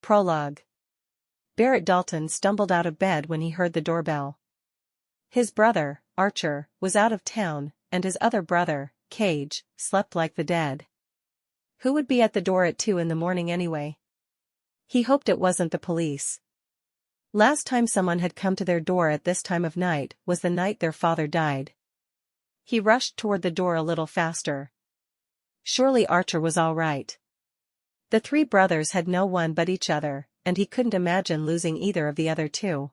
Prologue. Barrett Dalton stumbled out of bed when he heard the doorbell. His brother, Archer, was out of town, and his other brother, Cage, slept like the dead. Who would be at the door at 2 in the morning anyway? He hoped it wasn't the police. Last time someone had come to their door at this time of night was the night their father died. He rushed toward the door a little faster. Surely Archer was all right. The three brothers had no one but each other, and he couldn't imagine losing either of the other two.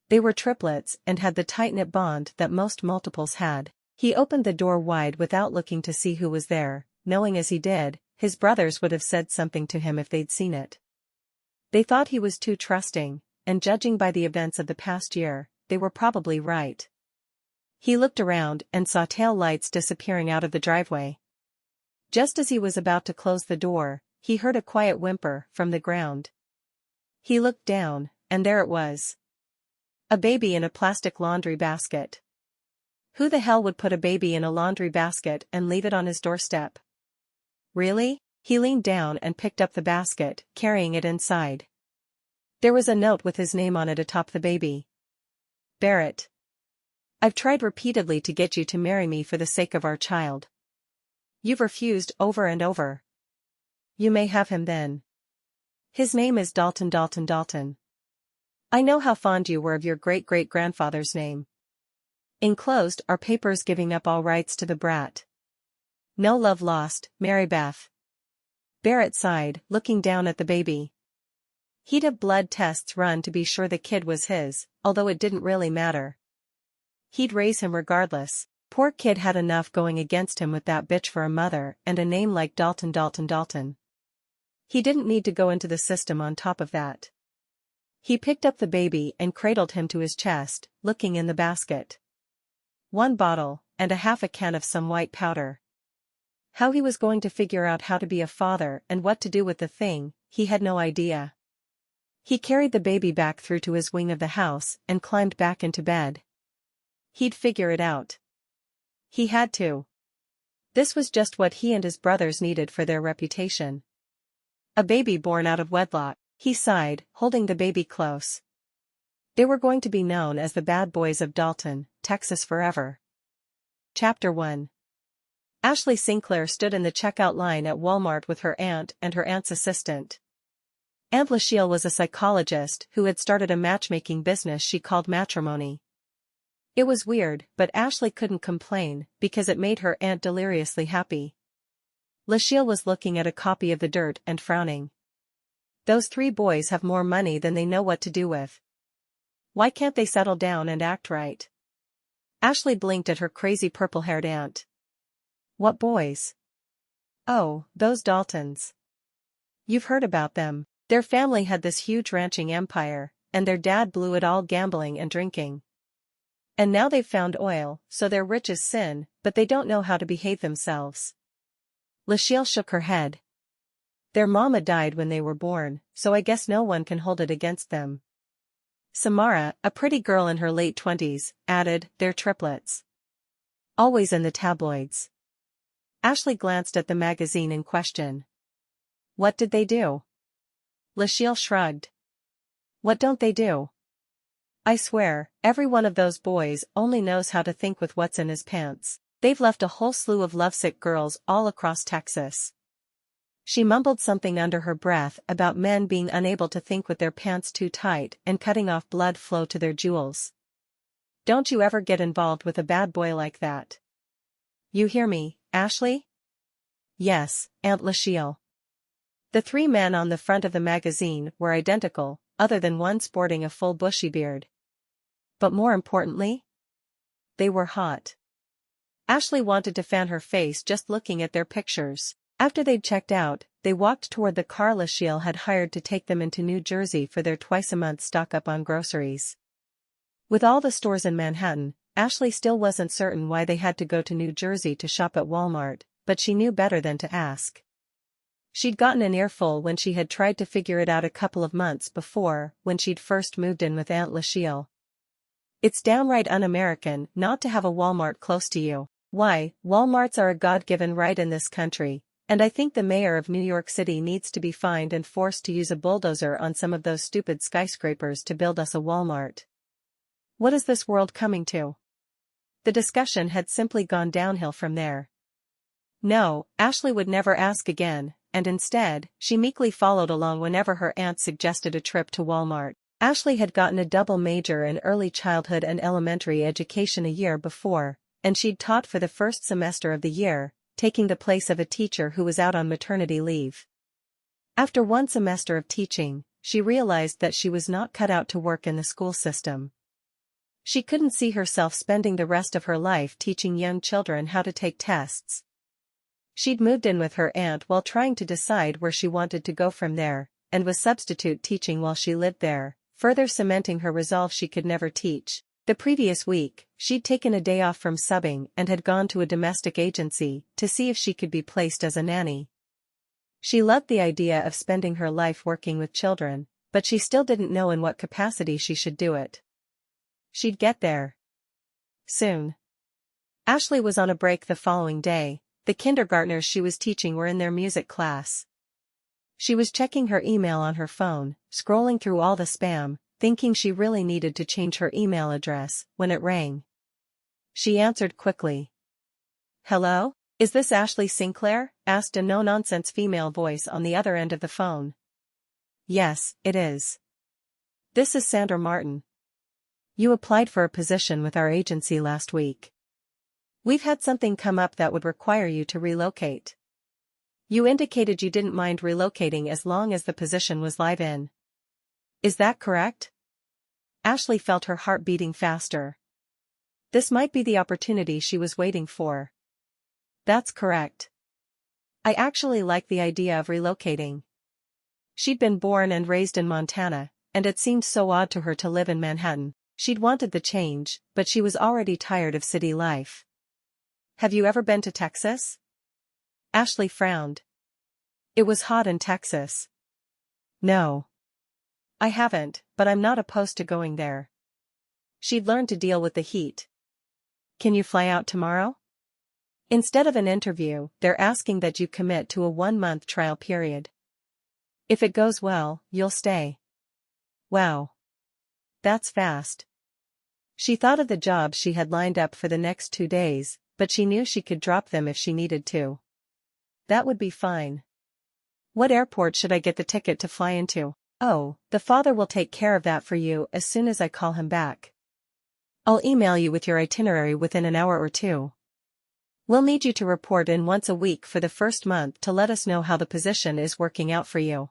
They were triplets and had the tight-knit bond that most multiples had. He opened the door wide without looking to see who was there, knowing as he did, his brothers would have said something to him if they'd seen it. They thought he was too trusting, and judging by the events of the past year, they were probably right. He looked around and saw tail lights disappearing out of the driveway. Just as he was about to close the door, he heard a quiet whimper from the ground. He looked down, and there it was. A baby in a plastic laundry basket. Who the hell would put a baby in a laundry basket and leave it on his doorstep? Really? He leaned down and picked up the basket, carrying it inside. There was a note with his name on it atop the baby. Barrett. I've tried repeatedly to get you to marry me for the sake of our child. You've refused over and over. You may have him then. His name is Dalton. I know how fond you were of your great-great-grandfather's name. Enclosed are papers giving up all rights to the brat. No love lost, Mary Beth. Barrett sighed, looking down at the baby. He'd have blood tests run to be sure the kid was his, although it didn't really matter. He'd raise him regardless. Poor kid had enough going against him with that bitch for a mother and a name like Dalton. He didn't need to go into the system on top of that. He picked up the baby and cradled him to his chest, looking in the basket. 1 bottle, and a half a can of some white powder. How he was going to figure out how to be a father and what to do with the thing, he had no idea. He carried the baby back through to his wing of the house and climbed back into bed. He'd figure it out. He had to. This was just what he and his brothers needed for their reputation. A baby born out of wedlock, he sighed, holding the baby close. They were going to be known as the Bad Boys of Dalton, Texas forever. Chapter 1. Ashley Sinclair stood in the checkout line at Walmart with her aunt and her aunt's assistant. Aunt Lachelle was a psychologist who had started a matchmaking business she called Matrimony. It was weird, but Ashley couldn't complain because it made her aunt deliriously happy. Lachelle was looking at a copy of The Dirt and frowning. Those three boys have more money than they know what to do with. Why can't they settle down and act right? Ashley blinked at her crazy purple-haired aunt. What boys? Oh, those Daltons. You've heard about them. Their family had this huge ranching empire, and their dad blew it all gambling and drinking. And now they've found oil, so they're rich as sin, but they don't know how to behave themselves. Lachelle shook her head. Their mama died when they were born, so I guess no one can hold it against them. Samara, a pretty girl in her late 20s, added, they're triplets. Always in the tabloids. Ashley glanced at the magazine in question. What did they do? Lachelle shrugged. What don't they do? I swear, every one of those boys only knows how to think with what's in his pants. They've left a whole slew of lovesick girls all across Texas. She mumbled something under her breath about men being unable to think with their pants too tight and cutting off blood flow to their jewels. Don't you ever get involved with a bad boy like that. You hear me, Ashley? Yes, Aunt Lachelle. The three men on the front of the magazine were identical, other than one sporting a full bushy beard. But more importantly, they were hot. Ashley wanted to fan her face just looking at their pictures. After they'd checked out, they walked toward the car Lachelle had hired to take them into New Jersey for their twice-a-month stock-up on groceries. With all the stores in Manhattan, Ashley still wasn't certain why they had to go to New Jersey to shop at Walmart, but she knew better than to ask. She'd gotten an earful when she had tried to figure it out a couple of months before, when she'd first moved in with Aunt Lachelle. It's downright un-American not to have a Walmart close to you. Why, Walmarts are a God-given right in this country, And I think the mayor of New York City needs to be fined and forced to use a bulldozer on some of those stupid skyscrapers to build us a Walmart. What is this world coming to? The discussion had simply gone downhill from there. No, Ashley would never ask again, and instead, she meekly followed along whenever her aunt suggested a trip to Walmart. Ashley had gotten a double major in early childhood and elementary education a year before, and she'd taught for the first semester of the year, taking the place of a teacher who was out on maternity leave. After one semester of teaching, she realized that she was not cut out to work in the school system. She couldn't see herself spending the rest of her life teaching young children how to take tests. She'd moved in with her aunt while trying to decide where she wanted to go from there, and was substitute teaching while she lived there, further cementing her resolve she could never teach. The previous week, she'd taken a day off from subbing and had gone to a domestic agency to see if she could be placed as a nanny. She loved the idea of spending her life working with children, but she still didn't know in what capacity she should do it. She'd get there soon. Ashley was on a break the following day. The kindergartners she was teaching were in their music class. She was checking her email on her phone, scrolling through all the spam, thinking she really needed to change her email address, when it rang. She answered quickly. "Hello? Is this Ashley Sinclair?" asked a no-nonsense female voice on the other end of the phone. "Yes, it is. This is Sandra Martin. You applied for a position with our agency last week. We've had something come up that would require you to relocate. You indicated you didn't mind relocating as long as the position was live in. Is that correct?" Ashley felt her heart beating faster. This might be the opportunity she was waiting for. "That's correct. I actually like the idea of relocating." She'd been born and raised in Montana, and it seemed so odd to her to live in Manhattan. She'd wanted the change, but she was already tired of city life. "Have you ever been to Texas?" Ashley frowned. It was hot in Texas. "No. I haven't, but I'm not opposed to going there." She'd learned to deal with the heat. "Can you fly out tomorrow?" "Instead of an interview, they're asking that you commit to a 1-month trial period. If it goes well, you'll stay." Wow. That's fast. She thought of the jobs she had lined up for the next 2 days, but she knew she could drop them if she needed to. That would be fine. "What airport should I get the ticket to fly into?" "Oh, the father will take care of that for you as soon as I call him back. I'll email you with your itinerary within an hour or two. We'll need you to report in once a week for the first month to let us know how the position is working out for you.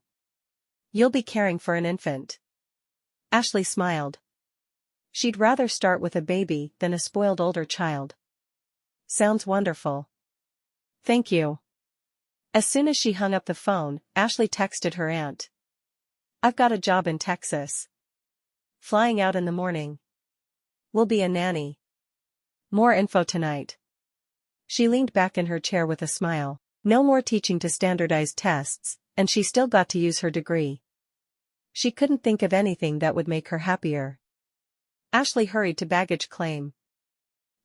You'll be caring for an infant." Ashley smiled. She'd rather start with a baby than a spoiled older child. "Sounds wonderful. Thank you." As soon as she hung up the phone, Ashley texted her aunt. "I've got a job in Texas. Flying out in the morning. Will be a nanny. More info tonight." She leaned back in her chair with a smile. No more teaching to standardized tests, and she still got to use her degree. She couldn't think of anything that would make her happier. Ashley hurried to baggage claim.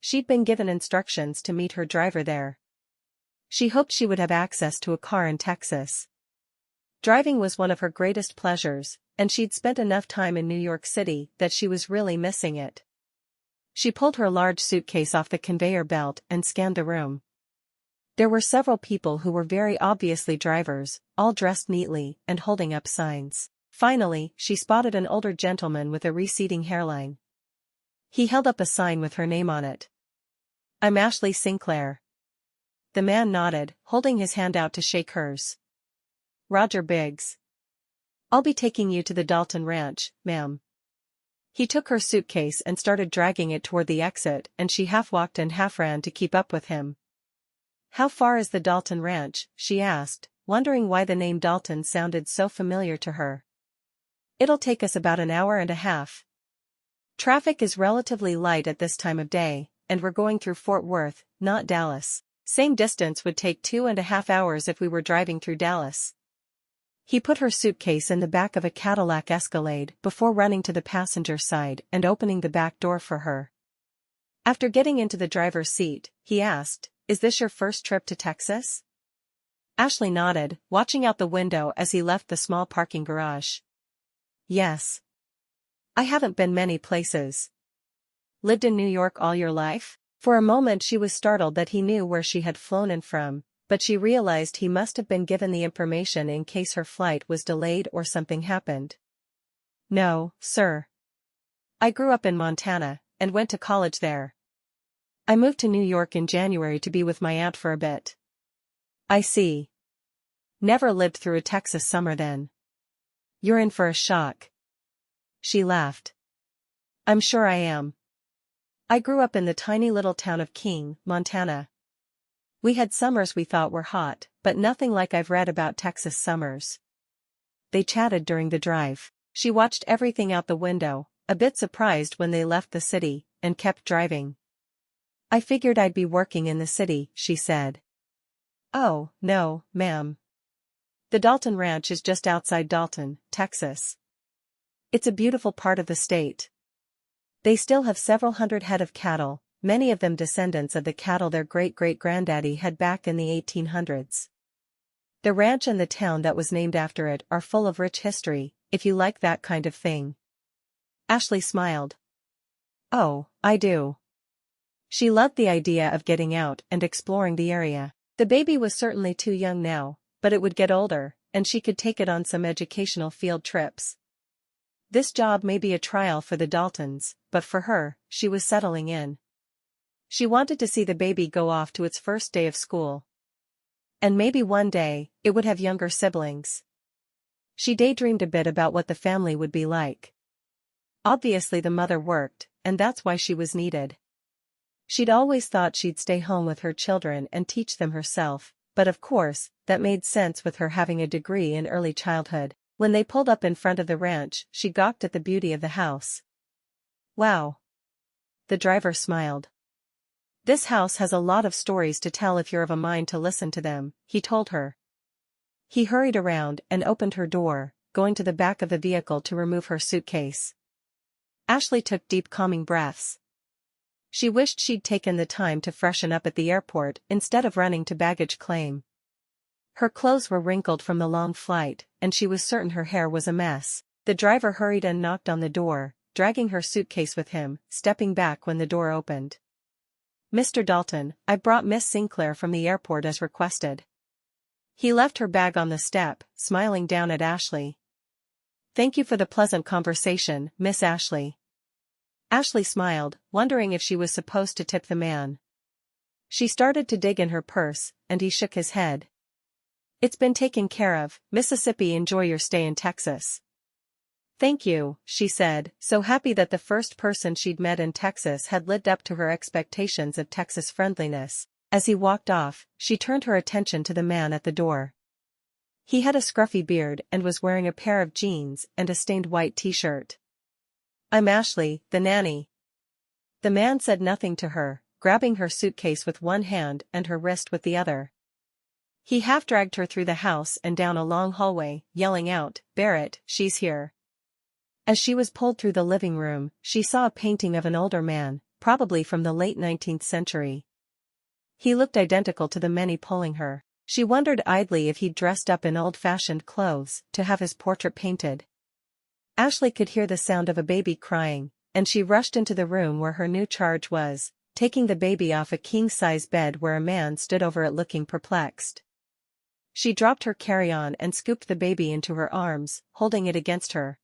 She'd been given instructions to meet her driver there. She hoped she would have access to a car in Texas. Driving was one of her greatest pleasures, and she'd spent enough time in New York City that she was really missing it. She pulled her large suitcase off the conveyor belt and scanned the room. There were several people who were very obviously drivers, all dressed neatly and holding up signs. Finally, she spotted an older gentleman with a receding hairline. He held up a sign with her name on it. "I'm Ashley Sinclair." The man nodded, holding his hand out to shake hers. "Roger Biggs. I'll be taking you to the Dalton Ranch, ma'am." He took her suitcase and started dragging it toward the exit, and she half walked and half ran to keep up with him. "How far is the Dalton Ranch?" she asked, wondering why the name Dalton sounded so familiar to her. "It'll take us about an hour and a half. Traffic is relatively light at this time of day, and we're going through Fort Worth, not Dallas. Same distance would take 2.5 hours if we were driving through Dallas." He put her suitcase in the back of a Cadillac Escalade before running to the passenger side and opening the back door for her. After getting into the driver's seat, he asked, "Is this your first trip to Texas?" Ashley nodded, watching out the window as he left the small parking garage. Yes. I haven't been many places. Lived in New York all your life? For a moment she was startled that he knew where she had flown in from, but she realized he must have been given the information in case her flight was delayed or something happened. No, sir. I grew up in Montana, and went to college there. I moved to New York in January to be with my aunt for a bit. I see. Never lived through a Texas summer then. You're in for a shock. She laughed. I'm sure I am. I grew up in the tiny little town of King, Montana. We had summers we thought were hot, but nothing like I've read about Texas summers. They chatted during the drive. She watched everything out the window, a bit surprised when they left the city, and kept driving. I figured I'd be working in the city, she said. Oh, no, ma'am. The Dalton Ranch is just outside Dalton, Texas. It's a beautiful part of the state. They still have several hundred head of cattle, many of them descendants of the cattle their great-great-granddaddy had back in the 1800s. The ranch and the town that was named after it are full of rich history, if you like that kind of thing. Ashley smiled. Oh, I do. She loved the idea of getting out and exploring the area. The baby was certainly too young now, but it would get older, and she could take it on some educational field trips. This job may be a trial for the Daltons, but for her, she was settling in. She wanted to see the baby go off to its first day of school. And maybe one day, it would have younger siblings. She daydreamed a bit about what the family would be like. Obviously the mother worked, and that's why she was needed. She'd always thought she'd stay home with her children and teach them herself, but of course, that made sense with her having a degree in early childhood. When they pulled up in front of the ranch, she gawked at the beauty of the house. Wow. The driver smiled. This house has a lot of stories to tell if you're of a mind to listen to them, he told her. He hurried around and opened her door, going to the back of the vehicle to remove her suitcase. Ashley took deep calming breaths. She wished she'd taken the time to freshen up at the airport instead of running to baggage claim. Her clothes were wrinkled from the long flight, and she was certain her hair was a mess. The driver hurried and knocked on the door, dragging her suitcase with him, stepping back when the door opened. Mr. Dalton, I brought Miss Sinclair from the airport as requested. He left her bag on the step, smiling down at Ashley. Thank you for the pleasant conversation, Miss Ashley. Ashley smiled, wondering if she was supposed to tip the man. She started to dig in her purse, and he shook his head. It's been taken care of, Mississippi. Enjoy your stay in Texas. Thank you, she said, so happy that the first person she'd met in Texas had lived up to her expectations of Texas friendliness. As he walked off, she turned her attention to the man at the door. He had a scruffy beard and was wearing a pair of jeans and a stained white t-shirt. I'm Ashley, the nanny. The man said nothing to her, grabbing her suitcase with one hand and her wrist with the other. He half-dragged her through the house and down a long hallway, yelling out, Barrett, she's here. As she was pulled through the living room, she saw a painting of an older man, probably from the late 19th century. He looked identical to the many pulling her. She wondered idly if he'd dressed up in old-fashioned clothes to have his portrait painted. Ashley could hear the sound of a baby crying, and she rushed into the room where her new charge was, taking the baby off a king-size bed where a man stood over it looking perplexed. She dropped her carry-on and scooped the baby into her arms, holding it against her.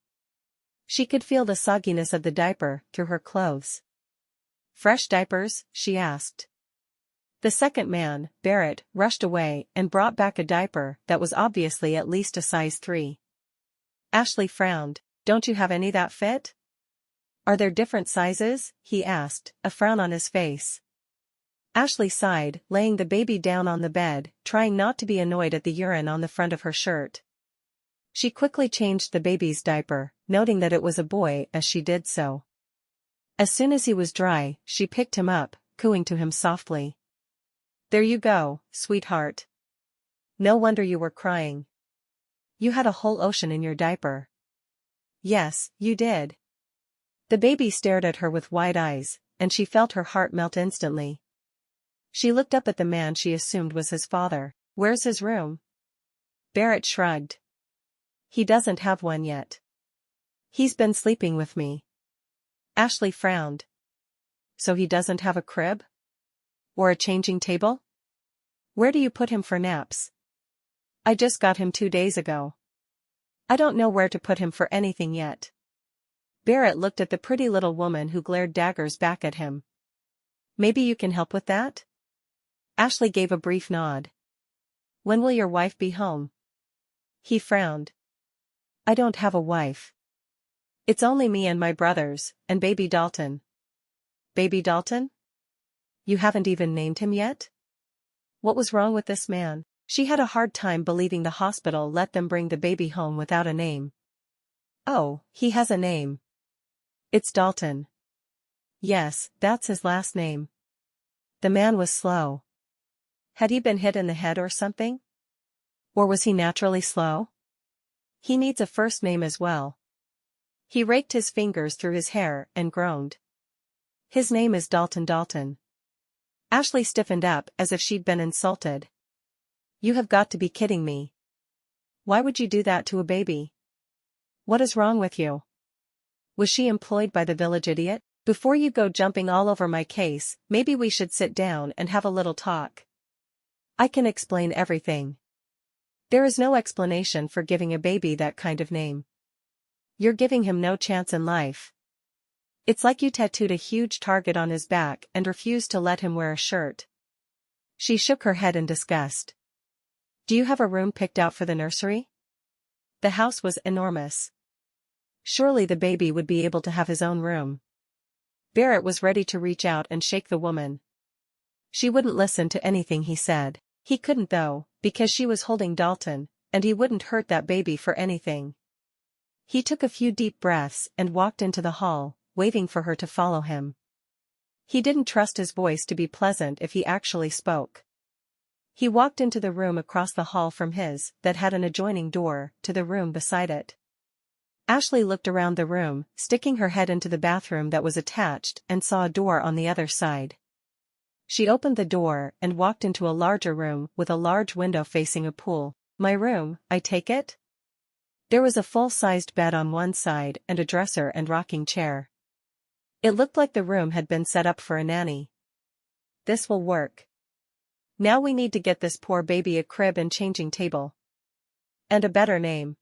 She could feel the sogginess of the diaper through her clothes. Fresh diapers? She asked. The second man, Barrett, rushed away and brought back a diaper that was obviously at least a size 3. Ashley frowned. Don't you have any that fit? Are there different sizes? He asked, a frown on his face. Ashley sighed, laying the baby down on the bed, trying not to be annoyed at the urine on the front of her shirt. She quickly changed the baby's diaper, noting that it was a boy as she did so. As soon as he was dry, she picked him up, cooing to him softly. There you go, sweetheart. No wonder you were crying. You had a whole ocean in your diaper. Yes, you did. The baby stared at her with wide eyes, and she felt her heart melt instantly. She looked up at the man she assumed was his father. Where's his room? Barrett shrugged. He doesn't have one yet. He's been sleeping with me. Ashley frowned. So he doesn't have a crib? Or a changing table? Where do you put him for naps? I just got him 2 days ago. I don't know where to put him for anything yet. Barrett looked at the pretty little woman who glared daggers back at him. Maybe you can help with that? Ashley gave a brief nod. When will your wife be home? He frowned. I don't have a wife. It's only me and my brothers, and baby Dalton. Baby Dalton? You haven't even named him yet? What was wrong with this man? She had a hard time believing the hospital let them bring the baby home without a name. Oh, he has a name. It's Dalton. Yes, that's his last name. The man was slow. Had he been hit in the head or something? Or was he naturally slow? He needs a first name as well. He raked his fingers through his hair and groaned. His name is Dalton Dalton. Ashley stiffened up as if she'd been insulted. You have got to be kidding me. Why would you do that to a baby? What is wrong with you? Was she employed by the village idiot? Before you go jumping all over my case, maybe we should sit down and have a little talk. I can explain everything. There is no explanation for giving a baby that kind of name. You're giving him no chance in life. It's like you tattooed a huge target on his back and refused to let him wear a shirt. She shook her head in disgust. Do you have a room picked out for the nursery? The house was enormous. Surely the baby would be able to have his own room. Barrett was ready to reach out and shake the woman. She wouldn't listen to anything he said. He couldn't though, because she was holding Dalton, and he wouldn't hurt that baby for anything. He took a few deep breaths and walked into the hall, waving for her to follow him. He didn't trust his voice to be pleasant if he actually spoke. He walked into the room across the hall from his, that had an adjoining door, to the room beside it. Ashley looked around the room, sticking her head into the bathroom that was attached, and saw a door on the other side. She opened the door and walked into a larger room with a large window facing a pool. My room, I take it? There was a full-sized bed on one side and a dresser and rocking chair. It looked like the room had been set up for a nanny. This will work. Now we need to get this poor baby a crib and changing table. And a better name.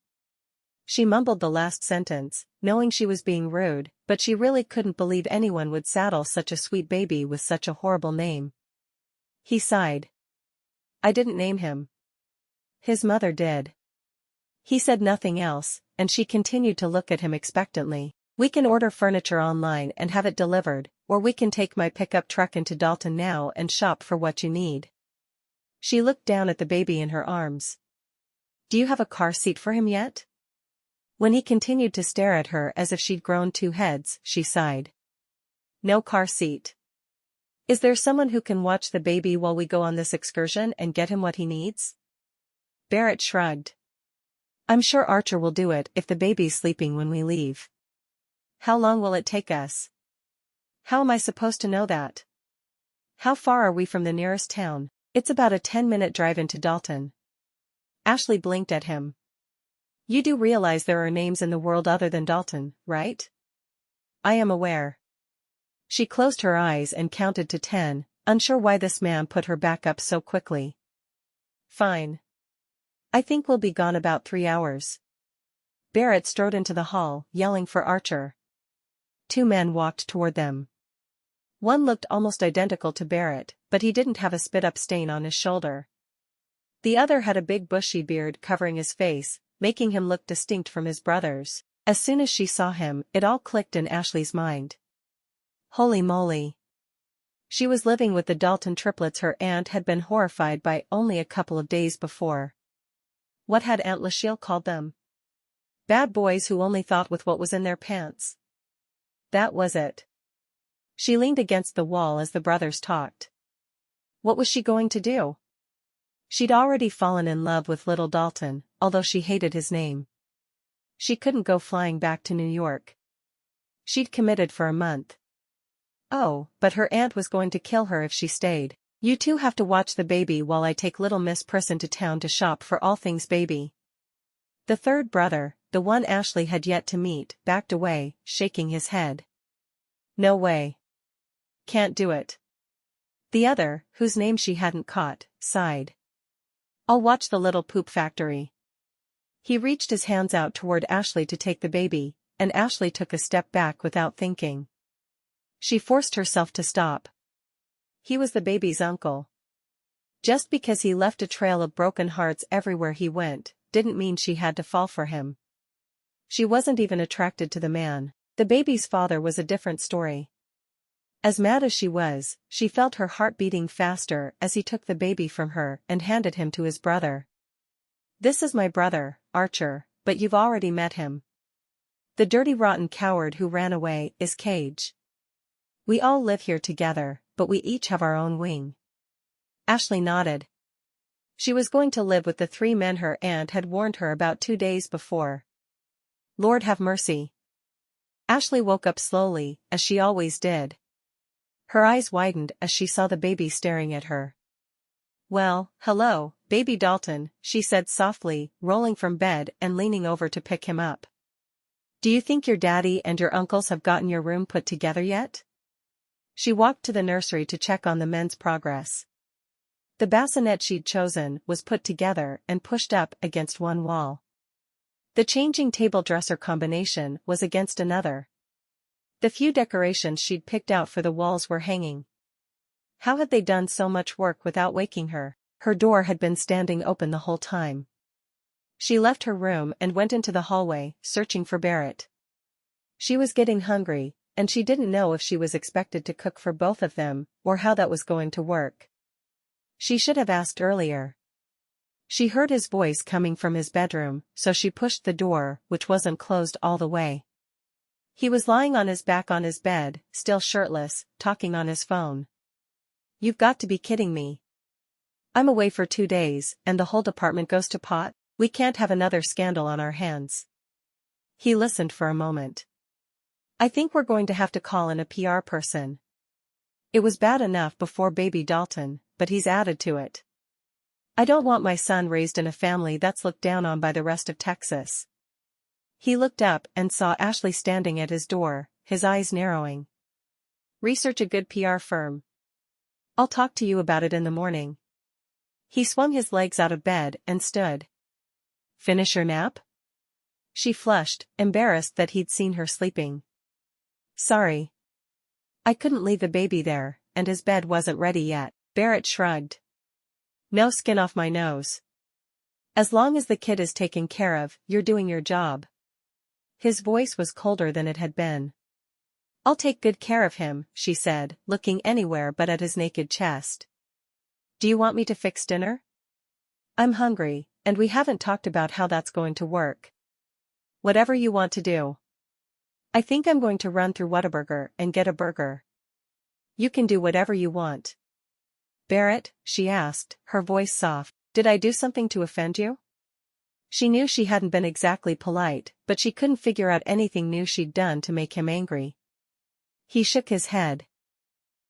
She mumbled the last sentence, knowing she was being rude, but she really couldn't believe anyone would saddle such a sweet baby with such a horrible name. He sighed. I didn't name him. His mother did. He said nothing else, and she continued to look at him expectantly. We can order furniture online and have it delivered, or we can take my pickup truck into Dalton now and shop for what you need. She looked down at the baby in her arms. Do you have a car seat for him yet? When he continued to stare at her as if she'd grown 2 heads, she sighed. No car seat. Is there someone who can watch the baby while we go on this excursion and get him what he needs? Barrett shrugged. I'm sure Archer will do it if the baby's sleeping when we leave. How long will it take us? How am I supposed to know that? How far are we from the nearest town? It's about a 10-minute drive into Dalton. Ashley blinked at him. You do realize there are names in the world other than Dalton, right? I am aware. She closed her eyes and counted to 10, unsure why this man put her back up so quickly. Fine. I think we'll be gone about 3 hours. Barrett strode into the hall, yelling for Archer. 2 men walked toward them. One looked almost identical to Barrett, but he didn't have a spit-up stain on his shoulder. The other had a big bushy beard covering his face, making him look distinct from his brothers. As soon as she saw him, it all clicked in Ashley's mind. Holy moly. She was living with the Dalton triplets her aunt had been horrified by only a couple of days before. What had Aunt Lachelle called them? Bad boys who only thought with what was in their pants. That was it. She leaned against the wall as the brothers talked. What was she going to do? She'd already fallen in love with little Dalton, although she hated his name. She couldn't go flying back to New York. She'd committed for a month. Oh, but her aunt was going to kill her if she stayed. You two have to watch the baby while I take little Miss Priss into town to shop for all things baby. The third brother, the one Ashley had yet to meet, backed away, shaking his head. No way. Can't do it. The other, whose name she hadn't caught, sighed. I'll watch the little poop factory. He reached his hands out toward Ashley to take the baby, and Ashley took a step back without thinking. She forced herself to stop. He was the baby's uncle. Just because he left a trail of broken hearts everywhere he went, didn't mean she had to fall for him. She wasn't even attracted to the man. The baby's father was a different story. As mad as she was, she felt her heart beating faster as he took the baby from her and handed him to his brother. This is my brother, Archer, but you've already met him. The dirty rotten coward who ran away is Cage. We all live here together, but we each have our own wing. Ashley nodded. She was going to live with the 3 men her aunt had warned her about 2 days before. Lord have mercy. Ashley woke up slowly, as she always did. Her eyes widened as she saw the baby staring at her. Well, hello, baby Dalton, she said softly, rolling from bed and leaning over to pick him up. Do you think your daddy and your uncles have gotten your room put together yet? She walked to the nursery to check on the men's progress. The bassinet she'd chosen was put together and pushed up against one wall. The changing table dresser combination was against another. The few decorations she'd picked out for the walls were hanging. How had they done so much work without waking her? Her door had been standing open the whole time. She left her room and went into the hallway, searching for Barrett. She was getting hungry, and she didn't know if she was expected to cook for both of them, or how that was going to work. She should have asked earlier. She heard his voice coming from his bedroom, so she pushed the door, which wasn't closed all the way. He was lying on his back on his bed, still shirtless, talking on his phone. You've got to be kidding me. I'm away for 2 days, and the whole department goes to pot? We can't have another scandal on our hands. He listened for a moment. I think we're going to have to call in a PR person. It was bad enough before baby Dalton, but he's added to it. I don't want my son raised in a family that's looked down on by the rest of Texas. He looked up and saw Ashley standing at his door, his eyes narrowing. Research a good PR firm. I'll talk to you about it in the morning. He swung his legs out of bed and stood. Finish your nap? She flushed, embarrassed that he'd seen her sleeping. Sorry. I couldn't leave the baby there, and his bed wasn't ready yet. Barrett shrugged. No skin off my nose. As long as the kid is taken care of, you're doing your job. His voice was colder than it had been. I'll take good care of him, she said, looking anywhere but at his naked chest. Do you want me to fix dinner? I'm hungry, and we haven't talked about how that's going to work. Whatever you want to do. I think I'm going to run through Whataburger and get a burger. You can do whatever you want. Barrett, she asked, her voice soft, did I do something to offend you? She knew she hadn't been exactly polite, but she couldn't figure out anything new she'd done to make him angry. He shook his head.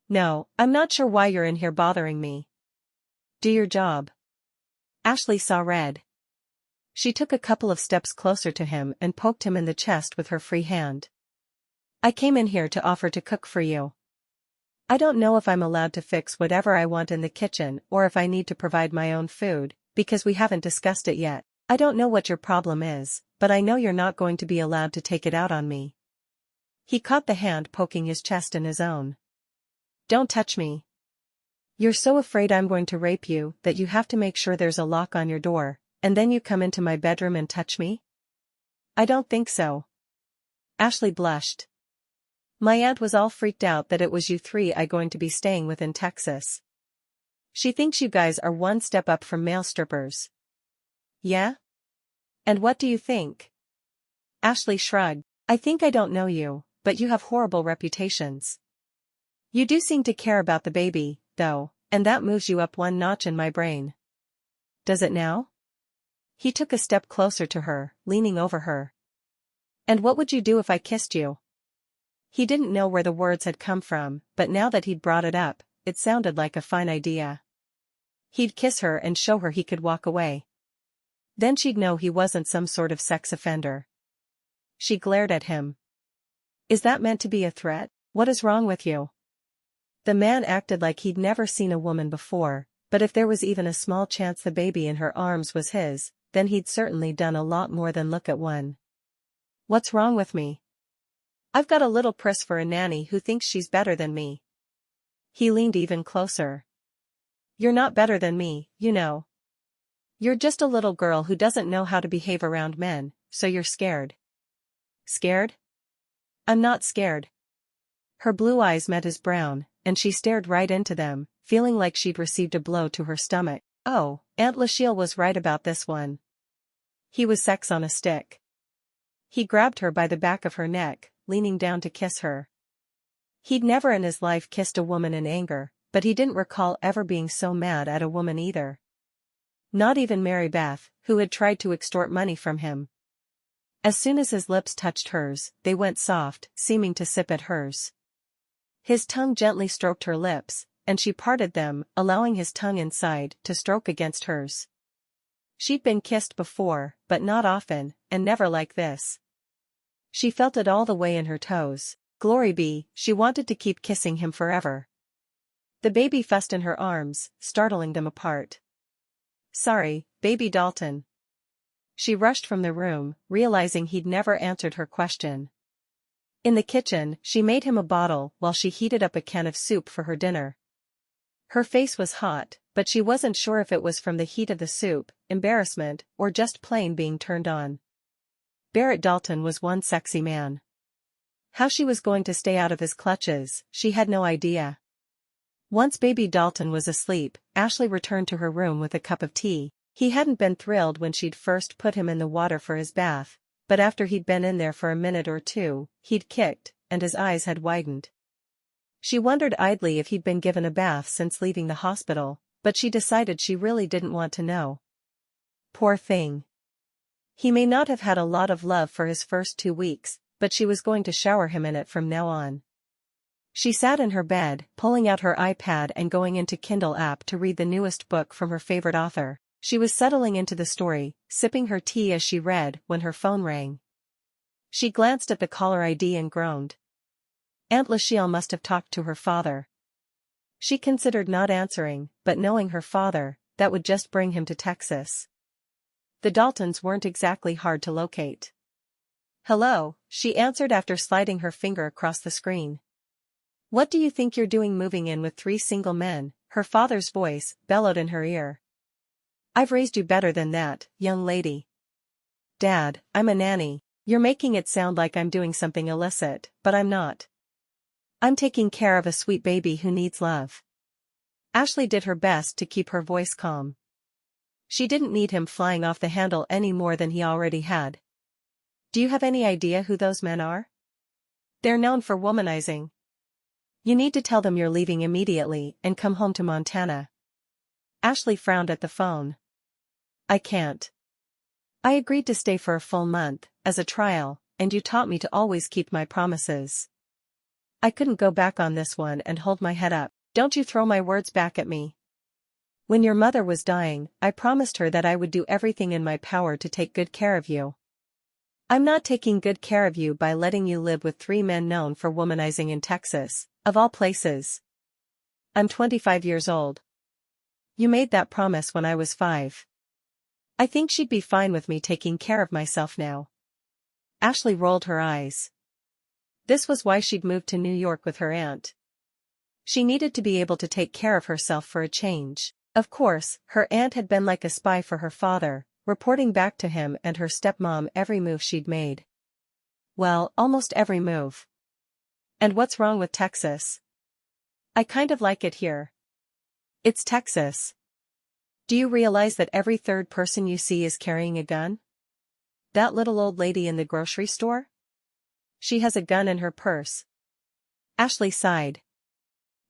No, I'm not sure why you're in here bothering me. Do your job. Ashley saw red. She took a couple of steps closer to him and poked him in the chest with her free hand. I came in here to offer to cook for you. I don't know if I'm allowed to fix whatever I want in the kitchen or if I need to provide my own food, because we haven't discussed it yet. I don't know what your problem is, but I know you're not going to be allowed to take it out on me. He caught the hand poking his chest in his own. Don't touch me. You're so afraid I'm going to rape you that you have to make sure there's a lock on your door, and then you come into my bedroom and touch me? I don't think so. Ashley blushed. My aunt was all freaked out that it was you 3 I going to be staying with in Texas. She thinks you guys are one step up from male strippers. Yeah? And what do you think? Ashley shrugged. I think I don't know you, but you have horrible reputations. You do seem to care about the baby, though, and that moves you up one notch in my brain. Does it now? He took a step closer to her, leaning over her. And what would you do if I kissed you? He didn't know where the words had come from, but now that he'd brought it up, it sounded like a fine idea. He'd kiss her and show her he could walk away. Then she'd know he wasn't some sort of sex offender. She glared at him. Is that meant to be a threat? What is wrong with you? The man acted like he'd never seen a woman before, but if there was even a small chance the baby in her arms was his, then he'd certainly done a lot more than look at one. What's wrong with me? I've got a little priss for a nanny who thinks she's better than me. He leaned even closer. You're not better than me, you know. You're just a little girl who doesn't know how to behave around men, so you're scared. Scared? I'm not scared. Her blue eyes met his brown, and she stared right into them, feeling like she'd received a blow to her stomach. Oh, Aunt Lachelle was right about this one. He was sex on a stick. He grabbed her by the back of her neck, leaning down to kiss her. He'd never in his life kissed a woman in anger, but he didn't recall ever being so mad at a woman either. Not even Mary Beth, who had tried to extort money from him. As soon as his lips touched hers, they went soft, seeming to sip at hers. His tongue gently stroked her lips, and she parted them, allowing his tongue inside to stroke against hers. She'd been kissed before, but not often, and never like this. She felt it all the way in her toes. Glory be, she wanted to keep kissing him forever. The baby fussed in her arms, startling them apart. Sorry, baby Dalton. She rushed from the room, realizing he'd never answered her question. In the kitchen, she made him a bottle while she heated up a can of soup for her dinner. Her face was hot, but she wasn't sure if it was from the heat of the soup, embarrassment, or just plain being turned on. Barrett Dalton was one sexy man. How she was going to stay out of his clutches, she had no idea. Once baby Dalton was asleep, Ashley returned to her room with a cup of tea. He hadn't been thrilled when she'd first put him in the water for his bath, but after he'd been in there for a minute or two, he'd kicked, and his eyes had widened. She wondered idly if he'd been given a bath since leaving the hospital, but she decided she really didn't want to know. Poor thing. He may not have had a lot of love for his first 2 weeks, but she was going to shower him in it from now on. She sat in her bed, pulling out her iPad and going into Kindle app to read the newest book from her favorite author. She was settling into the story, sipping her tea as she read, when her phone rang. She glanced at the caller ID and groaned. Aunt Lachelle must have talked to her father. She considered not answering, but knowing her father, that would just bring him to Texas. The Daltons weren't exactly hard to locate. Hello, she answered after sliding her finger across the screen. What do you think you're doing moving in with 3 single men? Her father's voice bellowed in her ear. I've raised you better than that, young lady. Dad, I'm a nanny. You're making it sound like I'm doing something illicit, but I'm not. I'm taking care of a sweet baby who needs love. Ashley did her best to keep her voice calm. She didn't need him flying off the handle any more than he already had. Do you have any idea who those men are? They're known for womanizing. You need to tell them you're leaving immediately and come home to Montana. Ashley frowned at the phone. I can't. I agreed to stay for a full month, as a trial, and you taught me to always keep my promises. I couldn't go back on this one and hold my head up. Don't you throw my words back at me. When your mother was dying, I promised her that I would do everything in my power to take good care of you. I'm not taking good care of you by letting you live with 3 men known for womanizing in Texas, of all places. I'm 25 years old. You made that promise when I was 5. I think she'd be fine with me taking care of myself now. Ashley rolled her eyes. This was why she'd moved to New York with her aunt. She needed to be able to take care of herself for a change. Of course, her aunt had been like a spy for her father, reporting back to him and her stepmom every move she'd made. Well, almost every move. And what's wrong with Texas? I kind of like it here. It's Texas. Do you realize that every 3rd person you see is carrying a gun? That little old lady in the grocery store? She has a gun in her purse. Ashley sighed.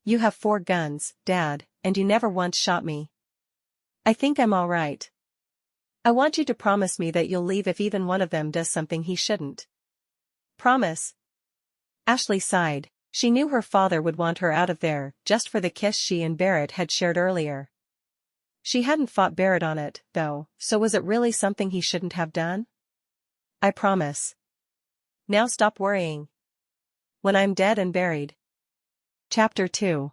You have 4 guns, Dad, and you never once shot me. I think I'm all right. I want you to promise me that you'll leave if even one of them does something he shouldn't. Promise? Ashley sighed. She knew her father would want her out of there just for the kiss she and Barrett had shared earlier. She hadn't fought Barrett on it, though, so was it really something he shouldn't have done? I promise. Now stop worrying. When I'm dead and buried. Chapter 2.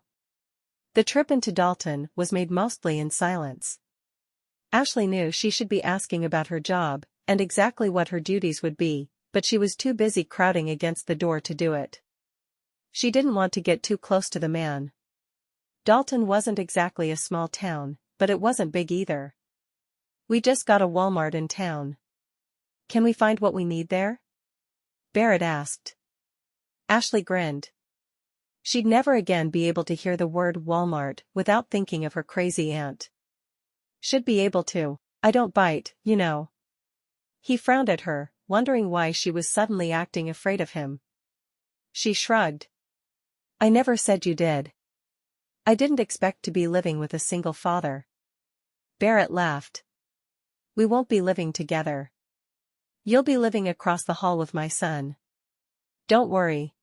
The trip into Dalton was made mostly in silence. Ashley knew she should be asking about her job and exactly what her duties would be, but she was too busy crowding against the door to do it. She didn't want to get too close to the man. Dalton wasn't exactly a small town, but it wasn't big either. We just got a Walmart in town. Can we find what we need there? Barrett asked. Ashley grinned. She'd never again be able to hear the word Walmart without thinking of her crazy aunt. Should be able to. I don't bite, you know. He frowned at her, wondering why she was suddenly acting afraid of him. She shrugged. I never said you did. I didn't expect to be living with a single father. Barrett laughed. We won't be living together. You'll be living across the hall with my son. Don't worry.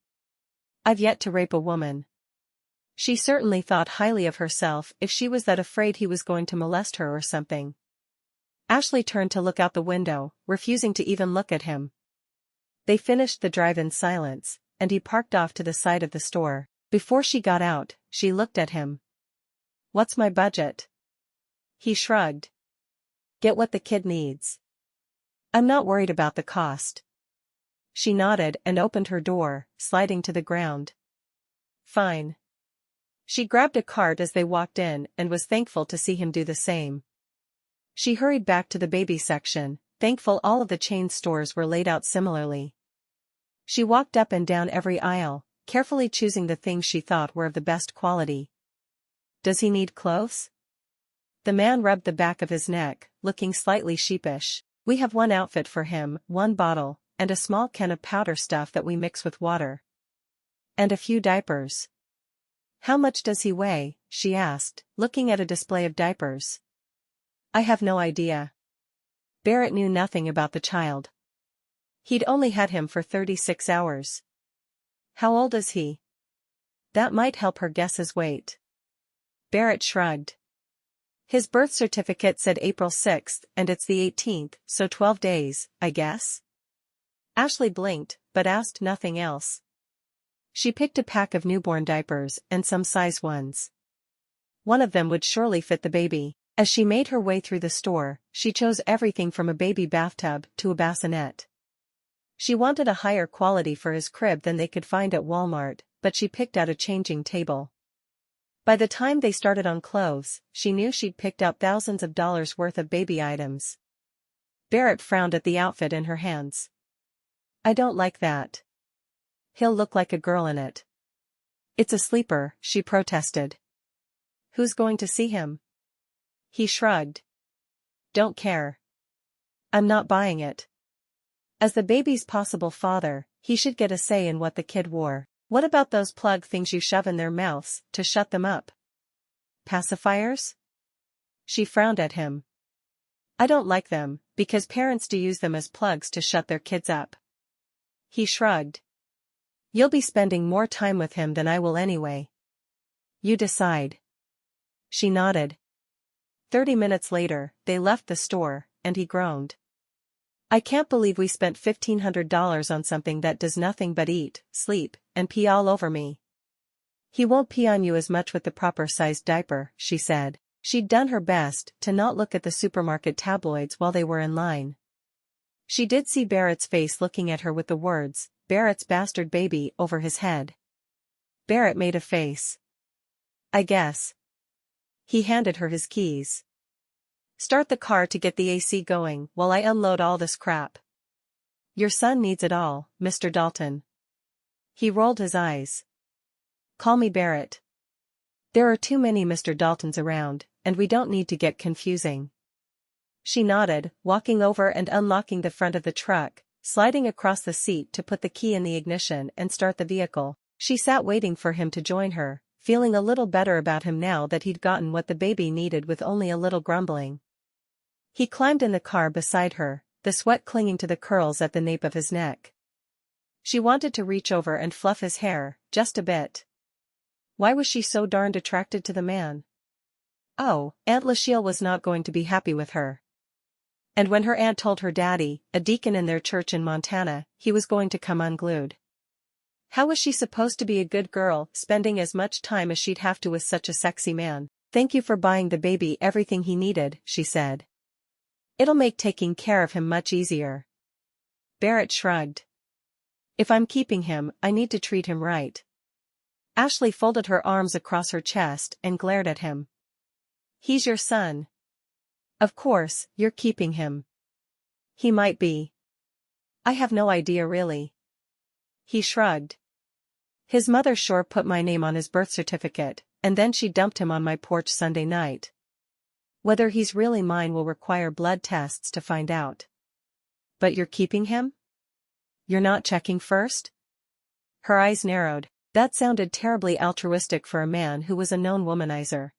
I've yet to rape a woman. She certainly thought highly of herself if she was that afraid he was going to molest her or something. Ashley turned to look out the window, refusing to even look at him. They finished the drive in silence, and he parked off to the side of the store. Before she got out, she looked at him. What's my budget? He shrugged. Get what the kid needs. I'm not worried about the cost. She nodded and opened her door, sliding to the ground. Fine. She grabbed a cart as they walked in and was thankful to see him do the same. She hurried back to the baby section, thankful all of the chain stores were laid out similarly. She walked up and down every aisle, carefully choosing the things she thought were of the best quality. Does he need clothes? The man rubbed the back of his neck, looking slightly sheepish. We have one outfit for him, one bottle, and a small can of powder stuff that we mix with water. And a few diapers. How much does he weigh? She asked, looking at a display of diapers. I have no idea. Barrett knew nothing about the child. He'd only had him for 36 hours. How old is he? That might help her guess his weight. Barrett shrugged. His birth certificate said April 6th and it's the 18th, so 12 days, I guess. Ashley blinked, but asked nothing else. She picked a pack of newborn diapers and some size ones. One of them would surely fit the baby. As she made her way through the store, she chose everything from a baby bathtub to a bassinet. She wanted a higher quality for his crib than they could find at Walmart, but she picked out a changing table. By the time they started on clothes, she knew she'd picked out thousands of dollars worth of baby items. Barrett frowned at the outfit in her hands. I don't like that. He'll look like a girl in it. It's a sleeper, she protested. Who's going to see him? He shrugged. Don't care. I'm not buying it. As the baby's possible father, he should get a say in what the kid wore. What about those plug things you shove in their mouths to shut them up? Pacifiers? She frowned at him. I don't like them, because parents do use them as plugs to shut their kids up. He shrugged. You'll be spending more time with him than I will anyway. You decide. She nodded. 30 minutes later, they left the store, and he groaned. I can't believe we spent $1,500 on something that does nothing but eat, sleep, and pee all over me. He won't pee on you as much with the proper-sized diaper, she said. She'd done her best to not look at the supermarket tabloids while they were in line. She did see Barrett's face looking at her with the words, Barrett's bastard baby, over his head. Barrett made a face. I guess. He handed her his keys. Start the car to get the AC going while I unload all this crap. Your son needs it all, Mr. Dalton. He rolled his eyes. Call me Barrett. There are too many Mr. Daltons around, and we don't need to get confusing. She nodded, walking over and unlocking the front of the truck, sliding across the seat to put the key in the ignition and start the vehicle. She sat waiting for him to join her, feeling a little better about him now that he'd gotten what the baby needed with only a little grumbling. He climbed in the car beside her, the sweat clinging to the curls at the nape of his neck. She wanted to reach over and fluff his hair, just a bit. Why was she so darned attracted to the man? Oh, Aunt Lachelle was not going to be happy with her. And when her aunt told her daddy, a deacon in their church in Montana, he was going to come unglued. How was she supposed to be a good girl, spending as much time as she'd have to with such a sexy man? "Thank you for buying the baby everything he needed," she said. "It'll make taking care of him much easier." Barrett shrugged. "If I'm keeping him, I need to treat him right." Ashley folded her arms across her chest and glared at him. "He's your son. Of course, you're keeping him." "He might be. I have no idea really." He shrugged. "His mother sure put my name on his birth certificate, and then she dumped him on my porch Sunday night. Whether he's really mine will require blood tests to find out." "But you're keeping him? You're not checking first?" Her eyes narrowed. That sounded terribly altruistic for a man who was a known womanizer.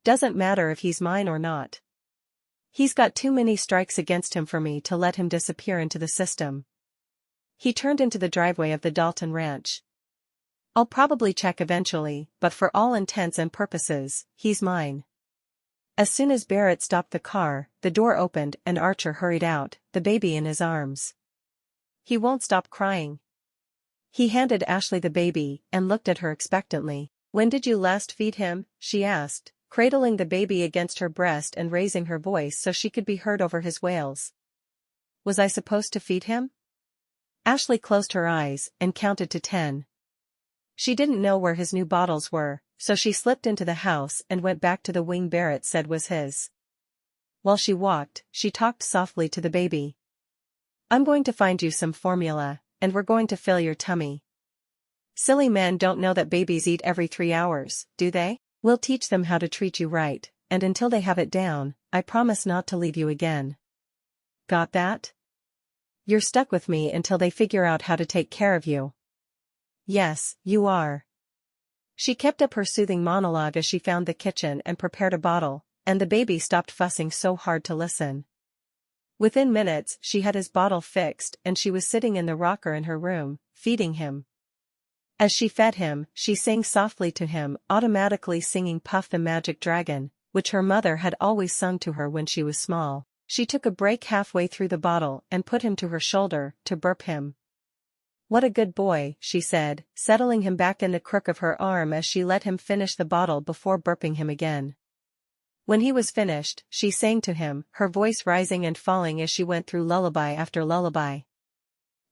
"Doesn't matter if he's mine or not. He's got too many strikes against him for me to let him disappear into the system." He turned into the driveway of the Dalton ranch. "I'll probably check eventually, but for all intents and purposes, he's mine." As soon as Barrett stopped the car, the door opened and Archer hurried out, the baby in his arms. "He won't stop crying." He handed Ashley the baby and looked at her expectantly. "When did you last feed him?" she asked, cradling the baby against her breast and raising her voice so she could be heard over his wails. "Was I supposed to feed him?" Ashley closed her eyes and counted to 10. She didn't know where his new bottles were, so she slipped into the house and went back to the wing Barrett said was his. While she walked, she talked softly to the baby. "I'm going to find you some formula, and we're going to fill your tummy. Silly men don't know that babies eat every 3 hours, do they? We'll teach them how to treat you right, and until they have it down, I promise not to leave you again. Got that? You're stuck with me until they figure out how to take care of you." "Yes, you are." She kept up her soothing monologue as she found the kitchen and prepared a bottle, and the baby stopped fussing so hard to listen. Within minutes she had his bottle fixed and she was sitting in the rocker in her room, feeding him. As she fed him, she sang softly to him, automatically singing Puff the Magic Dragon, which her mother had always sung to her when she was small. She took a break halfway through the bottle and put him to her shoulder, to burp him. "What a good boy," she said, settling him back in the crook of her arm as she let him finish the bottle before burping him again. When he was finished, she sang to him, her voice rising and falling as she went through lullaby after lullaby.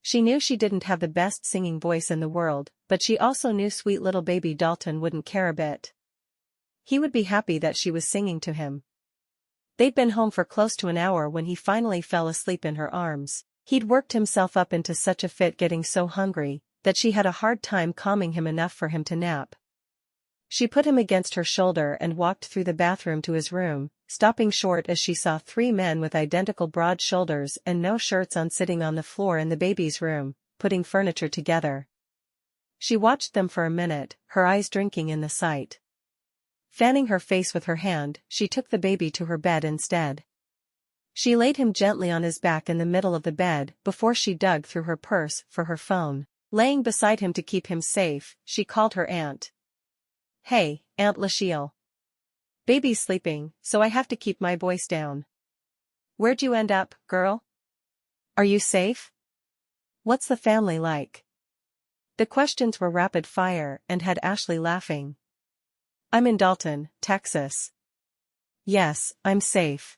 She knew she didn't have the best singing voice in the world, but she also knew sweet little baby Dalton wouldn't care a bit. He would be happy that she was singing to him. They'd been home for close to an hour when he finally fell asleep in her arms. He'd worked himself up into such a fit getting so hungry, that she had a hard time calming him enough for him to nap. She put him against her shoulder and walked through the bathroom to his room, stopping short as she saw 3 men with identical broad shoulders and no shirts on sitting on the floor in the baby's room, putting furniture together. She watched them for a minute, her eyes drinking in the sight. Fanning her face with her hand, she took the baby to her bed instead. She laid him gently on his back in the middle of the bed before she dug through her purse for her phone. Laying beside him to keep him safe, she called her aunt. "Hey, Aunt Lachelle. Baby's sleeping, so I have to keep my voice down. Where'd you end up, girl? Are you safe? What's the family like?" The questions were rapid fire and had Ashley laughing. "I'm in Dalton, Texas. Yes, I'm safe."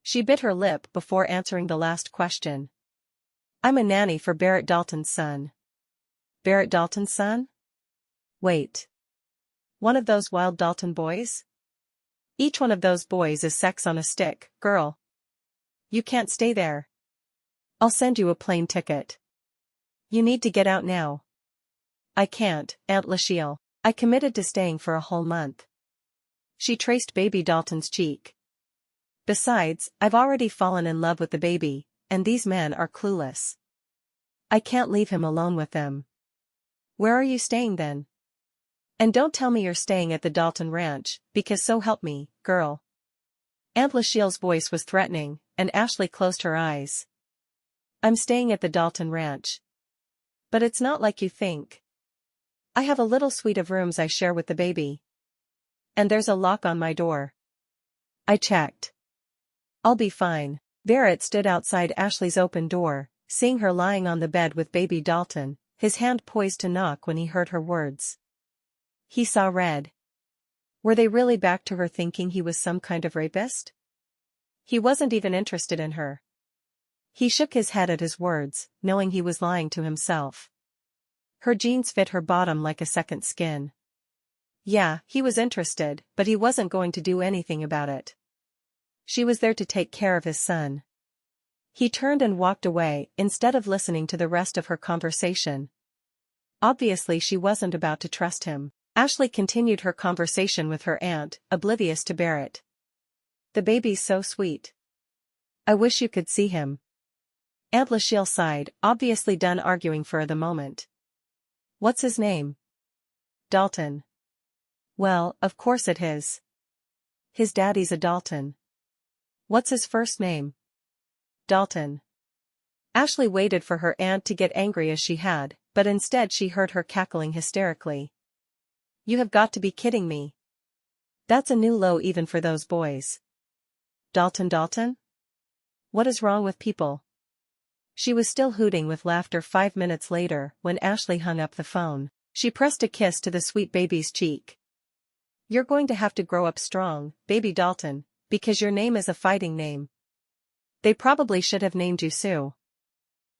She bit her lip before answering the last question. "I'm a nanny for Barrett Dalton's son." "Barrett Dalton's son? Wait. One of those wild Dalton boys? Each one of those boys is sex on a stick, girl. You can't stay there. I'll send you a plane ticket. You need to get out now." "I can't, Aunt Lachelle. I committed to staying for a whole month." She traced baby Dalton's cheek. "Besides, I've already fallen in love with the baby, and these men are clueless. I can't leave him alone with them." "Where are you staying then? And don't tell me you're staying at the Dalton ranch, because so help me, girl." Aunt Lachelle's voice was threatening, and Ashley closed her eyes. "I'm staying at the Dalton ranch. But it's not like you think. I have a little suite of rooms I share with the baby. And there's a lock on my door. I checked. I'll be fine. Barrett stood outside Ashley's open door, seeing her lying on the bed with baby Dalton, his hand poised to knock when he heard her words. He saw red. Were they really back to her thinking he was some kind of rapist? He wasn't even interested in her. He shook his head at his words, knowing he was lying to himself. Her jeans fit her bottom like a second skin. Yeah, he was interested, but he wasn't going to do anything about it. She was there to take care of his son. He turned and walked away instead of listening to the rest of her conversation. Obviously she wasn't about to trust him. Ashley continued her conversation with her aunt, oblivious to Barrett. The baby's so sweet. I wish you could see him. Aunt Lachelle sighed, obviously done arguing for the moment. What's his name? Dalton. Well, of course it is. His daddy's a Dalton. What's his first name? Dalton. Ashley waited for her aunt to get angry as she had, but instead she heard her cackling hysterically. You have got to be kidding me. That's a new low even for those boys. Dalton? What is wrong with people? She was still hooting with laughter 5 minutes later when Ashley hung up the phone. She pressed a kiss to the sweet baby's cheek. You're going to have to grow up strong, baby Dalton, because your name is a fighting name. They probably should have named you Sue.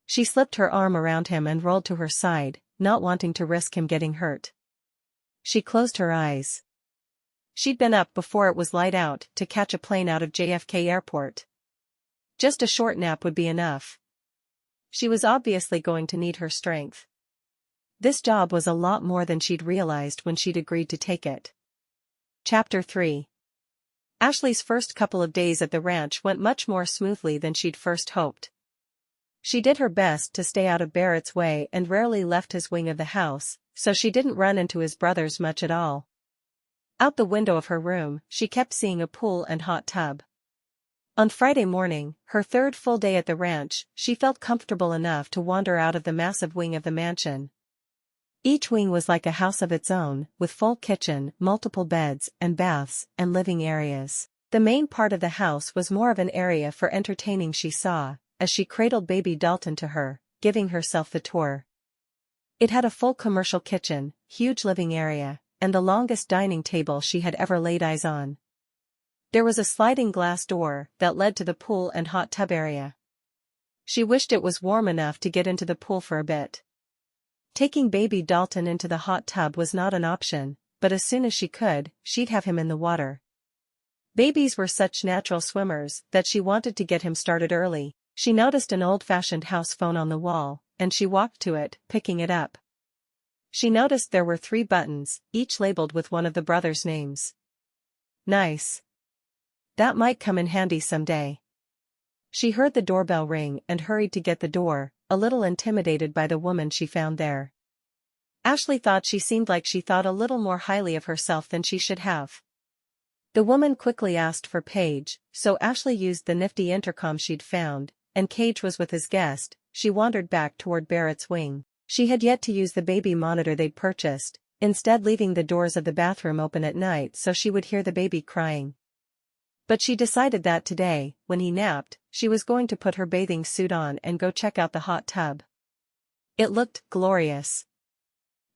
She slipped her arm around him and rolled to her side, not wanting to risk him getting hurt. She closed her eyes. She'd been up before it was light out to catch a plane out of JFK Airport. Just a short nap would be enough. She was obviously going to need her strength. This job was a lot more than she'd realized when she'd agreed to take it. Chapter 3. Ashley's first couple of days at the ranch went much more smoothly than she'd first hoped. She did her best to stay out of Barrett's way and rarely left his wing of the house, so she didn't run into his brothers much at all. Out the window of her room, she kept seeing a pool and hot tub. On Friday morning, her third full day at the ranch, she felt comfortable enough to wander out of the massive wing of the mansion. Each wing was like a house of its own, with full kitchen, multiple beds and baths, and living areas. The main part of the house was more of an area for entertaining, she saw, as she cradled baby Dalton to her, giving herself the tour. It had a full commercial kitchen, huge living area, and the longest dining table she had ever laid eyes on. There was a sliding glass door that led to the pool and hot tub area. She wished it was warm enough to get into the pool for a bit. Taking baby Dalton into the hot tub was not an option, but as soon as she could, she'd have him in the water. Babies were such natural swimmers that she wanted to get him started early. She noticed an old-fashioned house phone on the wall, and she walked to it, picking it up. She noticed there were 3 buttons, each labeled with one of the brothers' names. Nice. That might come in handy someday. She heard the doorbell ring and hurried to get the door, a little intimidated by the woman she found there. Ashley thought she seemed like she thought a little more highly of herself than she should have. The woman quickly asked for Paige, so Ashley used the nifty intercom she'd found, and Cage was with his guest. She wandered back toward Barrett's wing. She had yet to use the baby monitor they'd purchased, instead leaving the doors of the bathroom open at night so she would hear the baby crying. But she decided that today, when he napped, she was going to put her bathing suit on and go check out the hot tub. It looked glorious.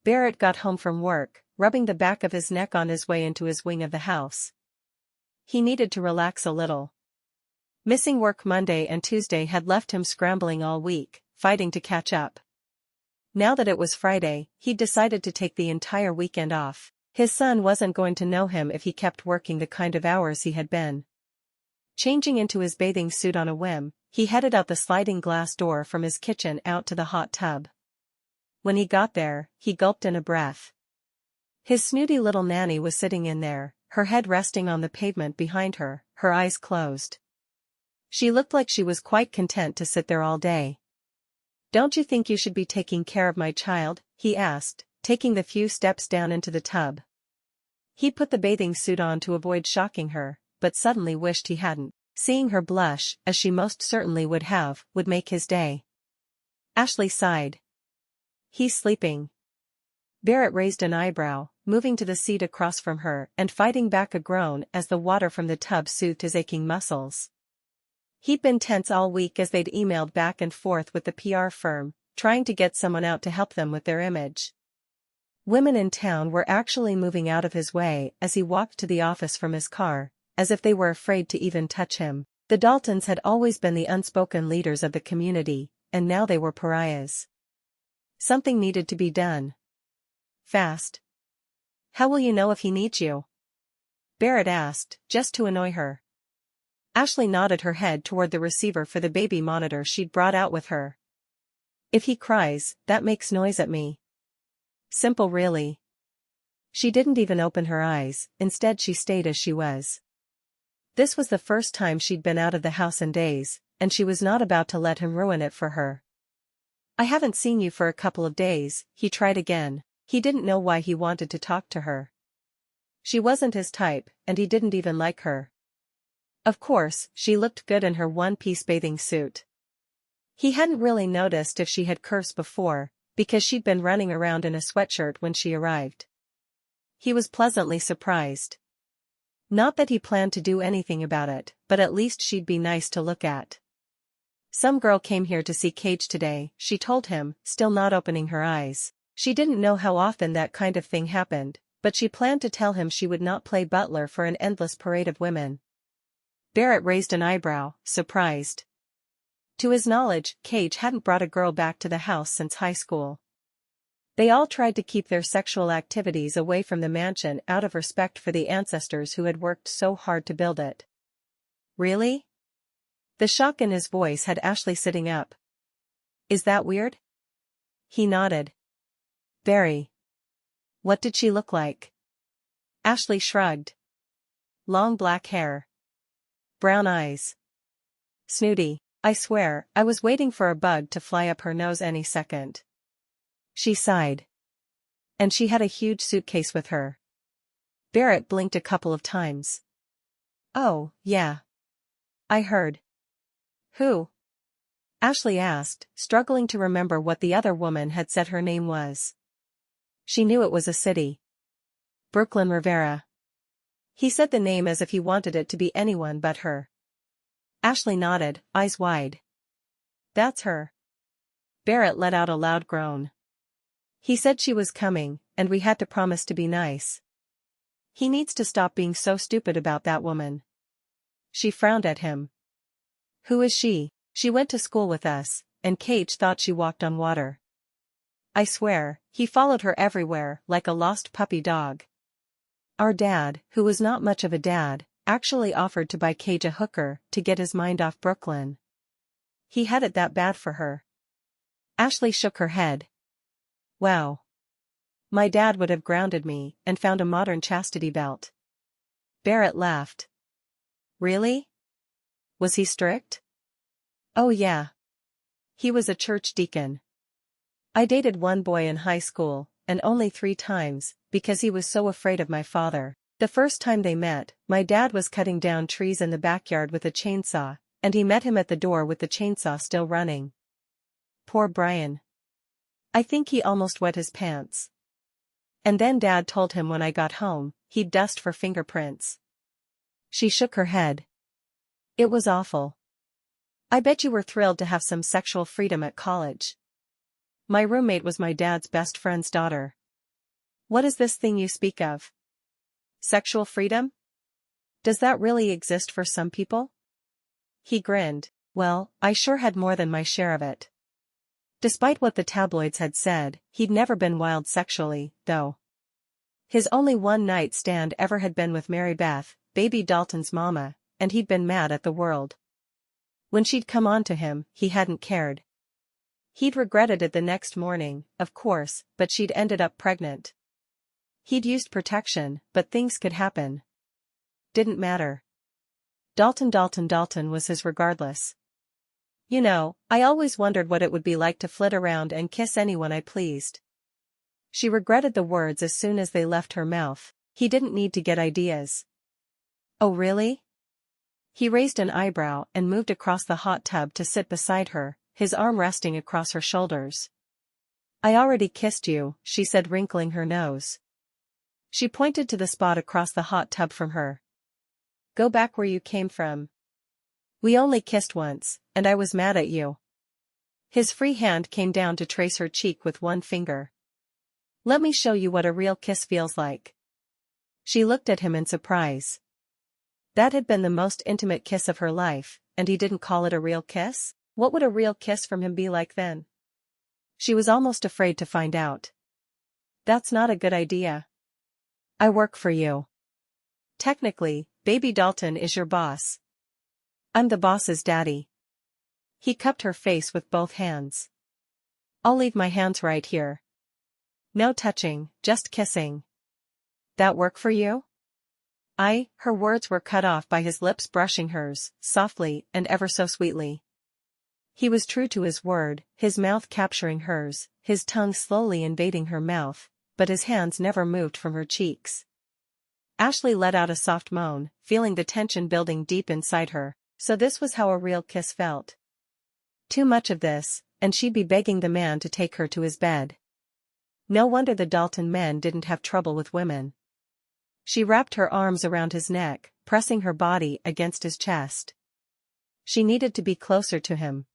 Barrett got home from work, rubbing the back of his neck on his way into his wing of the house. He needed to relax a little. Missing work Monday and Tuesday had left him scrambling all week, fighting to catch up. Now that it was Friday, he'd decided to take the entire weekend off. His son wasn't going to know him if he kept working the kind of hours he had been. Changing into his bathing suit on a whim, he headed out the sliding glass door from his kitchen out to the hot tub. When he got there, he gulped in a breath. His snooty little Nanny was sitting in there, her head resting on the pavement behind her, her eyes closed. She looked like she was quite content to sit there all day. "Don't you think you should be taking care of my child?" he asked, taking the few steps down into the tub. He put the bathing suit on to avoid shocking her, but suddenly wished he hadn't. Seeing her blush, as she most certainly would have, would make his day. Ashley sighed. He's sleeping. Barrett raised an eyebrow, moving to the seat across from her and fighting back a groan as the water from the tub soothed his aching muscles. He'd been tense all week as they'd emailed back and forth with the PR firm, trying to get someone out to help them with their image. Women in town were actually moving out of his way as he walked to the office from his car, as if they were afraid to even touch him. The Daltons had always been the unspoken leaders of the community, and now they were pariahs. Something needed to be done. Fast. How will you know if he needs you? Barrett asked, just to annoy her. Ashley nodded her head toward the receiver for the baby monitor she'd brought out with her. If he cries, that makes noise at me. Simple really. She didn't even open her eyes, instead she stayed as she was. This was the first time she'd been out of the house in days, and she was not about to let him ruin it for her. I haven't seen you for a couple of days, he tried again. He didn't know why he wanted to talk to her. She wasn't his type, and he didn't even like her. Of course, she looked good in her one-piece bathing suit. He hadn't really noticed if she had curves before, because she'd been running around in a sweatshirt when she arrived. He was pleasantly surprised. Not that he planned to do anything about it, but at least she'd be nice to look at. Some girl came here to see Cage today, she told him, still not opening her eyes. She didn't know how often that kind of thing happened, but she planned to tell him she would not play butler for an endless parade of women. Barrett raised an eyebrow, surprised. To his knowledge, Cage hadn't brought a girl back to the house since high school. They all tried to keep their sexual activities away from the mansion out of respect for the ancestors who had worked so hard to build it. Really? The shock in his voice had Ashley sitting up. Is that weird? He nodded. Very. What did she look like? Ashley shrugged. Long black hair. Brown eyes. Snooty. I swear, I was waiting for a bug to fly up her nose any second. She sighed. And she had a huge suitcase with her. Barrett blinked a couple of times. Oh, yeah. I heard. Who? Ashley asked, struggling to remember what the other woman had said her name was. She knew it was a city. Brooklyn Rivera. He said the name as if he wanted it to be anyone but her. Ashley nodded, eyes wide. That's her. Barrett let out a loud groan. He said she was coming, and we had to promise to be nice. He needs to stop being so stupid about that woman. She frowned at him. Who is she? She went to school with us, and Cage thought she walked on water. I swear, he followed her everywhere like a lost puppy dog. Our dad, who was not much of a dad, actually offered to buy Cage a hooker to get his mind off Brooklyn. He had it that bad for her. Ashley shook her head. Wow. My dad would have grounded me and found a modern chastity belt. Barrett laughed. Really? Was he strict? Oh yeah. He was a church deacon. I dated one boy in high school, and only 3 times, because he was so afraid of my father. The first time they met, my dad was cutting down trees in the backyard with a chainsaw, and he met him at the door with the chainsaw still running. Poor Brian. I think he almost wet his pants. And then Dad told him when I got home, he'd dust for fingerprints. She shook her head. It was awful. I bet you were thrilled to have some sexual freedom at college. My roommate was my dad's best friend's daughter. What is this thing you speak of? Sexual freedom? Does that really exist for some people? He grinned. Well, I sure had more than my share of it. Despite what the tabloids had said, he'd never been wild sexually, though. His only one-night stand ever had been with Mary Beth, baby Dalton's mama, and he'd been mad at the world. When she'd come on to him, he hadn't cared. He'd regretted it the next morning, of course, but she'd ended up pregnant. He'd used protection, but things could happen. Didn't matter. Dalton was his regardless. You know, I always wondered what it would be like to flit around and kiss anyone I pleased. She regretted the words as soon as they left her mouth. He didn't need to get ideas. Oh really? He raised an eyebrow and moved across the hot tub to sit beside her, his arm resting across her shoulders. I already kissed you, she said, wrinkling her nose. She pointed to the spot across the hot tub from her. Go back where you came from. We only kissed once, and I was mad at you. His free hand came down to trace her cheek with one finger. Let me show you what a real kiss feels like. She looked at him in surprise. That had been the most intimate kiss of her life, and he didn't call it a real kiss? What would a real kiss from him be like then? She was almost afraid to find out. That's not a good idea. I work for you. Technically, Baby Dalton is your boss. I'm the boss's daddy. He cupped her face with both hands. I'll leave my hands right here. No touching, just kissing. That work for you? Her words were cut off by his lips brushing hers, softly and ever so sweetly. He was true to his word, his mouth capturing hers, his tongue slowly invading her mouth, but his hands never moved from her cheeks. Ashley let out a soft moan, feeling the tension building deep inside her. So this was how a real kiss felt. Too much of this, and she'd be begging the man to take her to his bed. No wonder the Dalton men didn't have trouble with women. She wrapped her arms around his neck, pressing her body against his chest. She needed to be closer to him.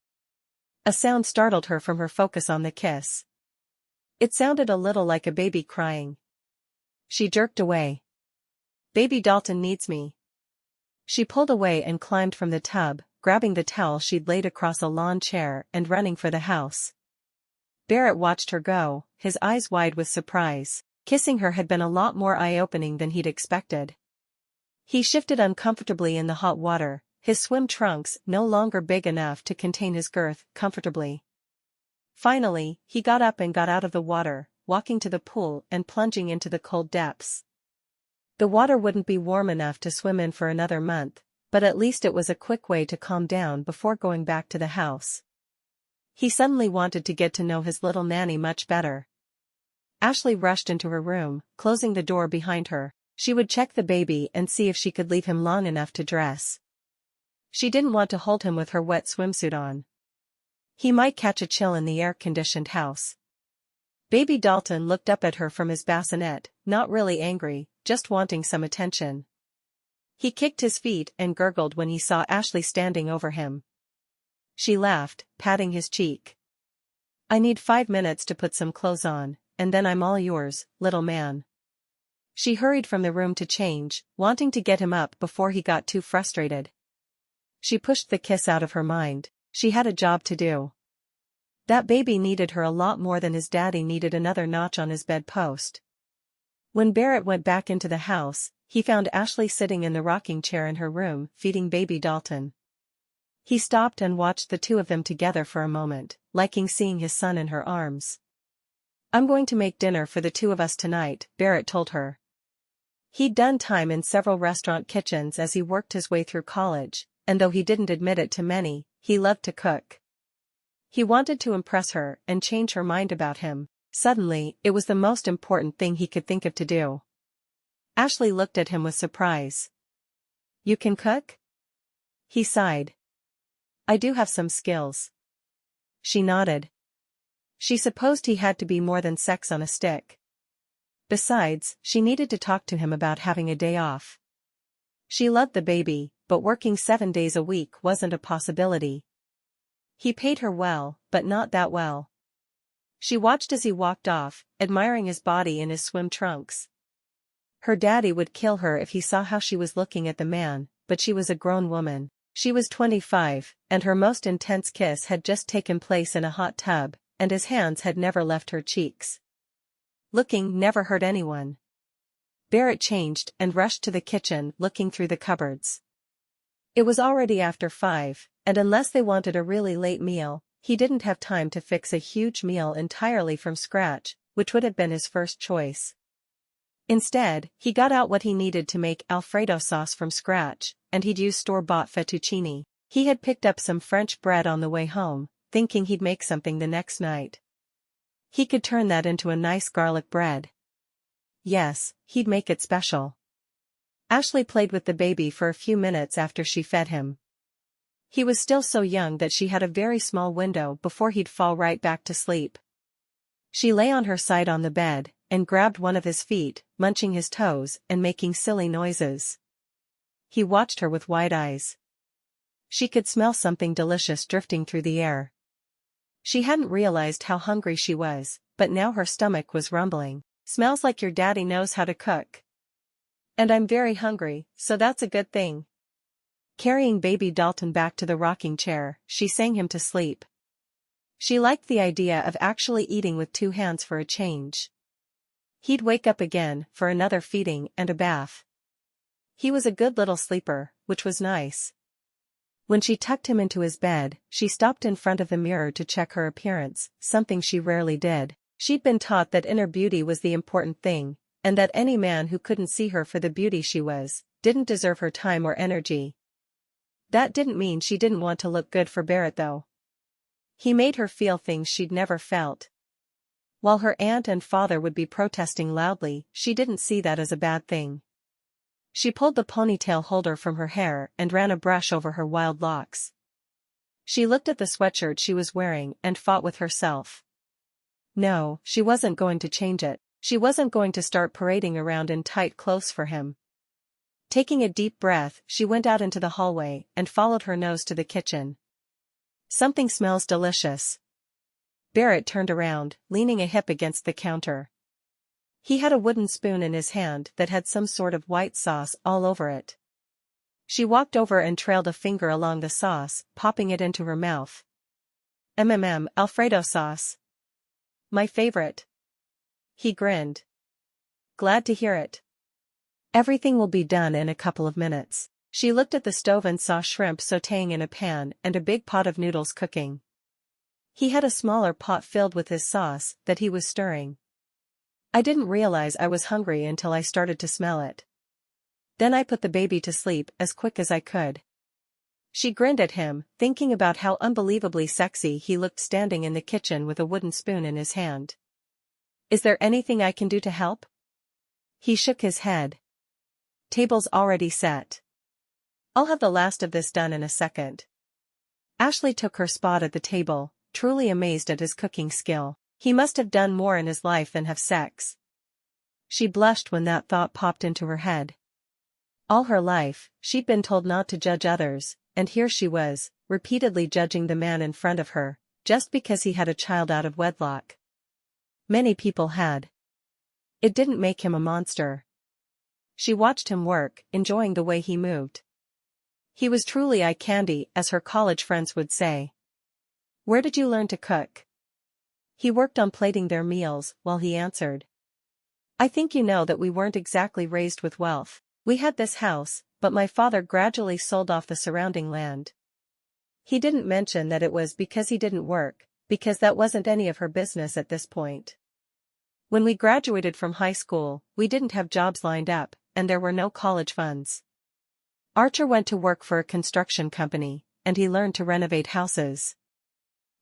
A sound startled her from her focus on the kiss. It sounded a little like a baby crying. She jerked away. Baby Dalton needs me. She pulled away and climbed from the tub, grabbing the towel she'd laid across a lawn chair and running for the house. Barrett watched her go, his eyes wide with surprise. Kissing her had been a lot more eye-opening than he'd expected. He shifted uncomfortably in the hot water, his swim trunks no longer big enough to contain his girth comfortably. Finally, he got up and got out of the water, walking to the pool and plunging into the cold depths. The water wouldn't be warm enough to swim in for another month, but at least it was a quick way to calm down before going back to the house. He suddenly wanted to get to know his little Nanny much better. Ashley rushed into her room, closing the door behind her. She would check the baby and see if she could leave him long enough to dress. She didn't want to hold him with her wet swimsuit on. He might catch a chill in the air-conditioned house. Baby Dalton looked up at her from his bassinet, not really angry, just wanting some attention. He kicked his feet and gurgled when he saw Ashley standing over him. She laughed, patting his cheek. I need 5 minutes to put some clothes on, and then I'm all yours, little man. She hurried from the room to change, wanting to get him up before he got too frustrated. She pushed the kiss out of her mind. She had a job to do. That baby needed her a lot more than his daddy needed another notch on his bedpost. When Barrett went back into the house, he found Ashley sitting in the rocking chair in her room, feeding Baby Dalton. He stopped and watched the two of them together for a moment, liking seeing his son in her arms. I'm going to make dinner for the two of us tonight, Barrett told her. He'd done time in several restaurant kitchens as he worked his way through college, and though he didn't admit it to many, he loved to cook. He wanted to impress her and change her mind about him. Suddenly, it was the most important thing he could think of to do. Ashley looked at him with surprise. You can cook? He sighed. I do have some skills. She nodded. She supposed he had to be more than sex on a stick. Besides, she needed to talk to him about having a day off. She loved the baby, but working 7 days a week wasn't a possibility. He paid her well, but not that well. She watched as he walked off, admiring his body in his swim trunks. Her daddy would kill her if he saw how she was looking at the man, but she was a grown woman. She was 25, and her most intense kiss had just taken place in a hot tub, and his hands had never left her cheeks. Looking never hurt anyone. Barrett changed and rushed to the kitchen, looking through the cupboards. It was already after 5, and unless they wanted a really late meal, he didn't have time to fix a huge meal entirely from scratch, which would have been his first choice. Instead, he got out what he needed to make Alfredo sauce from scratch, and he'd use store-bought fettuccine. He had picked up some French bread on the way home, thinking he'd make something the next night. He could turn that into a nice garlic bread. Yes, he'd make it special. Ashley played with the baby for a few minutes after she fed him. He was still so young that she had a very small window before he'd fall right back to sleep. She lay on her side on the bed, and grabbed one of his feet, munching his toes and making silly noises. He watched her with wide eyes. She could smell something delicious drifting through the air. She hadn't realized how hungry she was, but now her stomach was rumbling. "Smells like your daddy knows how to cook. And I'm very hungry, so that's a good thing." Carrying baby Dalton back to the rocking chair, she sang him to sleep. She liked the idea of actually eating with two hands for a change. He'd wake up again for another feeding and a bath. He was a good little sleeper, which was nice. When she tucked him into his bed, she stopped in front of the mirror to check her appearance, something she rarely did. She'd been taught that inner beauty was the important thing, and that any man who couldn't see her for the beauty she was, didn't deserve her time or energy. That didn't mean she didn't want to look good for Barrett though. He made her feel things she'd never felt. While her aunt and father would be protesting loudly, she didn't see that as a bad thing. She pulled the ponytail holder from her hair and ran a brush over her wild locks. She looked at the sweatshirt she was wearing and fought with herself. No, she wasn't going to change it. She wasn't going to start parading around in tight clothes for him. Taking a deep breath, she went out into the hallway and followed her nose to the kitchen. "Something smells delicious." Barrett turned around, leaning a hip against the counter. He had a wooden spoon in his hand that had some sort of white sauce all over it. She walked over and trailed a finger along the sauce, popping it into her mouth. Alfredo sauce. My favorite." He grinned. "Glad to hear it. Everything will be done in a couple of minutes." She looked at the stove and saw shrimp sautéing in a pan and a big pot of noodles cooking. He had a smaller pot filled with his sauce that he was stirring. "I didn't realize I was hungry until I started to smell it. Then I put the baby to sleep as quick as I could." She grinned at him, thinking about how unbelievably sexy he looked standing in the kitchen with a wooden spoon in his hand. "Is there anything I can do to help?" He shook his head. "Table's already set. I'll have the last of this done in a second." Ashley took her spot at the table, truly amazed at his cooking skill. He must have done more in his life than have sex. She blushed when that thought popped into her head. All her life, she'd been told not to judge others, and here she was, repeatedly judging the man in front of her, just because he had a child out of wedlock. Many people had. It didn't make him a monster. She watched him work, enjoying the way he moved. He was truly eye candy, as her college friends would say. "Where did you learn to cook?" He worked on plating their meals while he answered. "I think you know that we weren't exactly raised with wealth. We had this house, but my father gradually sold off the surrounding land." He didn't mention that it was because he didn't work, because that wasn't any of her business at this point. "When we graduated from high school, we didn't have jobs lined up, and there were no college funds. Archer went to work for a construction company, and he learned to renovate houses.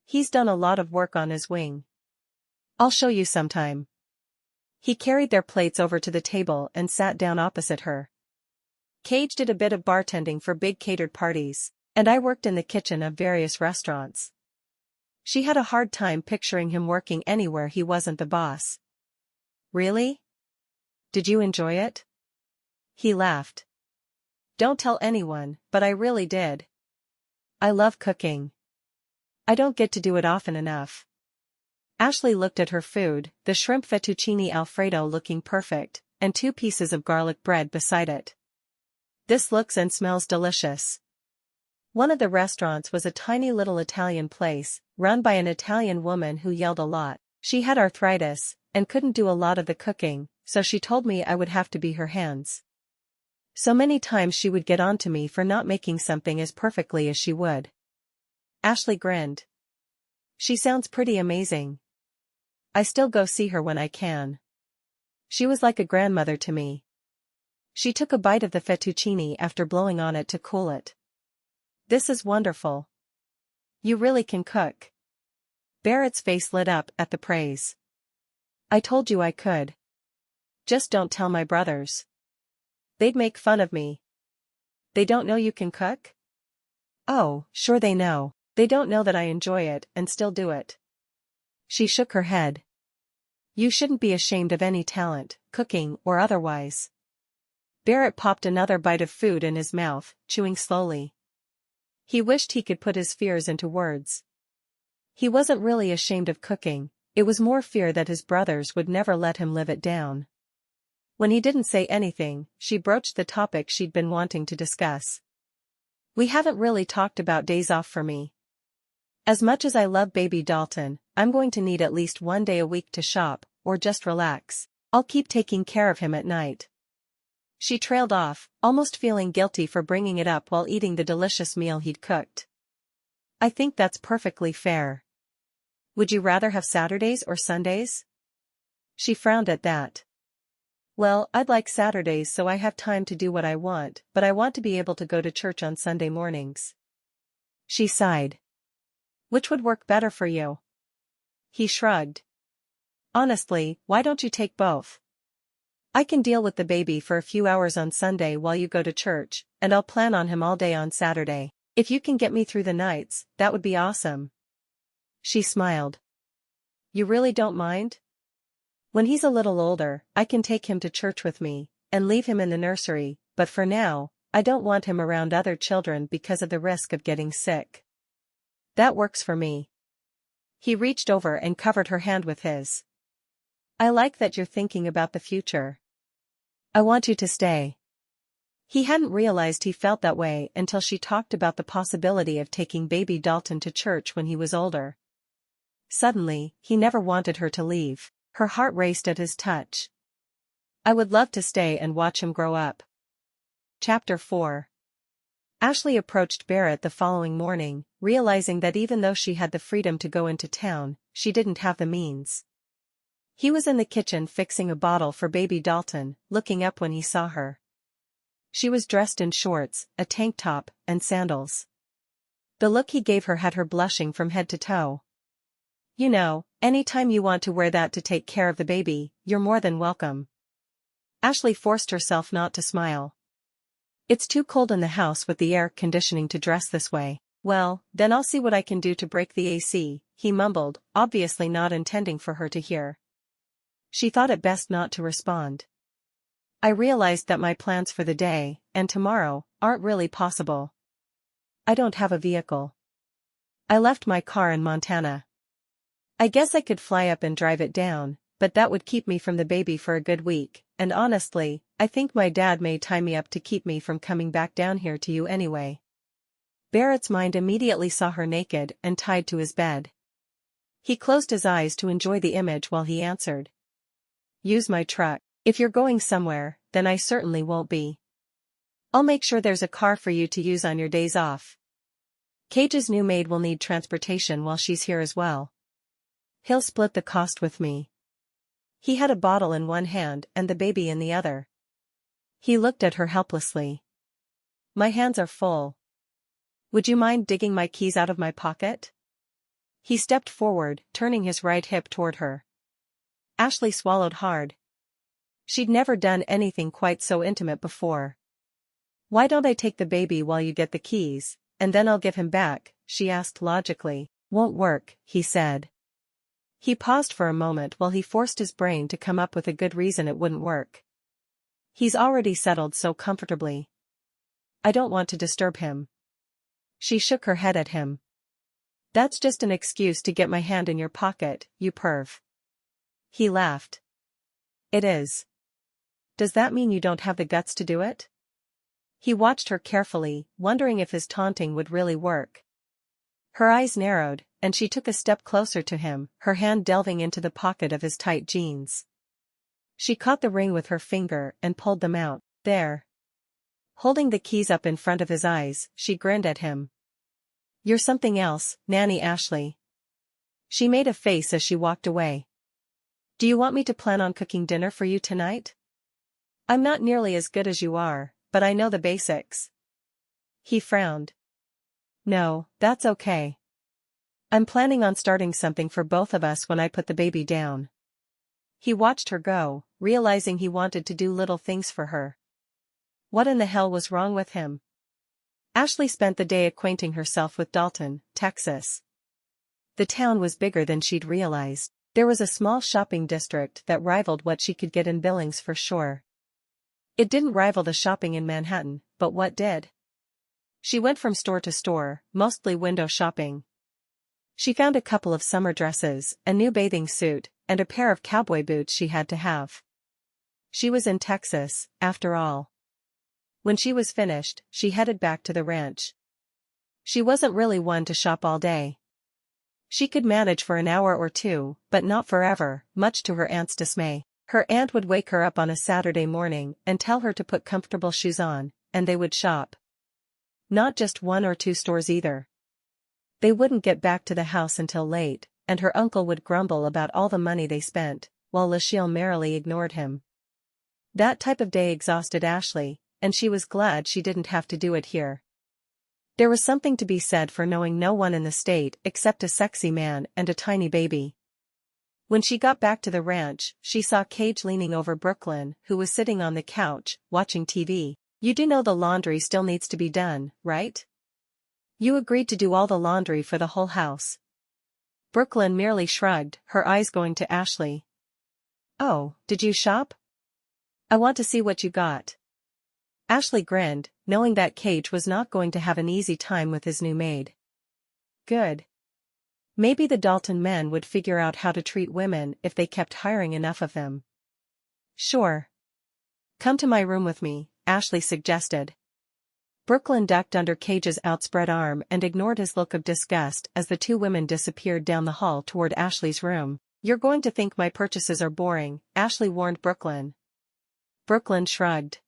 He's done a lot of work on his wing. I'll show you sometime." He carried their plates over to the table and sat down opposite her. "Cage did a bit of bartending for big catered parties, and I worked in the kitchen of various restaurants." She had a hard time picturing him working anywhere he wasn't the boss. "Really? Did you enjoy it?" He laughed. "Don't tell anyone, but I really did. I love cooking. I don't get to do it often enough." Ashley looked at her food, the shrimp fettuccine Alfredo looking perfect, and 2 pieces of garlic bread beside it. "This looks and smells delicious." One of the restaurants was a tiny little Italian place, run by an Italian woman who yelled a lot. She had arthritis, and couldn't do a lot of the cooking, so she told me I would have to be her hands. So many times she would get on to me for not making something as perfectly as she would. Ashley grinned. "She sounds pretty amazing. I still go see her when I can. She was like a grandmother to me." She took a bite of the fettuccine after blowing on it to cool it. "This is wonderful. You really can cook." Barrett's face lit up at the praise. "I told you I could. Just don't tell my brothers. They'd make fun of me." "They don't know you can cook?" "Oh, sure they know. They don't know that I enjoy it and still do it." She shook her head. You shouldn't be ashamed of any talent, cooking or otherwise. Barrett popped another bite of food in his mouth, chewing slowly. He wished he could put his fears into words. He wasn't really ashamed of cooking, it was more fear that his brothers would never let him live it down. When he didn't say anything, she broached the topic she'd been wanting to discuss. We haven't really talked about days off for me. As much as I love baby Dalton, I'm going to need at least one day a week to shop, or just relax. I'll keep taking care of him at night. She trailed off, almost feeling guilty for bringing it up while eating the delicious meal he'd cooked. I think that's perfectly fair. Would you rather have Saturdays or Sundays? She frowned at that. Well, I'd like Saturdays so I have time to do what I want, but I want to be able to go to church on Sunday mornings. She sighed. Which would work better for you? He shrugged. Honestly, why don't you take both? I can deal with the baby for a few hours on Sunday while you go to church, and I'll plan on him all day on Saturday. If you can get me through the nights, that would be awesome. She smiled. You really don't mind? When he's a little older, I can take him to church with me, and leave him in the nursery, but for now, I don't want him around other children because of the risk of getting sick. That works for me. He reached over and covered her hand with his. I like that you're thinking about the future. I want you to stay. He hadn't realized he felt that way until she talked about the possibility of taking baby Dalton to church when he was older. Suddenly, he never wanted her to leave. Her heart raced at his touch. I would love to stay and watch him grow up. Chapter 4. Ashley approached Barrett the following morning, realizing that even though she had the freedom to go into town, she didn't have the means. He was in the kitchen fixing a bottle for baby Dalton, looking up when he saw her. She was dressed in shorts, a tank top, and sandals. The look he gave her had her blushing from head to toe. You know, anytime you want to wear that to take care of the baby, you're more than welcome. Ashley forced herself not to smile. It's too cold in the house with the air conditioning to dress this way. Well, then I'll see what I can do to break the AC, he mumbled, obviously not intending for her to hear. She thought it best not to respond. I realized that my plans for the day, and tomorrow, aren't really possible. I don't have a vehicle. I left my car in Montana. I guess I could fly up and drive it down, but that would keep me from the baby for a good week, and honestly, I think my dad may tie me up to keep me from coming back down here to you anyway. Barrett's mind immediately saw her naked and tied to his bed. He closed his eyes to enjoy the image while he answered. Use my truck. If you're going somewhere, then I certainly won't be. I'll make sure there's a car for you to use on your days off. Cage's new maid will need transportation while she's here as well. He'll split the cost with me. He had a bottle in one hand and the baby in the other. He looked at her helplessly. My hands are full. Would you mind digging my keys out of my pocket? He stepped forward, turning his right hip toward her. Ashley swallowed hard. She'd never done anything quite so intimate before. Why don't I take the baby while you get the keys, and then I'll give him back, she asked logically. Won't work, he said. He paused for a moment while he forced his brain to come up with a good reason it wouldn't work. He's already settled so comfortably. I don't want to disturb him. She shook her head at him. That's just an excuse to get my hand in your pocket, you perv. He laughed. It is. Does that mean you don't have the guts to do it? He watched her carefully, wondering if his taunting would really work. Her eyes narrowed, and she took a step closer to him, her hand delving into the pocket of his tight jeans. She caught the ring with her finger and pulled them out. There. Holding the keys up in front of his eyes, she grinned at him. You're something else, Nanny Ashley. She made a face as she walked away. Do you want me to plan on cooking dinner for you tonight? I'm not nearly as good as you are, but I know the basics. He frowned. No, that's okay. I'm planning on starting something for both of us when I put the baby down. He watched her go, realizing he wanted to do little things for her. What in the hell was wrong with him? Ashley spent the day acquainting herself with Dalton, Texas. The town was bigger than she'd realized. There was a small shopping district that rivaled what she could get in Billings for sure. It didn't rival the shopping in Manhattan, but what did? She went from store to store, mostly window shopping. She found a couple of summer dresses, a new bathing suit, and a pair of cowboy boots she had to have. She was in Texas, after all. When she was finished, she headed back to the ranch. She wasn't really one to shop all day. She could manage for an hour or two, but not forever, much to her aunt's dismay. Her aunt would wake her up on a Saturday morning and tell her to put comfortable shoes on, and they would shop. Not just one or two stores either. They wouldn't get back to the house until late, and her uncle would grumble about all the money they spent, while Lachelle merrily ignored him. That type of day exhausted Ashley, and she was glad she didn't have to do it here. There was something to be said for knowing no one in the state except a sexy man and a tiny baby. When she got back to the ranch, she saw Cage leaning over Brooklyn, who was sitting on the couch, watching TV. "You do know the laundry still needs to be done, right? You agreed to do all the laundry for the whole house." Brooklyn merely shrugged, her eyes going to Ashley. "Oh, did you shop? I want to see what you got." Ashley grinned, knowing that Cage was not going to have an easy time with his new maid. Good. Maybe the Dalton men would figure out how to treat women if they kept hiring enough of them. Sure. Come to my room with me, Ashley suggested. Brooklyn ducked under Cage's outspread arm and ignored his look of disgust as the two women disappeared down the hall toward Ashley's room. "You're going to think my purchases are boring," Ashley warned Brooklyn. Brooklyn shrugged.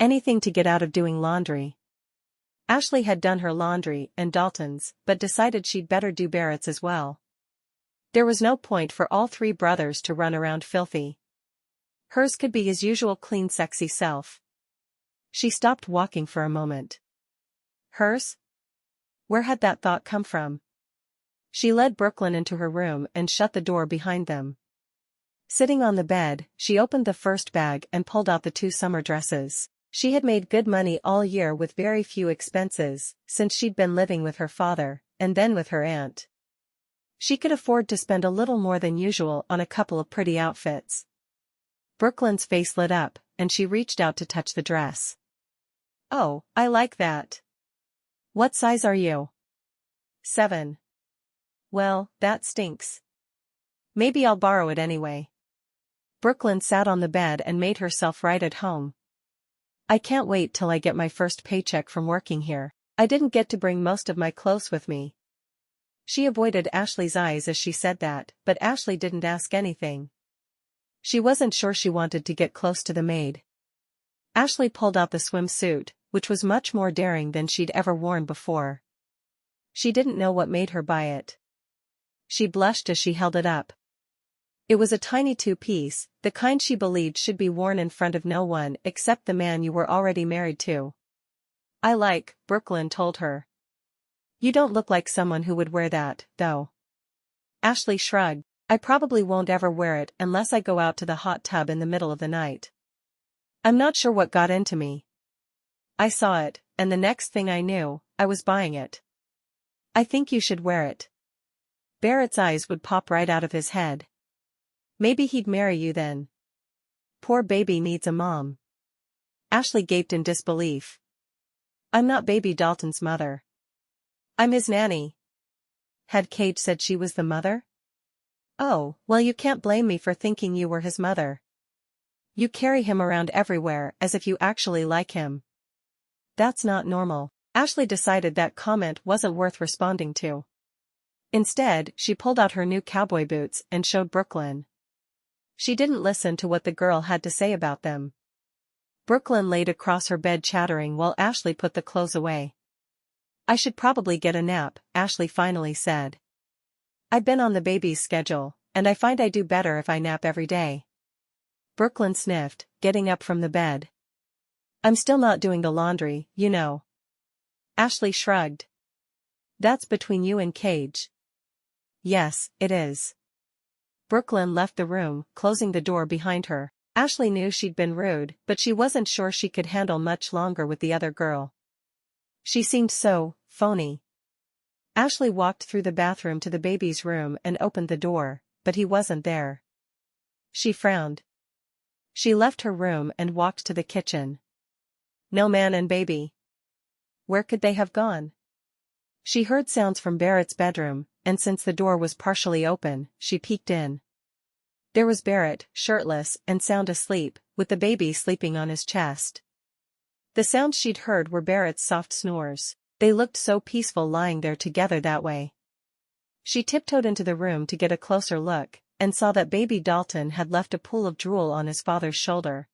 Anything to get out of doing laundry. Ashley had done her laundry and Dalton's, but decided she'd better do Barrett's as well. There was no point for all three brothers to run around filthy. Hers could be his usual clean, sexy self. She stopped walking for a moment. Hers? Where had that thought come from? She led Brooklyn into her room and shut the door behind them. Sitting on the bed, she opened the first bag and pulled out the two summer dresses. She had made good money all year with very few expenses, since she'd been living with her father, and then with her aunt. She could afford to spend a little more than usual on a couple of pretty outfits. Brooklyn's face lit up, and she reached out to touch the dress. "Oh, I like that. What size are you?" 7. "Well, that stinks. Maybe I'll borrow it anyway." Brooklyn sat on the bed and made herself right at home. "I can't wait till I get my first paycheck from working here. I didn't get to bring most of my clothes with me." She avoided Ashley's eyes as she said that, but Ashley didn't ask anything. She wasn't sure she wanted to get close to the maid. Ashley pulled out the swimsuit, which was much more daring than she'd ever worn before. She didn't know what made her buy it. She blushed as she held it up. It was a tiny two-piece, the kind she believed should be worn in front of no one except the man you were already married to. "I like," Brooklyn told her. "You don't look like someone who would wear that, though." Ashley shrugged. "I probably won't ever wear it unless I go out to the hot tub in the middle of the night. I'm not sure what got into me. I saw it, and the next thing I knew, I was buying it. I think you should wear it." Barrett's eyes would pop right out of his head. "Maybe he'd marry you then. Poor baby needs a mom." Ashley gaped in disbelief. "I'm not baby Dalton's mother. I'm his nanny." Had Cage said she was the mother? "Oh, well, you can't blame me for thinking you were his mother. You carry him around everywhere as if you actually like him. That's not normal." Ashley decided that comment wasn't worth responding to. Instead, she pulled out her new cowboy boots and showed Brooklyn. She didn't listen to what the girl had to say about them. Brooklyn laid across her bed chattering while Ashley put the clothes away. "I should probably get a nap," Ashley finally said. "I've been on the baby's schedule, and I find I do better if I nap every day." Brooklyn sniffed, getting up from the bed. "I'm still not doing the laundry, you know." Ashley shrugged. "That's between you and Cage." "Yes, it is." Brooklyn left the room, closing the door behind her. Ashley knew she'd been rude, but she wasn't sure she could handle much longer with the other girl. She seemed so phony. Ashley walked through the bathroom to the baby's room and opened the door, but he wasn't there. She frowned. She left her room and walked to the kitchen. No man and baby. Where could they have gone? She heard sounds from Barrett's bedroom, and since the door was partially open, she peeked in. There was Barrett, shirtless and sound asleep, with the baby sleeping on his chest. The sounds she'd heard were Barrett's soft snores. They looked so peaceful lying there together that way. She tiptoed into the room to get a closer look, and saw that baby Dalton had left a pool of drool on his father's shoulder.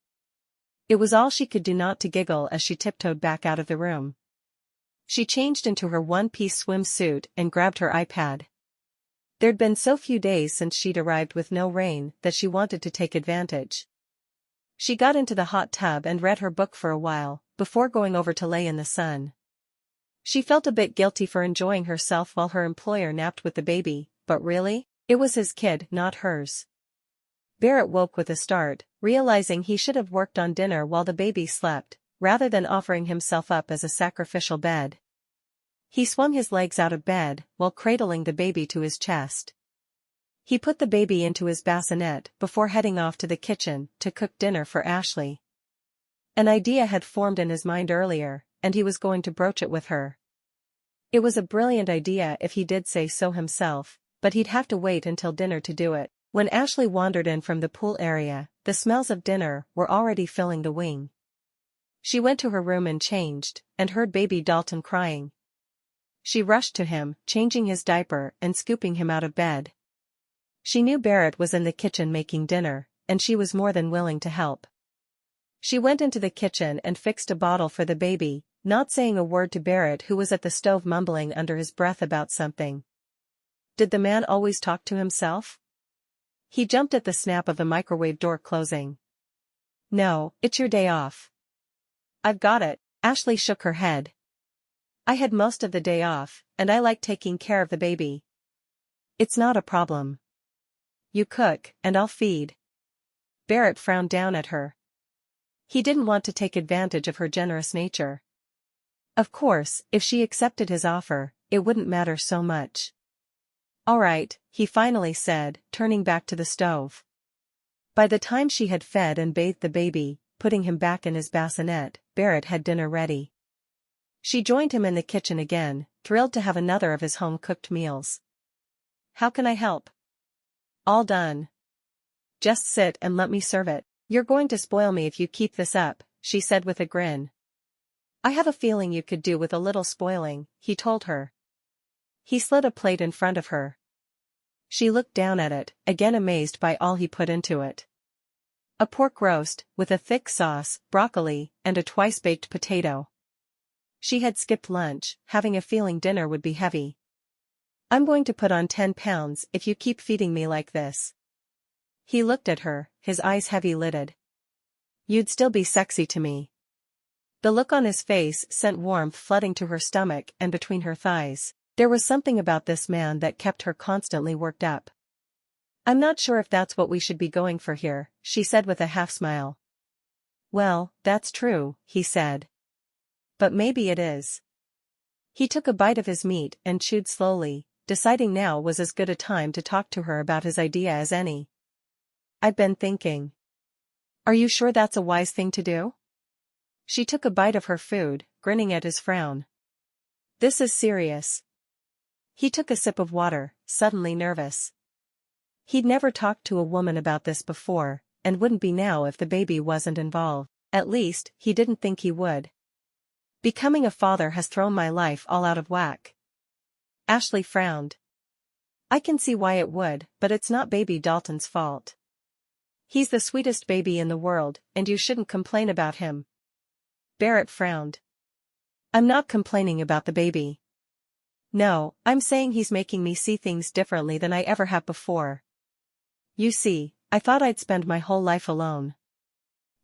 It was all she could do not to giggle as she tiptoed back out of the room. She changed into her one-piece swimsuit and grabbed her iPad. There'd been so few days since she'd arrived with no rain that she wanted to take advantage. She got into the hot tub and read her book for a while, before going over to lay in the sun. She felt a bit guilty for enjoying herself while her employer napped with the baby, but really, it was his kid, not hers. Barrett woke with a start, realizing he should have worked on dinner while the baby slept, rather than offering himself up as a sacrificial bed. He swung his legs out of bed, while cradling the baby to his chest. He put the baby into his bassinet before heading off to the kitchen to cook dinner for Ashley. An idea had formed in his mind earlier, and he was going to broach it with her. It was a brilliant idea if he did say so himself, but he'd have to wait until dinner to do it. When Ashley wandered in from the pool area, the smells of dinner were already filling the wing. She went to her room and changed, and heard baby Dalton crying. She rushed to him, changing his diaper and scooping him out of bed. She knew Barrett was in the kitchen making dinner, and she was more than willing to help. She went into the kitchen and fixed a bottle for the baby, not saying a word to Barrett, who was at the stove mumbling under his breath about something. Did the man always talk to himself? He jumped at the snap of the microwave door closing. No, it's your day off. I've got it. Ashley shook her head. I had most of the day off, and I like taking care of the baby. It's not a problem. You cook, and I'll feed. Barrett frowned down at her. He didn't want to take advantage of her generous nature. Of course, if she accepted his offer, it wouldn't matter so much. All right, he finally said, turning back to the stove. By the time she had fed and bathed the baby, putting him back in his bassinet, Barrett had dinner ready. She joined him in the kitchen again, thrilled to have another of his home-cooked meals. How can I help? All done. Just sit and let me serve it. You're going to spoil me if you keep this up, she said with a grin. I have a feeling you could do with a little spoiling, he told her. He slid a plate in front of her. She looked down at it, again amazed by all he put into it. A pork roast, with a thick sauce, broccoli, and a twice-baked potato. She had skipped lunch, having a feeling dinner would be heavy. I'm going to put on 10 pounds if you keep feeding me like this. He looked at her, his eyes heavy-lidded. You'd still be sexy to me. The look on his face sent warmth flooding to her stomach and between her thighs. There was something about this man that kept her constantly worked up. I'm not sure if that's what we should be going for here, she said with a half-smile. Well, that's true, he said. But maybe it is. He took a bite of his meat and chewed slowly, deciding now was as good a time to talk to her about his idea as any. I've been thinking. Are you sure that's a wise thing to do? She took a bite of her food, grinning at his frown. This is serious. He took a sip of water, suddenly nervous. He'd never talked to a woman about this before, and wouldn't be now if the baby wasn't involved. At least, he didn't think he would. Becoming a father has thrown my life all out of whack. Ashley frowned. I can see why it would, but it's not baby Dalton's fault. He's the sweetest baby in the world, and you shouldn't complain about him. Barrett frowned. I'm not complaining about the baby. No, I'm saying he's making me see things differently than I ever have before. You see, I thought I'd spend my whole life alone.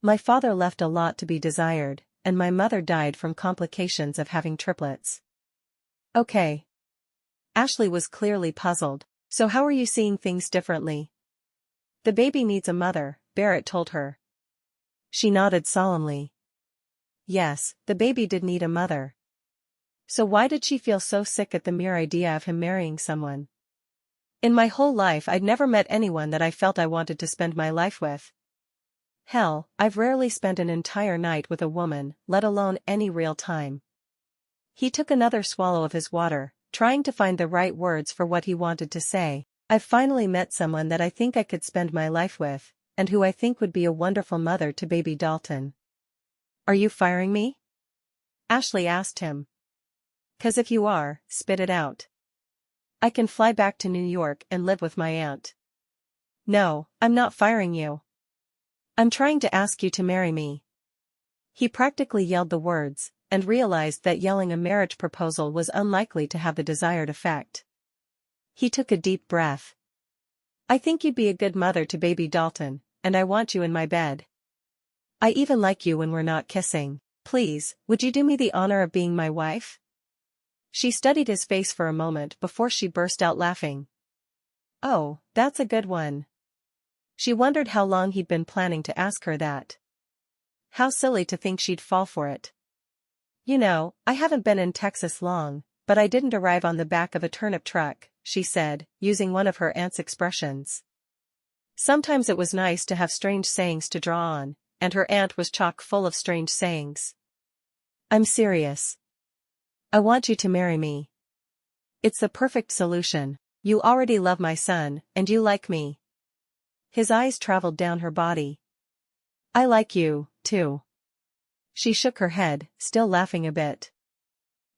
My father left a lot to be desired, and my mother died from complications of having triplets. Okay. Ashley was clearly puzzled. So how are you seeing things differently? The baby needs a mother, Barrett told her. She nodded solemnly. Yes, the baby did need a mother. So why did she feel so sick at the mere idea of him marrying someone? In my whole life I'd never met anyone that I felt I wanted to spend my life with. Hell, I've rarely spent an entire night with a woman, let alone any real time. He took another swallow of his water, trying to find the right words for what he wanted to say. I've finally met someone that I think I could spend my life with, and who I think would be a wonderful mother to baby Dalton. Are you firing me? Ashley asked him. 'Cause if you are, spit it out. I can fly back to New York and live with my aunt. No, I'm not firing you. I'm trying to ask you to marry me. He practically yelled the words, and realized that yelling a marriage proposal was unlikely to have the desired effect. He took a deep breath. I think you'd be a good mother to baby Dalton, and I want you in my bed. I even like you when we're not kissing. Please, would you do me the honor of being my wife? She studied his face for a moment before she burst out laughing. Oh, that's a good one. She wondered how long he'd been planning to ask her that. How silly to think she'd fall for it. You know, I haven't been in Texas long, but I didn't arrive on the back of a turnip truck, she said, using one of her aunt's expressions. Sometimes it was nice to have strange sayings to draw on, and her aunt was chock full of strange sayings. I'm serious. I want you to marry me. It's the perfect solution. You already love my son, and you like me. His eyes traveled down her body. I like you, too. She shook her head, still laughing a bit.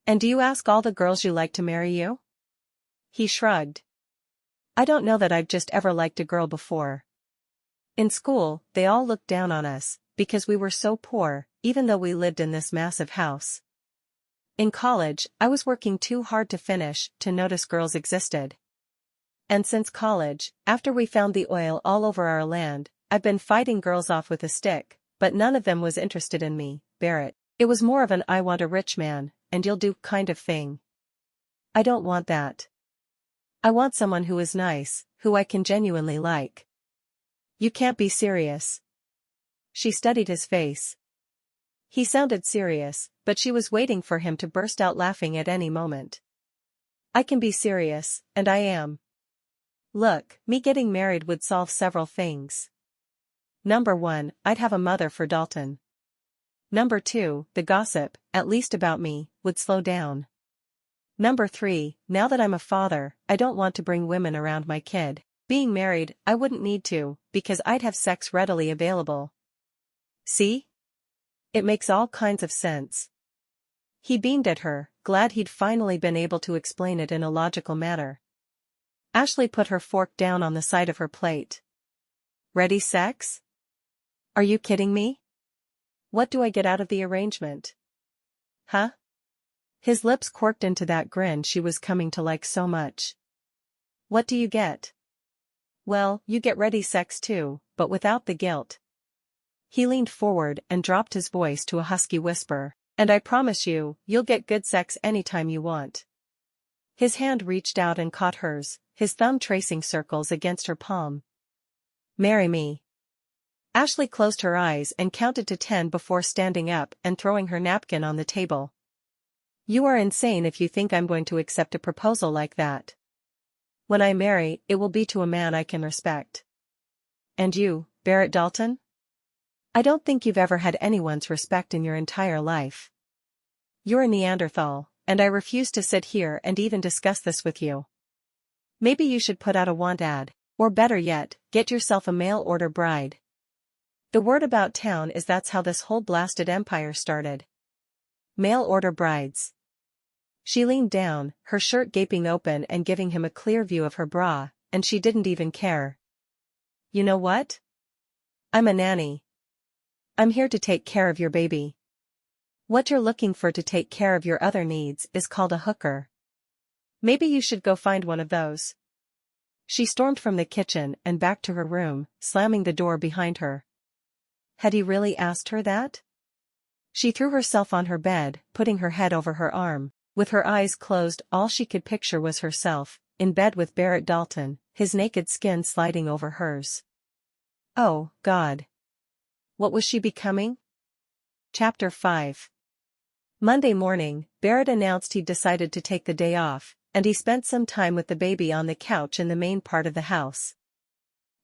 And do you ask all the girls you like to marry you? He shrugged. I don't know that I've just ever liked a girl before. In school, they all looked down on us, because we were so poor, even though we lived in this massive house. In college, I was working too hard to finish to notice girls existed. And since college, after we found the oil all over our land, I've been fighting girls off with a stick, but none of them was interested in me, Barrett. It was more of an I want a rich man, and you'll do kind of thing. I don't want that. I want someone who is nice, who I can genuinely like. You can't be serious. She studied his face. He sounded serious, but she was waiting for him to burst out laughing at any moment. I can be serious, and I am. Look, me getting married would solve several things. Number 1, I'd have a mother for Dalton. Number 2, the gossip, at least about me, would slow down. Number 3, now that I'm a father, I don't want to bring women around my kid. Being married, I wouldn't need to, because I'd have sex readily available. See? It makes all kinds of sense. He beamed at her, glad he'd finally been able to explain it in a logical manner. Ashley put her fork down on the side of her plate. Ready sex? Are you kidding me? What do I get out of the arrangement? Huh? His lips quirked into that grin she was coming to like so much. What do you get? Well, you get ready sex too, but without the guilt. He leaned forward and dropped his voice to a husky whisper, and I promise you, you'll get good sex anytime you want. His hand reached out and caught hers, his thumb tracing circles against her palm. Marry me. Ashley closed her eyes and counted to 10 before standing up and throwing her napkin on the table. You are insane if you think I'm going to accept a proposal like that. When I marry, it will be to a man I can respect. And you, Barrett Dalton? I don't think you've ever had anyone's respect in your entire life. You're a Neanderthal, and I refuse to sit here and even discuss this with you. Maybe you should put out a want ad, or better yet, get yourself a mail-order bride. The word about town is that's how this whole blasted empire started. Mail-order brides. She leaned down, her shirt gaping open and giving him a clear view of her bra, and she didn't even care. You know what? I'm a nanny. I'm here to take care of your baby. What you're looking for to take care of your other needs is called a hooker. Maybe you should go find one of those. She stormed from the kitchen and back to her room, slamming the door behind her. Had he really asked her that? She threw herself on her bed, putting her head over her arm. With her eyes closed, all she could picture was herself, in bed with Barrett Dalton, his naked skin sliding over hers. Oh, God. What was she becoming? Chapter 5. Monday morning, Barrett announced he'd decided to take the day off, and he spent some time with the baby on the couch in the main part of the house.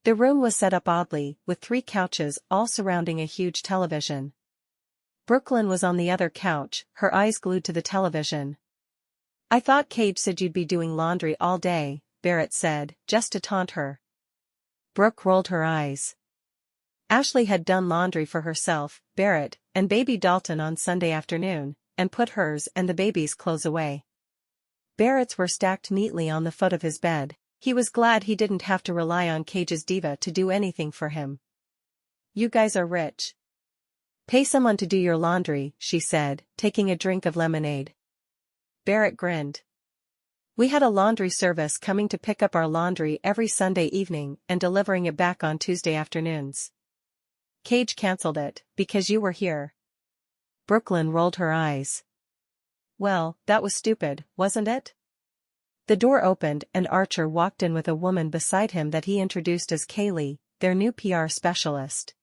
The room was set up oddly, with 3 couches all surrounding a huge television. Brooklyn was on the other couch, her eyes glued to the television. "I thought Cage said you'd be doing laundry all day," Barrett said, just to taunt her. Brooke rolled her eyes. Ashley had done laundry for herself, Barrett, and baby Dalton on Sunday afternoon, and put hers and the baby's clothes away. Barrett's were stacked neatly on the foot of his bed. He was glad he didn't have to rely on Cage's diva to do anything for him. "You guys are rich. Pay someone to do your laundry," she said, taking a drink of lemonade. Barrett grinned. "We had a laundry service coming to pick up our laundry every Sunday evening and delivering it back on Tuesday afternoons. Cage canceled it, because you were here." Brooklyn rolled her eyes. "Well, that was stupid, wasn't it?" The door opened and Archer walked in with a woman beside him that he introduced as Kaylee, their new PR specialist.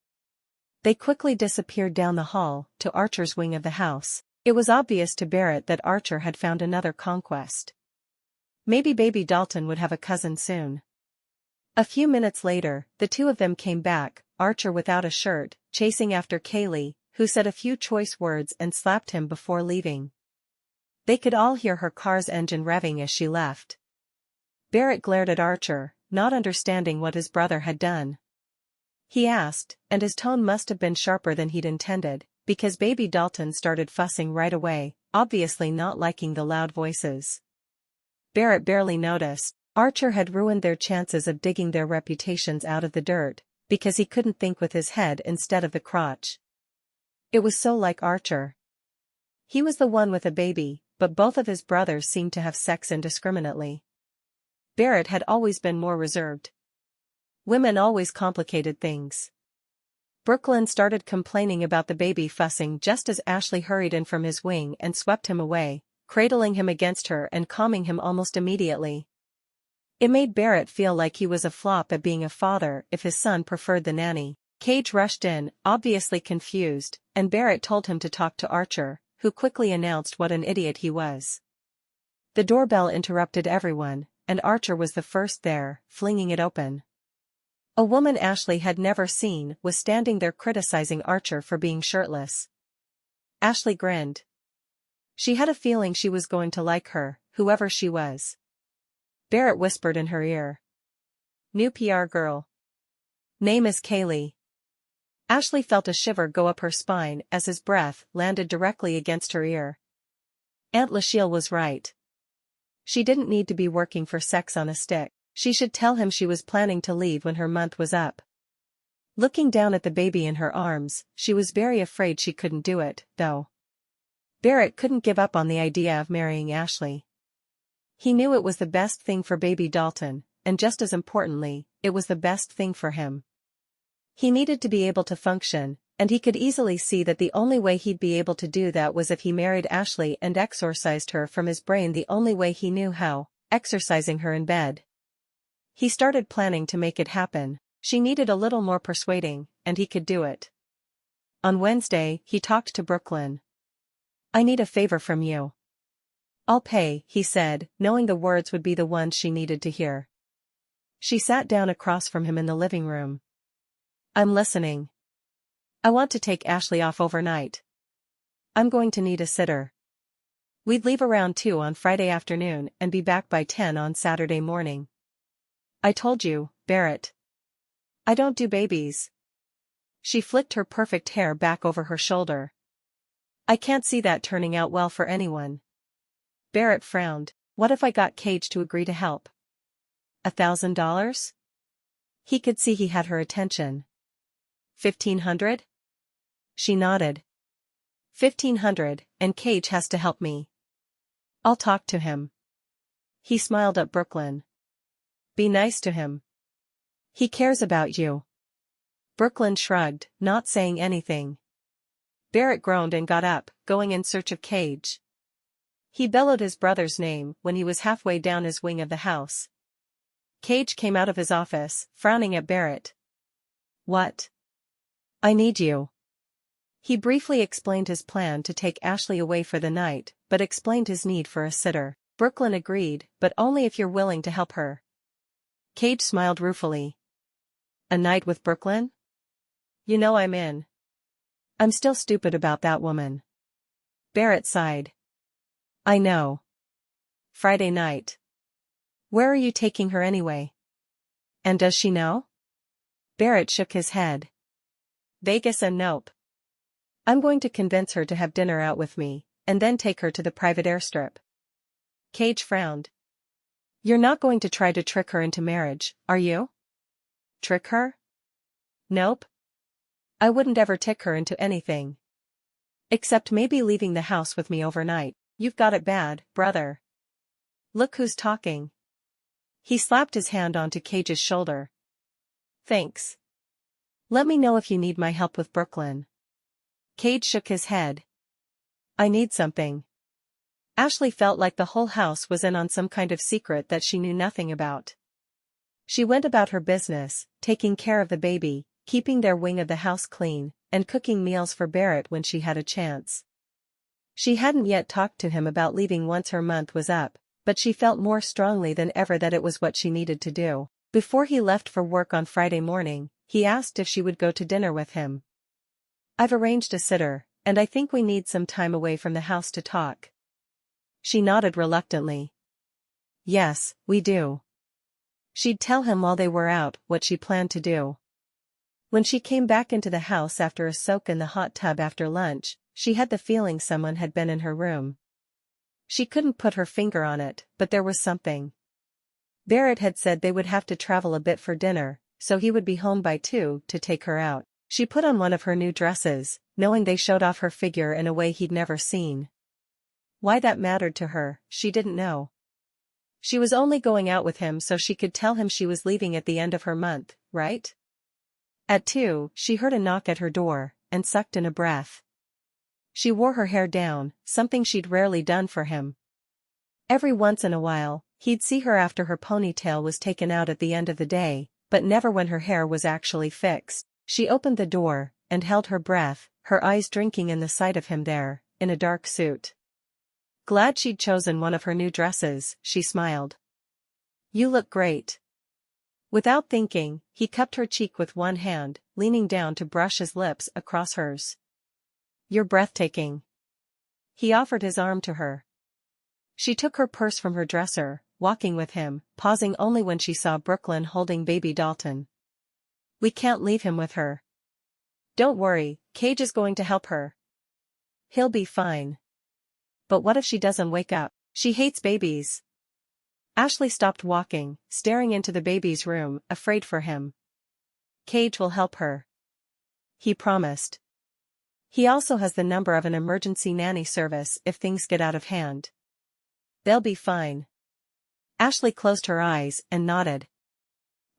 They quickly disappeared down the hall, to Archer's wing of the house. It was obvious to Barrett that Archer had found another conquest. Maybe baby Dalton would have a cousin soon. A few minutes later, the 2 of them came back, Archer without a shirt, chasing after Kaylee, who said a few choice words and slapped him before leaving. They could all hear her car's engine revving as she left. Barrett glared at Archer, not understanding what his brother had done. He asked, and his tone must have been sharper than he'd intended, because baby Dalton started fussing right away, obviously not liking the loud voices. Barrett barely noticed. Archer had ruined their chances of digging their reputations out of the dirt, because he couldn't think with his head instead of the crotch. It was so like Archer. He was the one with a baby, but both of his brothers seemed to have sex indiscriminately. Barrett had always been more reserved. Women always complicated things. Brooklyn started complaining about the baby fussing just as Ashley hurried in from his wing and swept him away, cradling him against her and calming him almost immediately. It made Barrett feel like he was a flop at being a father if his son preferred the nanny. Cage rushed in, obviously confused, and Barrett told him to talk to Archer, who quickly announced what an idiot he was. The doorbell interrupted everyone, and Archer was the first there, flinging it open. A woman Ashley had never seen was standing there criticizing Archer for being shirtless. Ashley grinned. She had a feeling she was going to like her, whoever she was. Barrett whispered in her ear. "New PR girl. Name is Kaylee." Ashley felt a shiver go up her spine as his breath landed directly against her ear. Aunt Lachelle was right. She didn't need to be working for sex on a stick. She should tell him she was planning to leave when her month was up. Looking down at the baby in her arms, she was very afraid she couldn't do it, though. Barrett couldn't give up on the idea of marrying Ashley. He knew it was the best thing for baby Dalton, and just as importantly, it was the best thing for him. He needed to be able to function, and he could easily see that the only way he'd be able to do that was if he married Ashley and exorcised her from his brain the only way he knew how, exorcising her in bed. He started planning to make it happen. She needed a little more persuading, and he could do it. On Wednesday, he talked to Brooklyn. "I need a favor from you." "I'll pay," he said, knowing the words would be the ones she needed to hear. She sat down across from him in the living room. "I'm listening." "I want to take Ashley off overnight. I'm going to need a sitter. We'd leave around 2 on Friday afternoon and be back by 10 on Saturday morning." "I told you, Barrett. I don't do babies." She flicked her perfect hair back over her shoulder. "I can't see that turning out well for anyone." Barrett frowned. "What if I got Cage to agree to help? $1,000? He could see he had her attention. 1,500? She nodded. 1,500, and Cage has to help me. I'll talk to him. He smiled at Brooklyn. Be nice to him. He cares about you. Brooklyn shrugged, not saying anything. Barrett groaned and got up, going in search of Cage. He bellowed his brother's name when he was halfway down his wing of the house. Cage came out of his office, frowning at Barrett. What? I need you. He briefly explained his plan to take Ashley away for the night, but explained his need for a sitter. Brooklyn agreed, but only if you're willing to help her. Cage smiled ruefully. A night with Brooklyn? You know I'm in. I'm still stupid about that woman. Barrett sighed. I know. Friday night. Where are you taking her anyway? And does she know? Barrett shook his head. Vegas and nope. I'm going to convince her to have dinner out with me, and then take her to the private airstrip. Cage frowned. You're not going to try to trick her into marriage, are you? Trick her? Nope. I wouldn't ever trick her into anything. Except maybe leaving the house with me overnight. You've got it bad, brother. Look who's talking. He slapped his hand onto Cage's shoulder. Thanks. Let me know if you need my help with Brooklyn. Cage shook his head. I need something. Ashley felt like the whole house was in on some kind of secret that she knew nothing about. She went about her business, taking care of the baby, keeping their wing of the house clean, and cooking meals for Barrett when she had a chance. She hadn't yet talked to him about leaving once her month was up, but she felt more strongly than ever that it was what she needed to do. Before he left for work on Friday morning, he asked if she would go to dinner with him. I've arranged a sitter, and I think we need some time away from the house to talk. She nodded reluctantly. Yes, we do. She'd tell him while they were out what she planned to do. When she came back into the house after a soak in the hot tub after lunch, she had the feeling someone had been in her room. She couldn't put her finger on it, but there was something. Barrett had said they would have to travel a bit for dinner, so he would be home by 2 to take her out. She put on one of her new dresses, knowing they showed off her figure in a way he'd never seen. Why that mattered to her, she didn't know. She was only going out with him so she could tell him she was leaving at the end of her month, right? At 2, she heard a knock at her door, and sucked in a breath. She wore her hair down, something she'd rarely done for him. Every once in a while, he'd see her after her ponytail was taken out at the end of the day, but never when her hair was actually fixed. She opened the door, and held her breath, her eyes drinking in the sight of him there, in a dark suit. Glad she'd chosen one of her new dresses, she smiled. You look great. Without thinking, he cupped her cheek with one hand, leaning down to brush his lips across hers. You're breathtaking. He offered his arm to her. She took her purse from her dresser, walking with him, pausing only when she saw Brooklyn holding baby Dalton. We can't leave him with her. Don't worry, Cage is going to help her. He'll be fine. But what if she doesn't wake up? She hates babies. Ashley stopped walking, staring into the baby's room, afraid for him. Cage will help her. He promised. He also has the number of an emergency nanny service if things get out of hand. They'll be fine. Ashley closed her eyes and nodded.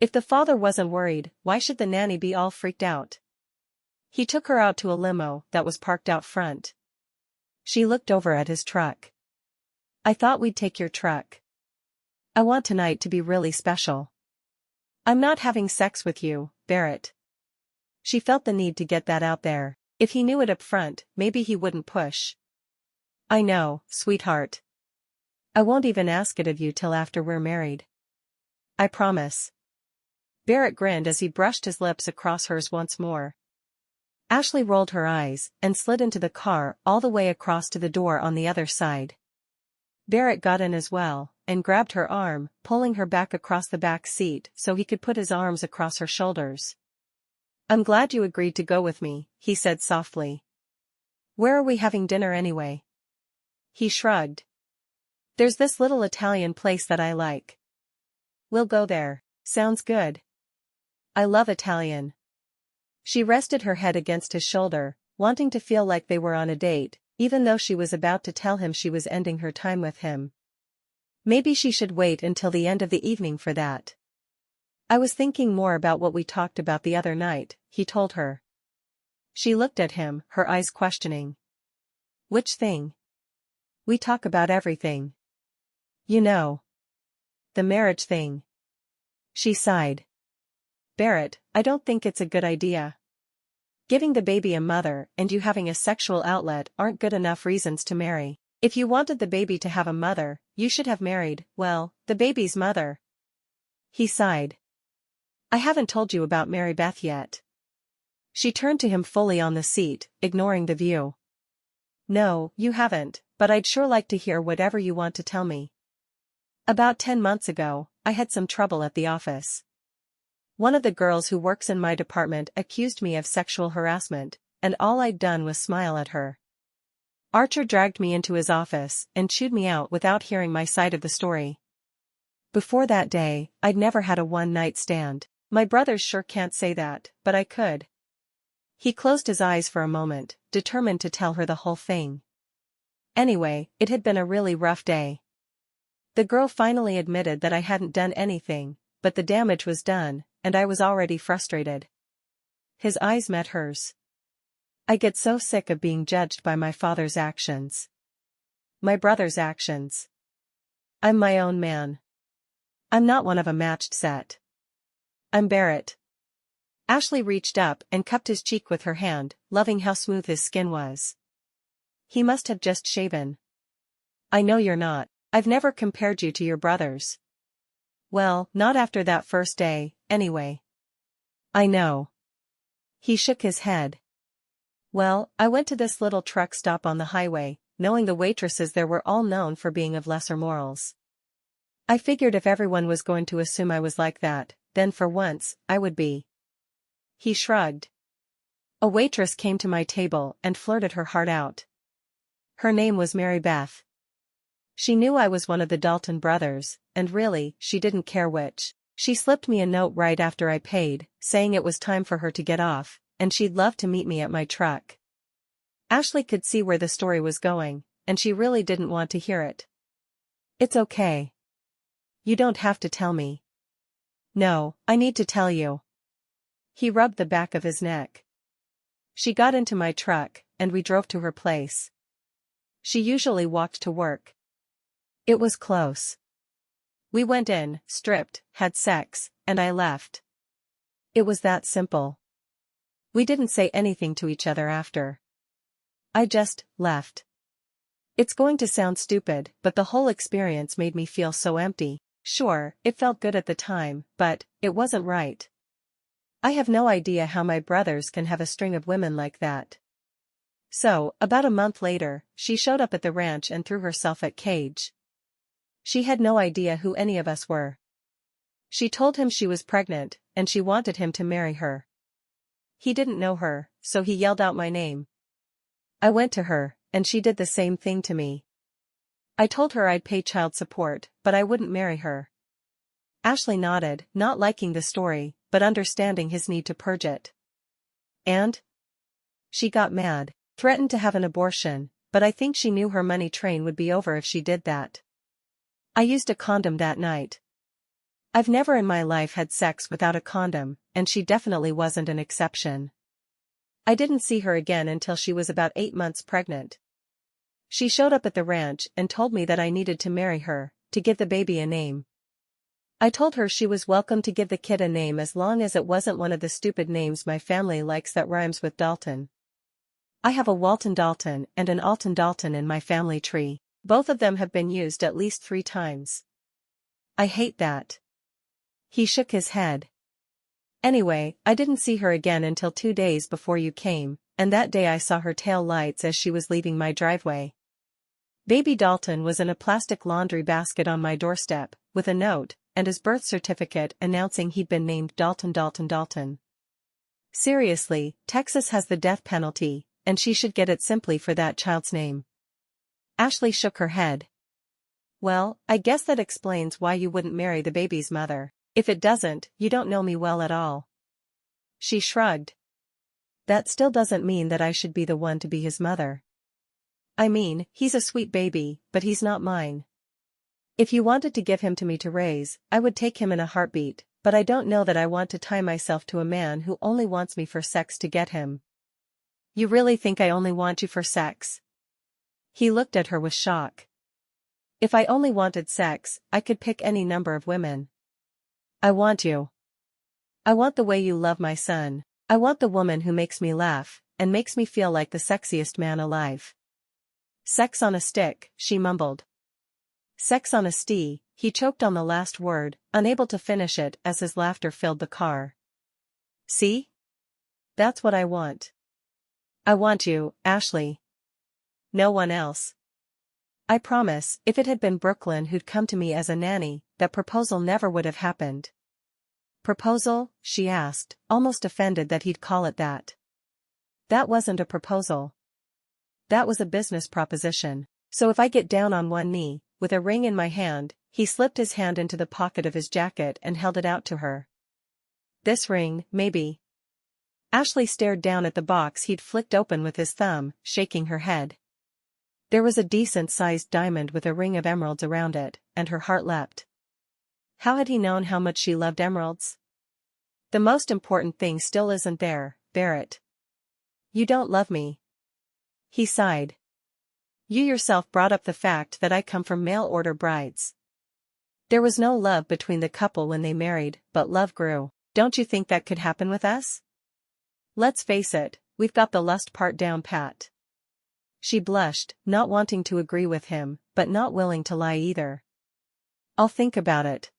If the father wasn't worried, why should the nanny be all freaked out? He took her out to a limo that was parked out front. She looked over at his truck. I thought we'd take your truck. I want tonight to be really special. I'm not having sex with you, Barrett. She felt the need to get that out there. If he knew it up front, maybe he wouldn't push. I know, sweetheart. I won't even ask it of you till after we're married. I promise. Barrett grinned as he brushed his lips across hers once more. Ashley rolled her eyes and slid into the car all the way across to the door on the other side. Barrett got in as well, and grabbed her arm, pulling her back across the back seat so he could put his arms across her shoulders. I'm glad you agreed to go with me, he said softly. Where are we having dinner anyway? He shrugged. There's this little Italian place that I like. We'll go there. Sounds good. I love Italian. She rested her head against his shoulder, wanting to feel like they were on a date, even though she was about to tell him she was ending her time with him. Maybe she should wait until the end of the evening for that. I was thinking more about what we talked about the other night, he told her. She looked at him, her eyes questioning. Which thing? We talk about everything. You know. The marriage thing. She sighed. Barrett, I don't think it's a good idea. Giving the baby a mother and you having a sexual outlet aren't good enough reasons to marry. If you wanted the baby to have a mother, you should have married, well, the baby's mother. He sighed. I haven't told you about Mary Beth yet. She turned to him fully on the seat, ignoring the view. No, you haven't, but I'd sure like to hear whatever you want to tell me. About 10 months ago, I had some trouble at the office. One of the girls who works in my department accused me of sexual harassment, and all I'd done was smile at her. Archer dragged me into his office and chewed me out without hearing my side of the story. Before that day, I'd never had a one-night stand. My brothers sure can't say that, but I could. He closed his eyes for a moment, determined to tell her the whole thing. Anyway, it had been a really rough day. The girl finally admitted that I hadn't done anything, but the damage was done, and I was already frustrated. His eyes met hers. I get so sick of being judged by my father's actions. My brother's actions. I'm my own man. I'm not one of a matched set. I'm Barrett. Ashley reached up and cupped his cheek with her hand, loving how smooth his skin was. He must have just shaven. I know you're not. I've never compared you to your brothers. Well, not after that first day, anyway. I know. He shook his head. Well, I went to this little truck stop on the highway, knowing the waitresses there were all known for being of lesser morals. I figured if everyone was going to assume I was like that, then for once, I would be. He shrugged. A waitress came to my table and flirted her heart out. Her name was Mary Beth. She knew I was one of the Dalton brothers, and really, she didn't care which. She slipped me a note right after I paid, saying it was time for her to get off, and she'd love to meet me at my truck. Ashley could see where the story was going, and she really didn't want to hear it. It's okay. You don't have to tell me. No, I need to tell you. He rubbed the back of his neck. She got into my truck, and we drove to her place. She usually walked to work. It was close. We went in, stripped, had sex, and I left. It was that simple. We didn't say anything to each other after. I just left. It's going to sound stupid, but the whole experience made me feel so empty. Sure, it felt good at the time, but it wasn't right. I have no idea how my brothers can have a string of women like that. So, about a month later, she showed up at the ranch and threw herself at Cage. She had no idea who any of us were. She told him she was pregnant, and she wanted him to marry her. He didn't know her, so he yelled out my name. I went to her, and she did the same thing to me. I told her I'd pay child support, but I wouldn't marry her. Ashley nodded, not liking the story, but understanding his need to purge it. And? She got mad, threatened to have an abortion, but I think she knew her money train would be over if she did that. I used a condom that night. I've never in my life had sex without a condom, and she definitely wasn't an exception. I didn't see her again until she was about 8 months pregnant. She showed up at the ranch and told me that I needed to marry her, to give the baby a name. I told her she was welcome to give the kid a name as long as it wasn't one of the stupid names my family likes that rhymes with Dalton. I have a Walton Dalton and an Alton Dalton in my family tree. Both of them have been used at least 3 times. I hate that. He shook his head. Anyway, I didn't see her again until 2 days before you came, and that day I saw her tail lights as she was leaving my driveway. Baby Dalton was in a plastic laundry basket on my doorstep, with a note, and his birth certificate announcing he'd been named Dalton Dalton Dalton. Seriously, Texas has the death penalty, and she should get it simply for that child's name. Ashley shook her head. Well, I guess that explains why you wouldn't marry the baby's mother. If it doesn't, you don't know me well at all. She shrugged. That still doesn't mean that I should be the one to be his mother. I mean, he's a sweet baby, but he's not mine. If you wanted to give him to me to raise, I would take him in a heartbeat, but I don't know that I want to tie myself to a man who only wants me for sex to get him. You really think I only want you for sex? He looked at her with shock. If I only wanted sex, I could pick any number of women. I want you. I want the way you love my son. I want the woman who makes me laugh, and makes me feel like the sexiest man alive. Sex on a stick, she mumbled. Sex on a stee, he choked on the last word, unable to finish it as his laughter filled the car. See? That's what I want. I want you, Ashley. No one else. I promise, if it had been Brooklyn who'd come to me as a nanny, that proposal never would have happened. Proposal? She asked, almost offended that he'd call it that. That wasn't a proposal. That was a business proposition. So if I get down on one knee, with a ring in my hand, he slipped his hand into the pocket of his jacket and held it out to her. This ring, maybe. Ashley stared down at the box he'd flicked open with his thumb, shaking her head. There was a decent-sized diamond with a ring of emeralds around it, and her heart leapt. How had he known how much she loved emeralds? The most important thing still isn't there, Barrett. You don't love me. He sighed. You yourself brought up the fact that I come from mail-order brides. There was no love between the couple when they married, but love grew. Don't you think that could happen with us? Let's face it, we've got the lust part down pat. She blushed, not wanting to agree with him, but not willing to lie either. I'll think about it.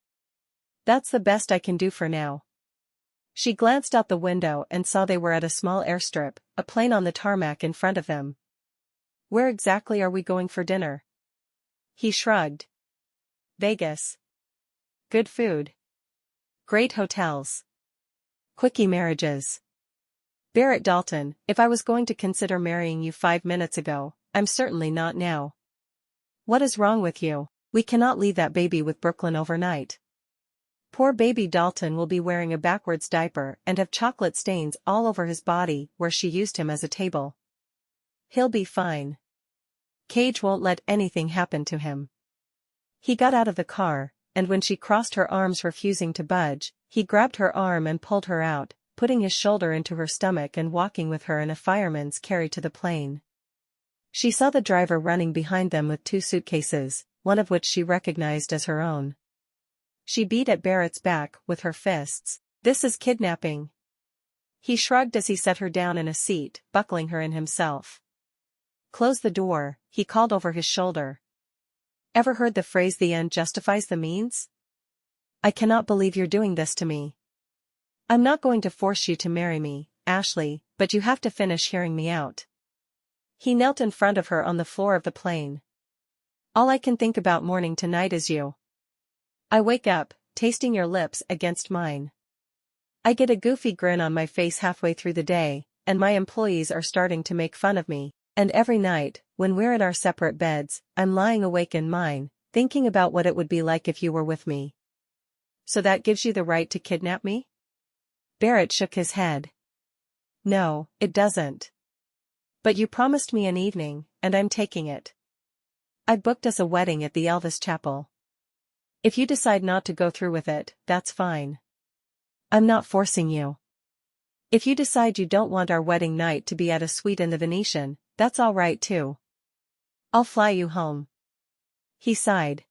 That's the best I can do for now. She glanced out the window and saw they were at a small airstrip, a plane on the tarmac in front of them. Where exactly are we going for dinner? He shrugged. Vegas. Good food. Great hotels. Quickie marriages. Barrett Dalton, if I was going to consider marrying you 5 minutes ago, I'm certainly not now. What is wrong with you? We cannot leave that baby with Brooklyn overnight. Poor baby Dalton will be wearing a backwards diaper and have chocolate stains all over his body where she used him as a table. He'll be fine. Cage won't let anything happen to him. He got out of the car, and when she crossed her arms refusing to budge, he grabbed her arm and pulled her out, putting his shoulder into her stomach and walking with her in a fireman's carry to the plane. She saw the driver running behind them with 2 suitcases, one of which she recognized as her own. She beat at Barrett's back with her fists. This is kidnapping. He shrugged as he set her down in a seat, buckling her in himself. Close the door, he called over his shoulder. Ever heard the phrase the end justifies the means? I cannot believe you're doing this to me. I'm not going to force you to marry me, Ashley, but you have to finish hearing me out. He knelt in front of her on the floor of the plane. All I can think about morning to night is you. I wake up, tasting your lips against mine. I get a goofy grin on my face halfway through the day, and my employees are starting to make fun of me, and every night, when we're in our separate beds, I'm lying awake in mine, thinking about what it would be like if you were with me. So that gives you the right to kidnap me? Barrett shook his head. No, it doesn't. But you promised me an evening, and I'm taking it. I booked us a wedding at the Elvis Chapel. If you decide not to go through with it, that's fine. I'm not forcing you. If you decide you don't want our wedding night to be at a suite in the Venetian, that's all right too. I'll fly you home. He sighed.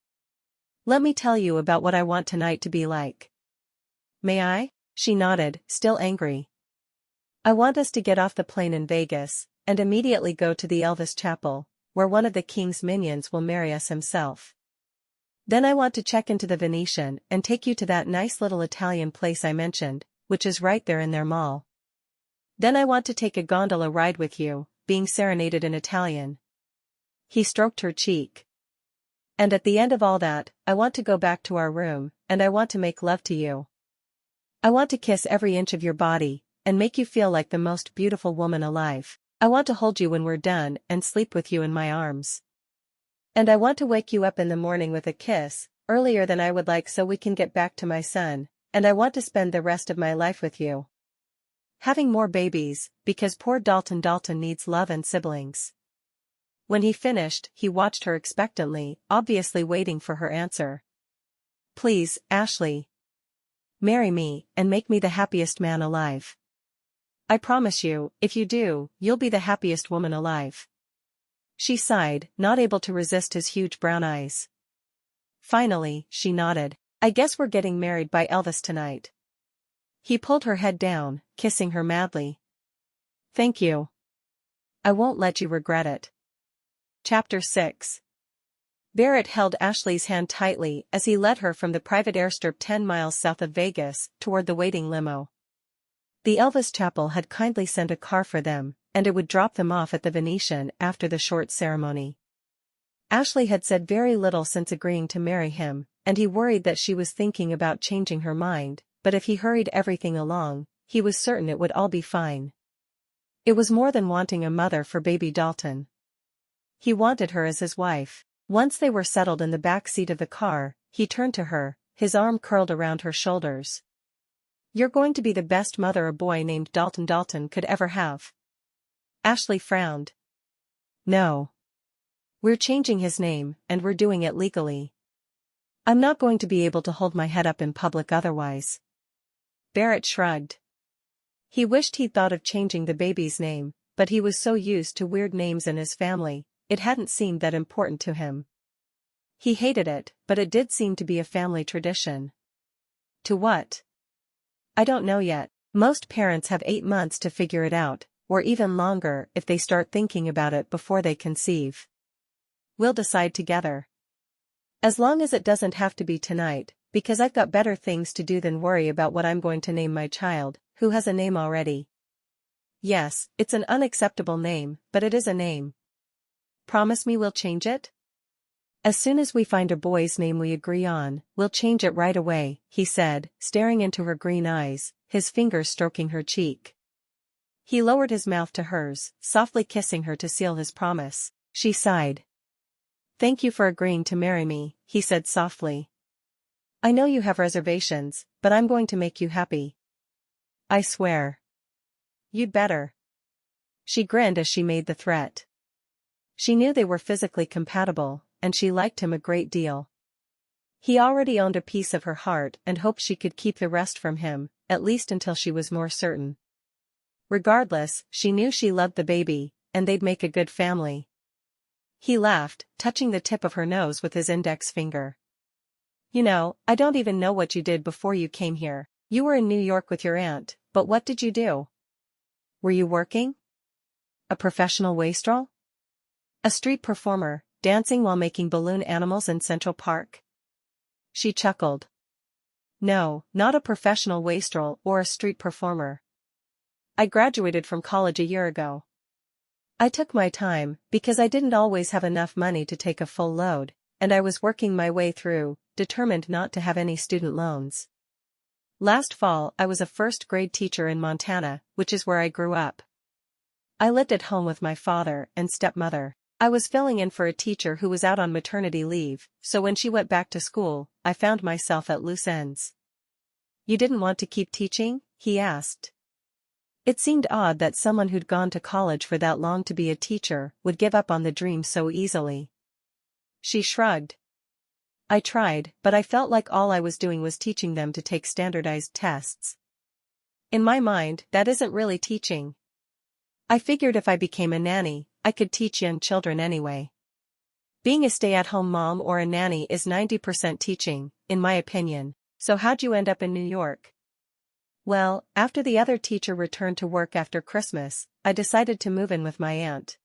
Let me tell you about what I want tonight to be like. May I? She nodded, still angry. I want us to get off the plane in Vegas, and immediately go to the Elvis Chapel, where one of the king's minions will marry us himself. Then I want to check into the Venetian and take you to that nice little Italian place I mentioned, which is right there in their mall. Then I want to take a gondola ride with you, being serenaded in Italian. He stroked her cheek. And at the end of all that, I want to go back to our room, and I want to make love to you. I want to kiss every inch of your body, and make you feel like the most beautiful woman alive. I want to hold you when we're done and sleep with you in my arms. And I want to wake you up in the morning with a kiss, earlier than I would like so we can get back to my son, and I want to spend the rest of my life with you. Having more babies, because poor Dalton needs love and siblings. When he finished, he watched her expectantly, obviously waiting for her answer. Please, Ashley. Marry me, and make me the happiest man alive. I promise you, if you do, you'll be the happiest woman alive. She sighed, not able to resist his huge brown eyes. Finally, she nodded. I guess we're getting married by Elvis tonight. He pulled her head down, kissing her madly. Thank you. I won't let you regret it. Chapter 6. Barrett held Ashley's hand tightly as he led her from the private airstrip 10 miles south of Vegas toward the waiting limo. The Elvis Chapel had kindly sent a car for them, and it would drop them off at the Venetian after the short ceremony. Ashley had said very little since agreeing to marry him, and he worried that she was thinking about changing her mind, but if he hurried everything along, he was certain it would all be fine. It was more than wanting a mother for baby Dalton. He wanted her as his wife. Once they were settled in the back seat of the car, he turned to her, his arm curled around her shoulders. "You're going to be the best mother a boy named Dalton could ever have." Ashley frowned. "No. We're changing his name, and we're doing it legally. I'm not going to be able to hold my head up in public otherwise." Barrett shrugged. He wished he'd thought of changing the baby's name, but he was so used to weird names in his family, it hadn't seemed that important to him. He hated it, but it did seem to be a family tradition. To what? "I don't know yet. Most parents have 8 months to figure it out, or even longer if they start thinking about it before they conceive. We'll decide together. As long as it doesn't have to be tonight, because I've got better things to do than worry about what I'm going to name my child, who has a name already." "Yes, it's an unacceptable name, but it is a name. Promise me we'll change it?" "As soon as we find a boy's name we agree on, we'll change it right away," he said, staring into her green eyes, his fingers stroking her cheek. He lowered his mouth to hers, softly kissing her to seal his promise. She sighed. "Thank you for agreeing to marry me," he said softly. "I know you have reservations, but I'm going to make you happy. I swear." "You'd better." She grinned as she made the threat. She knew they were physically compatible, and she liked him a great deal. He already owned a piece of her heart and hoped she could keep the rest from him, at least until she was more certain. Regardless, she knew she loved the baby, and they'd make a good family. He laughed, touching the tip of her nose with his index finger. "You know, I don't even know what you did before you came here. You were in New York with your aunt, but what did you do? Were you working? A professional wastrel? A street performer, dancing while making balloon animals in Central Park?" She chuckled. "No, not a professional wastrel or a street performer. I graduated from college a year ago. I took my time, because I didn't always have enough money to take a full load, and I was working my way through, determined not to have any student loans. Last fall I was a first-grade teacher in Montana, which is where I grew up. I lived at home with my father and stepmother. I was filling in for a teacher who was out on maternity leave, so when she went back to school, I found myself at loose ends." "You didn't want to keep teaching?" he asked. It seemed odd that someone who'd gone to college for that long to be a teacher would give up on the dream so easily. She shrugged. "I tried, but I felt like all I was doing was teaching them to take standardized tests. In my mind, that isn't really teaching. I figured if I became a nanny, I could teach young children anyway. Being a stay-at-home mom or a nanny is 90% teaching, in my opinion. So how'd you end up in New York?" "Well, after the other teacher returned to work after Christmas, I decided to move in with my aunt.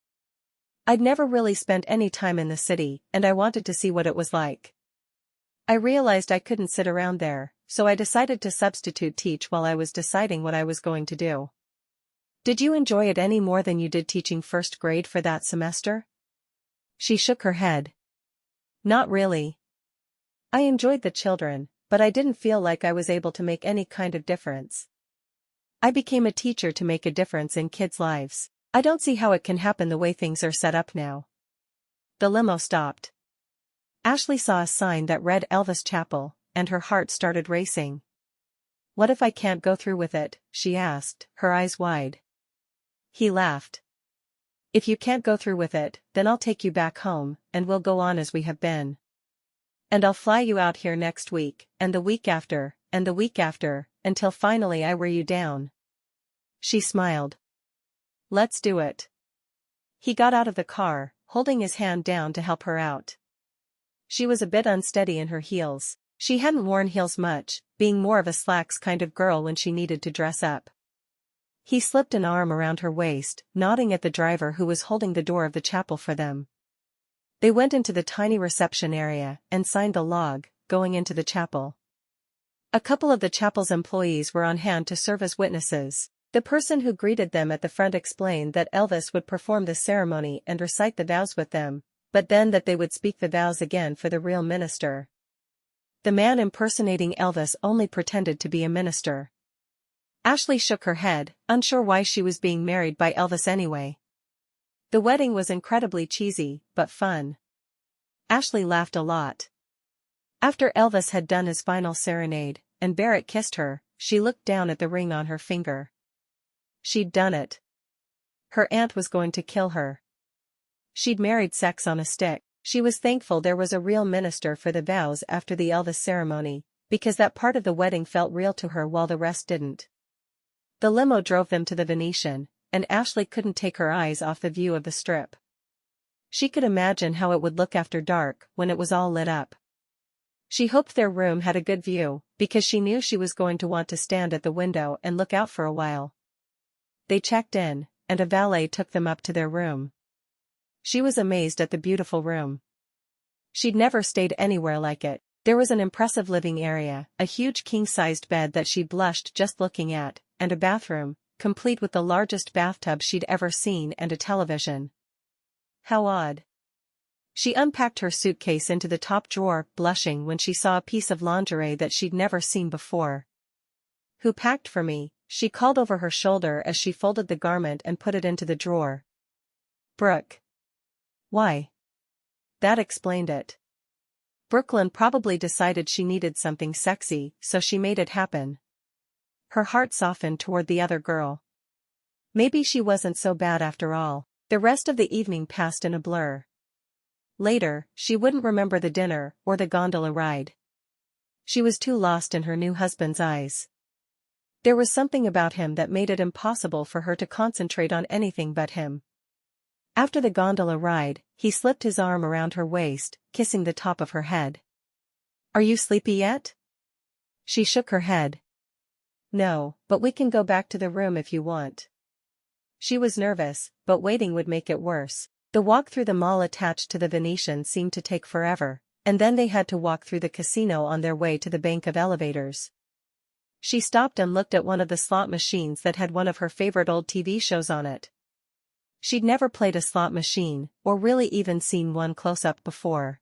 I'd never really spent any time in the city, and I wanted to see what it was like. I realized I couldn't sit around there, so I decided to substitute teach while I was deciding what I was going to do." "Did you enjoy it any more than you did teaching first grade for that semester?" She shook her head. "Not really. I enjoyed the children, but I didn't feel like I was able to make any kind of difference. I became a teacher to make a difference in kids' lives. I don't see how it can happen the way things are set up now." The limo stopped. Ashley saw a sign that read Elvis Chapel, and her heart started racing. "What if I can't go through with it?" she asked, her eyes wide. He laughed. "If you can't go through with it, then I'll take you back home, and we'll go on as we have been. And I'll fly you out here next week, and the week after, and the week after, until finally I wear you down." She smiled. "Let's do it." He got out of the car, holding his hand down to help her out. She was a bit unsteady in her heels. She hadn't worn heels much, being more of a slacks kind of girl when she needed to dress up. He slipped an arm around her waist, nodding at the driver who was holding the door of the chapel for them. They went into the tiny reception area and signed the log, going into the chapel. A couple of the chapel's employees were on hand to serve as witnesses. The person who greeted them at the front explained that Elvis would perform the ceremony and recite the vows with them, but then that they would speak the vows again for the real minister. The man impersonating Elvis only pretended to be a minister. Ashley shook her head, unsure why she was being married by Elvis anyway. The wedding was incredibly cheesy, but fun. Ashley laughed a lot. After Elvis had done his final serenade, and Barrett kissed her, she looked down at the ring on her finger. She'd done it. Her aunt was going to kill her. She'd married sex on a stick. She was thankful there was a real minister for the vows after the Elvis ceremony, because that part of the wedding felt real to her while the rest didn't. The limo drove them to the Venetian, and Ashley couldn't take her eyes off the view of the Strip. She could imagine how it would look after dark when it was all lit up. She hoped their room had a good view, because she knew she was going to want to stand at the window and look out for a while. They checked in, and a valet took them up to their room. She was amazed at the beautiful room. She'd never stayed anywhere like it. There was an impressive living area, a huge king-sized bed that she blushed just looking at, and a bathroom, complete with the largest bathtub she'd ever seen and a television. How odd. She unpacked her suitcase into the top drawer, blushing when she saw a piece of lingerie that she'd never seen before. "Who packed for me?" she called over her shoulder as she folded the garment and put it into the drawer. "Brooke." "Why?" That explained it. Brooklyn probably decided she needed something sexy, so she made it happen. Her heart softened toward the other girl. Maybe she wasn't so bad after all. The rest of the evening passed in a blur. Later, she wouldn't remember the dinner or the gondola ride. She was too lost in her new husband's eyes. There was something about him that made it impossible for her to concentrate on anything but him. After the gondola ride, he slipped his arm around her waist, kissing the top of her head. "Are you sleepy yet?" She shook her head. "No, but we can go back to the room if you want." She was nervous, but waiting would make it worse. The walk through the mall attached to the Venetian seemed to take forever, and then they had to walk through the casino on their way to the bank of elevators. She stopped and looked at one of the slot machines that had one of her favorite old TV shows on it. She'd never played a slot machine, or really even seen one close-up before.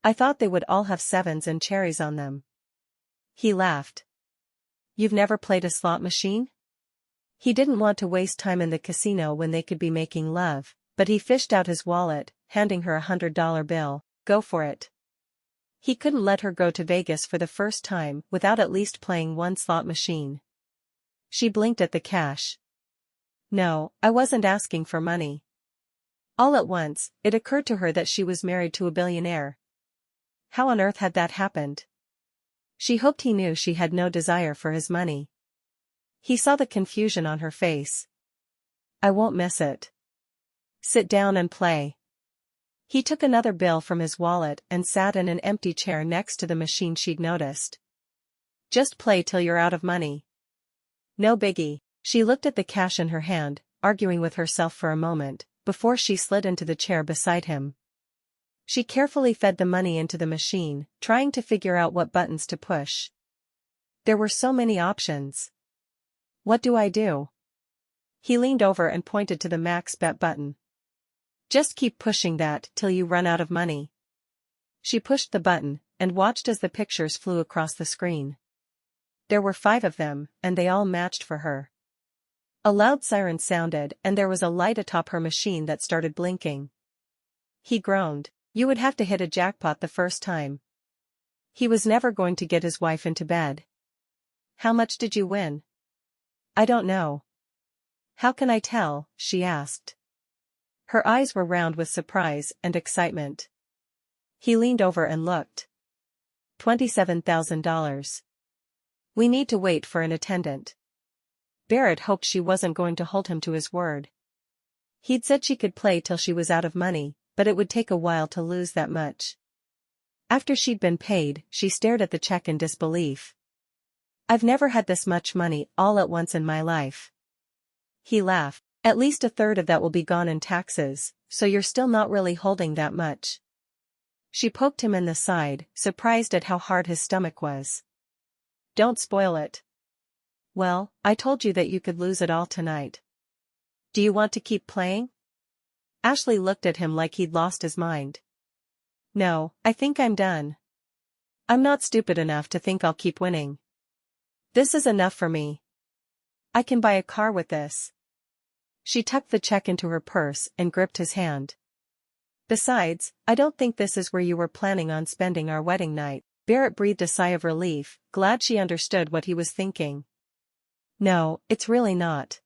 "I thought they would all have sevens and cherries on them." He laughed. "You've never played a slot machine?" He didn't want to waste time in the casino when they could be making love, but he fished out his wallet, handing her $100 bill. "Go for it." He couldn't let her go to Vegas for the first time without at least playing one slot machine. She blinked at the cash. "No, I wasn't asking for money." All at once, it occurred to her that she was married to a billionaire. How on earth had that happened? She hoped he knew she had no desire for his money. He saw the confusion on her face. "I won't miss it." "Sit down and play." He took another bill from his wallet and sat in an empty chair next to the machine she'd noticed. "Just play till you're out of money." "No biggie." She looked at the cash in her hand, arguing with herself for a moment, before she slid into the chair beside him. She carefully fed the money into the machine, trying to figure out what buttons to push. There were so many options. "What do I do?" He leaned over and pointed to the max bet button. "Just keep pushing that till you run out of money." She pushed the button, and watched as the pictures flew across the screen. There were 5 of them, and they all matched for her. A loud siren sounded and there was a light atop her machine that started blinking. He groaned. You would have to hit a jackpot the first time. He was never going to get his wife into bed. "How much did you win?" "I don't know." "How can I tell?" she asked. Her eyes were round with surprise and excitement. He leaned over and looked. $27,000. "We need to wait for an attendant." Barrett hoped she wasn't going to hold him to his word. He'd said she could play till she was out of money, but it would take a while to lose that much. After she'd been paid, she stared at the check in disbelief. "I've never had this much money all at once in my life." He laughed. At least a third of that will be gone in taxes, so you're still not really holding that much. She poked him in the side, surprised at how hard his stomach was. Don't spoil it. Well, I told you that you could lose it all tonight. Do you want to keep playing? Ashley looked at him like he'd lost his mind. No, I think I'm done. I'm not stupid enough to think I'll keep winning. This is enough for me. I can buy a car with this. She tucked the check into her purse and gripped his hand. Besides, I don't think this is where you were planning on spending our wedding night. Barrett breathed a sigh of relief, glad she understood what he was thinking. No, it's really not.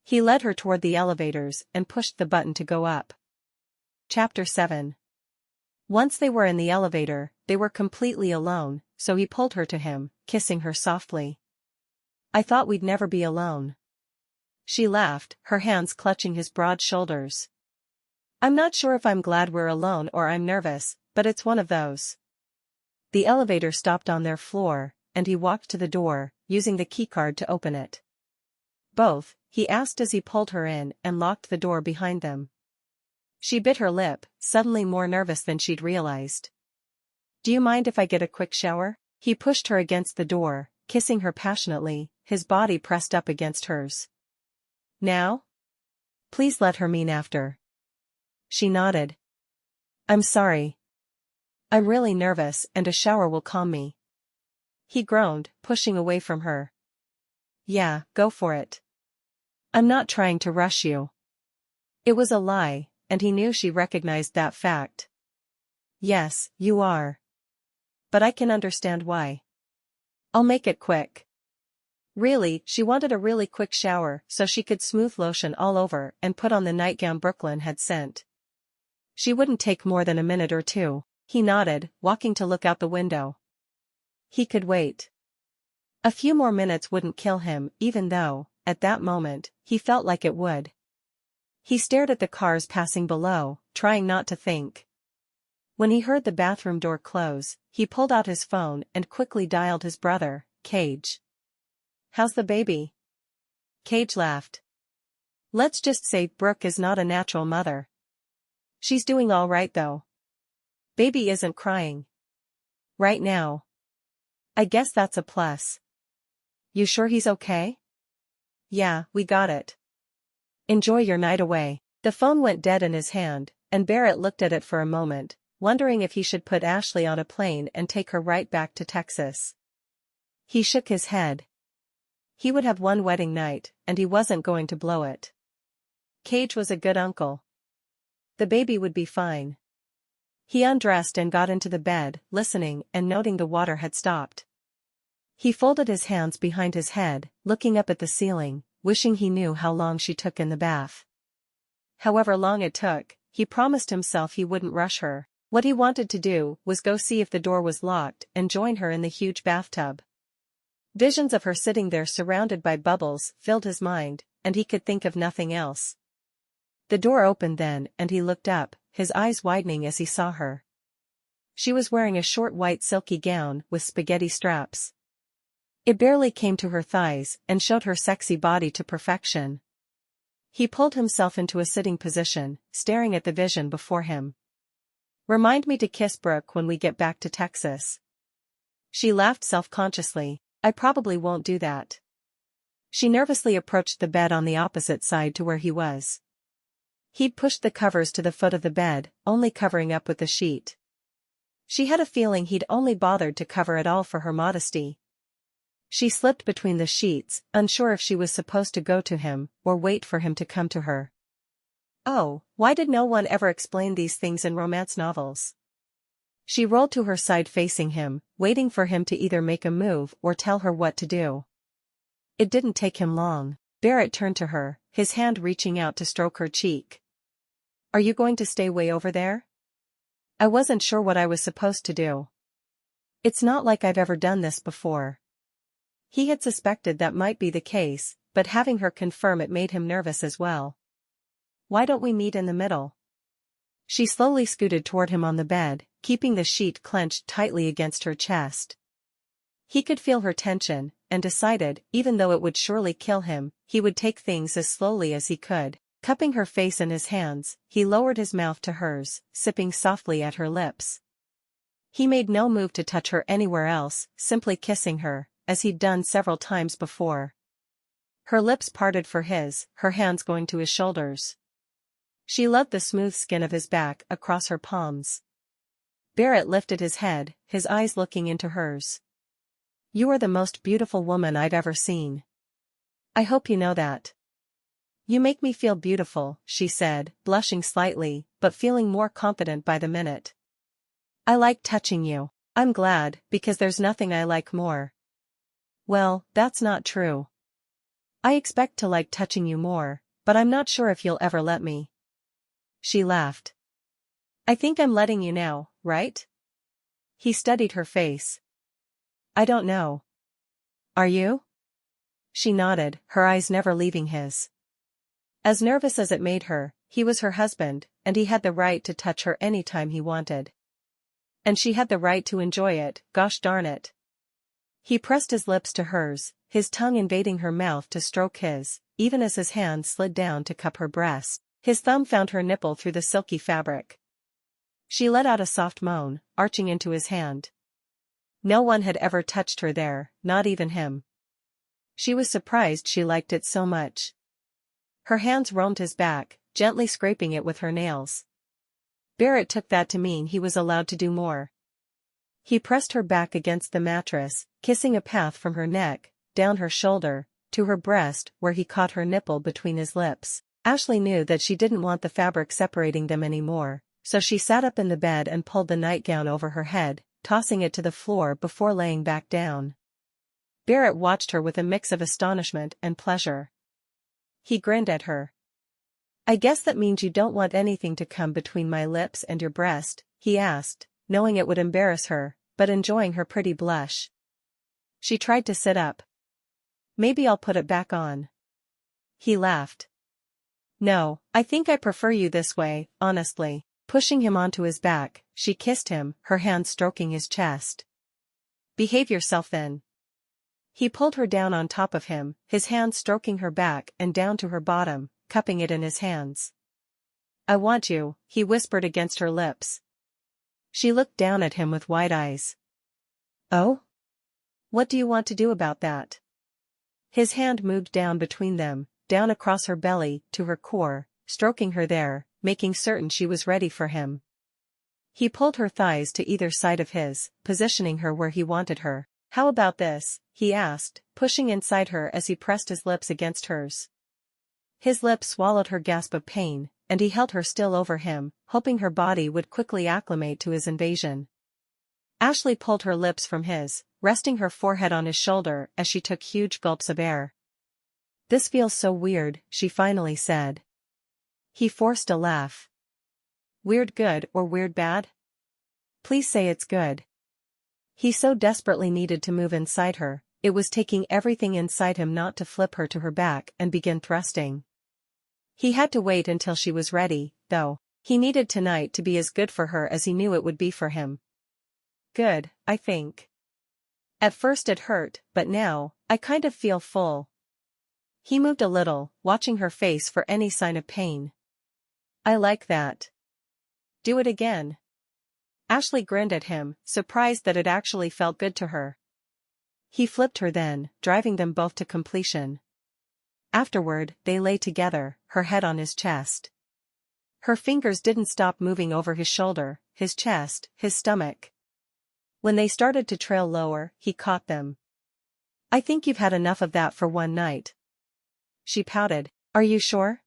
He led her toward the elevators and pushed the button to go up. Chapter 7. Once they were in the elevator, they were completely alone, so he pulled her to him, kissing her softly. I thought we'd never be alone. She laughed, her hands clutching his broad shoulders. I'm not sure if I'm glad we're alone or I'm nervous, but it's one of those. The elevator stopped on their floor, and he walked to the door, using the keycard to open it. Both, he asked as he pulled her in and locked the door behind them. She bit her lip, suddenly more nervous than she'd realized. Do you mind if I get a quick shower? He pushed her against the door, kissing her passionately, his body pressed up against hers. Now? Please let her mean after. She nodded. I'm sorry. I'm really nervous and a shower will calm me. He groaned, pushing away from her. Yeah, go for it. I'm not trying to rush you. It was a lie, and he knew she recognized that fact. Yes, you are. But I can understand why. I'll make it quick. Really, she wanted a really quick shower so she could smooth lotion all over and put on the nightgown Brooklyn had sent. She wouldn't take more than a minute or two. He nodded, walking to look out the window. He could wait. A few more minutes wouldn't kill him, even though, at that moment, he felt like it would. He stared at the cars passing below, trying not to think. When he heard the bathroom door close, he pulled out his phone and quickly dialed his brother, Cage. How's the baby? Cage laughed. Let's just say Brooke is not a natural mother. She's doing all right though. Baby isn't crying. Right now. I guess that's a plus. You sure he's okay? Yeah, we got it. Enjoy your night away. The phone went dead in his hand, and Barrett looked at it for a moment, wondering if he should put Ashley on a plane and take her right back to Texas. He shook his head. He would have one wedding night, and he wasn't going to blow it. Cage was a good uncle. The baby would be fine. He undressed and got into the bed, listening and noting the water had stopped. He folded his hands behind his head, looking up at the ceiling, wishing he knew how long she took in the bath. However long it took, he promised himself he wouldn't rush her. What he wanted to do was go see if the door was locked and join her in the huge bathtub. Visions of her sitting there surrounded by bubbles filled his mind, and he could think of nothing else. The door opened then and he looked up, his eyes widening as he saw her. She was wearing a short white silky gown with spaghetti straps. It barely came to her thighs and showed her sexy body to perfection. He pulled himself into a sitting position, staring at the vision before him. Remind me to kiss Brooke when we get back to Texas. She laughed self-consciously. I probably won't do that. She nervously approached the bed on the opposite side to where he was. He'd pushed the covers to the foot of the bed, only covering up with the sheet. She had a feeling he'd only bothered to cover it all for her modesty. She slipped between the sheets, unsure if she was supposed to go to him or wait for him to come to her. Oh, why did no one ever explain these things in romance novels? She rolled to her side facing him, waiting for him to either make a move or tell her what to do. It didn't take him long. Barrett turned to her, his hand reaching out to stroke her cheek. Are you going to stay way over there? I wasn't sure what I was supposed to do. It's not like I've ever done this before. He had suspected that might be the case, but having her confirm it made him nervous as well. Why don't we meet in the middle? She slowly scooted toward him on the bed, keeping the sheet clenched tightly against her chest. He could feel her tension, and decided, even though it would surely kill him, he would take things as slowly as he could. Cupping her face in his hands, he lowered his mouth to hers, sipping softly at her lips. He made no move to touch her anywhere else, simply kissing her, as he'd done several times before. Her lips parted for his, her hands going to his shoulders. She loved the smooth skin of his back across her palms. Barrett lifted his head, his eyes looking into hers. "You are the most beautiful woman I've ever seen. I hope you know that." "You make me feel beautiful," she said, blushing slightly, but feeling more confident by the minute. "I like touching you." "I'm glad, because there's nothing I like more." "Well, that's not true. I expect to like touching you more, but I'm not sure if you'll ever let me." She laughed. "I think I'm letting you now, right?" He studied her face. "I don't know. Are you?" She nodded, her eyes never leaving his. As nervous as it made her, he was her husband, and he had the right to touch her any time he wanted. And she had the right to enjoy it, gosh darn it. He pressed his lips to hers, his tongue invading her mouth to stroke his, even as his hand slid down to cup her breast. His thumb found her nipple through the silky fabric. She let out a soft moan, arching into his hand. No one had ever touched her there, not even him. She was surprised she liked it so much. Her hands roamed his back, gently scraping it with her nails. Barrett took that to mean he was allowed to do more. He pressed her back against the mattress, kissing a path from her neck, down her shoulder, to her breast where he caught her nipple between his lips. Ashley knew that she didn't want the fabric separating them anymore, so she sat up in the bed and pulled the nightgown over her head, tossing it to the floor before laying back down. Barrett watched her with a mix of astonishment and pleasure. He grinned at her. "I guess that means you don't want anything to come between my lips and your breast," he asked, knowing it would embarrass her, but enjoying her pretty blush. She tried to sit up. "Maybe I'll put it back on." He laughed. "No, I think I prefer you this way, honestly." Pushing him onto his back, she kissed him, her hand stroking his chest. "Behave yourself then." He pulled her down on top of him, his hand stroking her back and down to her bottom, cupping it in his hands. "I want you," he whispered against her lips. She looked down at him with wide eyes. "Oh? What do you want to do about that?" His hand moved down between them, down across her belly, to her core, stroking her there, making certain she was ready for him. He pulled her thighs to either side of his, positioning her where he wanted her. "How about this?" he asked, pushing inside her as he pressed his lips against hers. His lips swallowed her gasp of pain, and he held her still over him, hoping her body would quickly acclimate to his invasion. Ashley pulled her lips from his, resting her forehead on his shoulder as she took huge gulps of air. "This feels so weird," she finally said. He forced a laugh. "Weird good or weird bad? Please say it's good." He so desperately needed to move inside her, it was taking everything inside him not to flip her to her back and begin thrusting. He had to wait until she was ready, though. He needed tonight to be as good for her as he knew it would be for him. "Good, I think. At first it hurt, but now, I kind of feel full." He moved a little, watching her face for any sign of pain. "I like that. Do it again." Ashley grinned at him, surprised that it actually felt good to her. He flipped her then, driving them both to completion. Afterward, they lay together, her head on his chest. Her fingers didn't stop moving over his shoulder, his chest, his stomach. When they started to trail lower, he caught them. "I think you've had enough of that for one night." She pouted. "Are you sure?"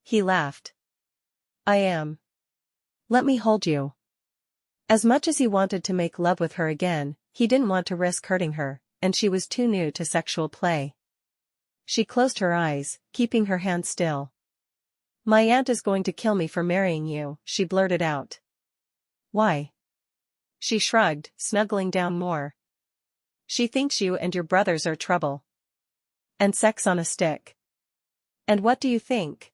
He laughed. "I am. Let me hold you." As much as he wanted to make love with her again, he didn't want to risk hurting her, and she was too new to sexual play. She closed her eyes, keeping her hand still. "My aunt is going to kill me for marrying you," she blurted out. "Why?" She shrugged, snuggling down more. "She thinks you and your brothers are trouble. And sex on a stick. And what do you think?"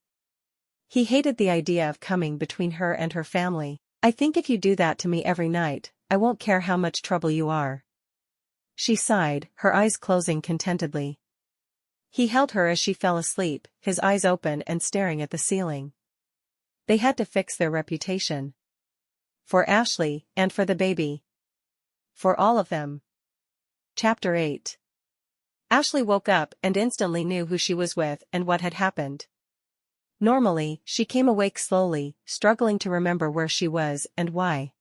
He hated the idea of coming between her and her family. "I think if you do that to me every night, I won't care how much trouble you are." She sighed, her eyes closing contentedly. He held her as she fell asleep, his eyes open and staring at the ceiling. They had to fix their reputation. For Ashley, and for the baby. For all of them. Chapter 8. Ashley woke up and instantly knew who she was with and what had happened. Normally, she came awake slowly, struggling to remember where she was and why.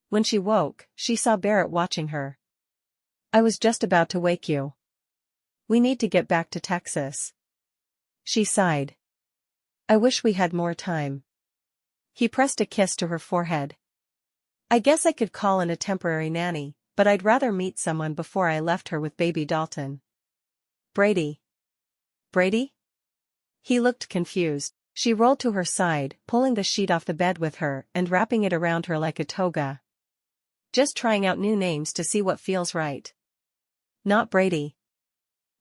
When she woke, she saw Barrett watching her. "I was just about to wake you. We need to get back to Texas." She sighed. "I wish we had more time." He pressed a kiss to her forehead. "I guess I could call in a temporary nanny, but I'd rather meet someone before I left her with baby Dalton." "Brady." "Brady?" He looked confused. She rolled to her side, pulling the sheet off the bed with her and wrapping it around her like a toga. "Just trying out new names to see what feels right." "Not Brady."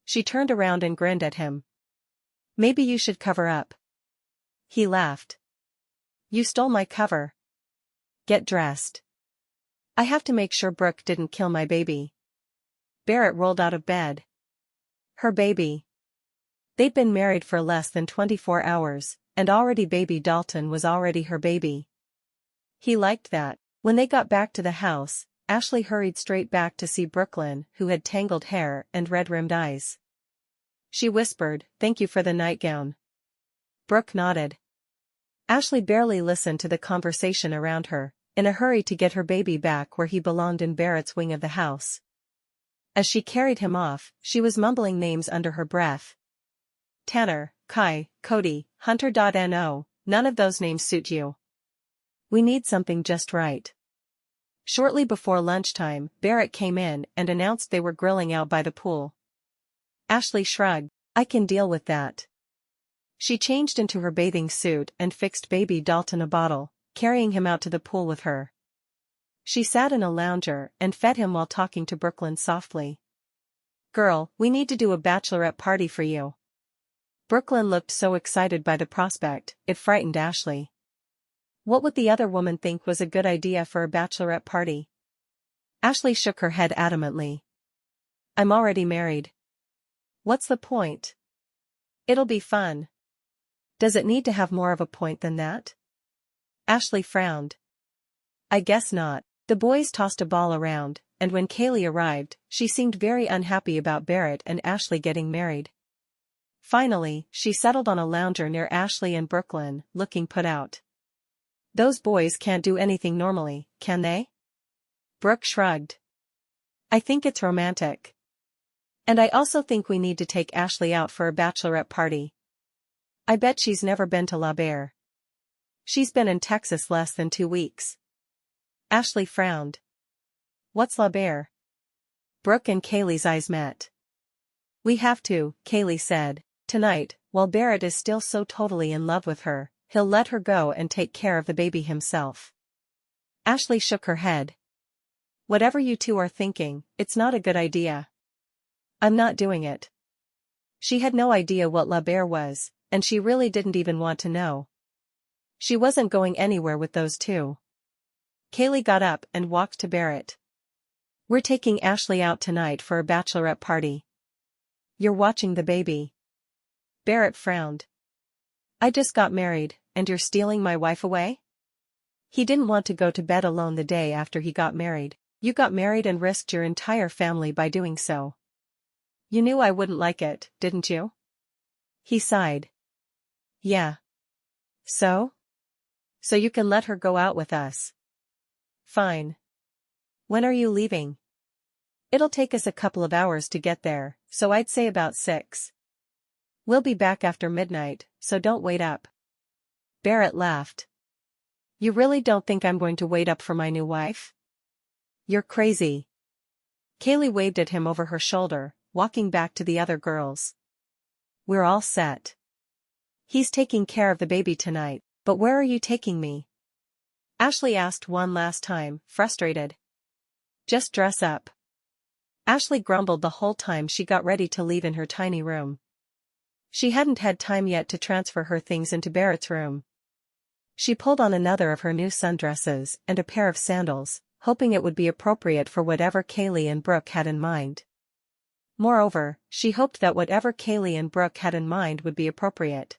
She turned around and grinned at him. "Maybe you should cover up." He laughed. "You stole my cover." "Get dressed. I have to make sure Brooke didn't kill my baby." Barrett rolled out of bed. Her baby. They'd been married for less than 24 hours, and already baby Dalton was already her baby. He liked that. When they got back to the house, Ashley hurried straight back to see Brooklyn, who had tangled hair and red-rimmed eyes. She whispered, "Thank you for the nightgown." Brooke nodded. Ashley barely listened to the conversation around her, in a hurry to get her baby back where he belonged in Barrett's wing of the house. As she carried him off, she was mumbling names under her breath. "Tanner, Kai, Cody, Hunter.no, none of those names suit you. We need something just right." Shortly before lunchtime, Barrett came in and announced they were grilling out by the pool. Ashley shrugged. "I can deal with that." She changed into her bathing suit and fixed baby Dalton a bottle, carrying him out to the pool with her. She sat in a lounger and fed him while talking to Brooklyn softly. "Girl, we need to do a bachelorette party for you." Brooklyn looked so excited by the prospect, it frightened Ashley. What would the other woman think was a good idea for a bachelorette party? Ashley shook her head adamantly. "I'm already married. What's the point? It'll be fun." "Does it need to have more of a point than that?" Ashley frowned. "I guess not." The boys tossed a ball around, and when Kaylee arrived, she seemed very unhappy about Barrett and Ashley getting married. Finally, she settled on a lounger near Ashley and Brooklyn, looking put out. "Those boys can't do anything normally, can they?" Brooke shrugged. "I think it's romantic. And I also think we need to take Ashley out for a bachelorette party. I bet she's never been to La Bear. She's been in Texas less than 2 weeks." Ashley frowned. "What's La Bear?" Brooke and Kaylee's eyes met. "We have to," Kaylee said. "Tonight, while Barrett is still so totally in love with her, he'll let her go and take care of the baby himself." Ashley shook her head. "Whatever you two are thinking, it's not a good idea. I'm not doing it." She had no idea what La Bear was, and she really didn't even want to know. She wasn't going anywhere with those two. Kaylee got up and walked to Barrett. "We're taking Ashley out tonight for a bachelorette party. You're watching the baby." Barrett frowned. "I just got married, and you're stealing my wife away?" He didn't want to go to bed alone the day after he got married. "You got married and risked your entire family by doing so. You knew I wouldn't like it, didn't you?" He sighed. "Yeah. So? So you can let her go out with us." "Fine. When are you leaving?" "It'll take us a couple of hours to get there, so I'd say about 6. We'll be back after midnight, so don't wait up." Barrett laughed. "You really don't think I'm going to wait up for my new wife?" "You're crazy." Kaylee waved at him over her shoulder, walking back to the other girls. "We're all set. He's taking care of the baby tonight, but where are you taking me?" Ashley asked one last time, frustrated. "Just dress up." Ashley grumbled the whole time she got ready to leave in her tiny room. She hadn't had time yet to transfer her things into Barrett's room. She pulled on another of her new sundresses and a pair of sandals, hoping it would be appropriate for whatever Kaylee and Brooke had in mind. Moreover, she hoped that whatever Kaylee and Brooke had in mind would be appropriate.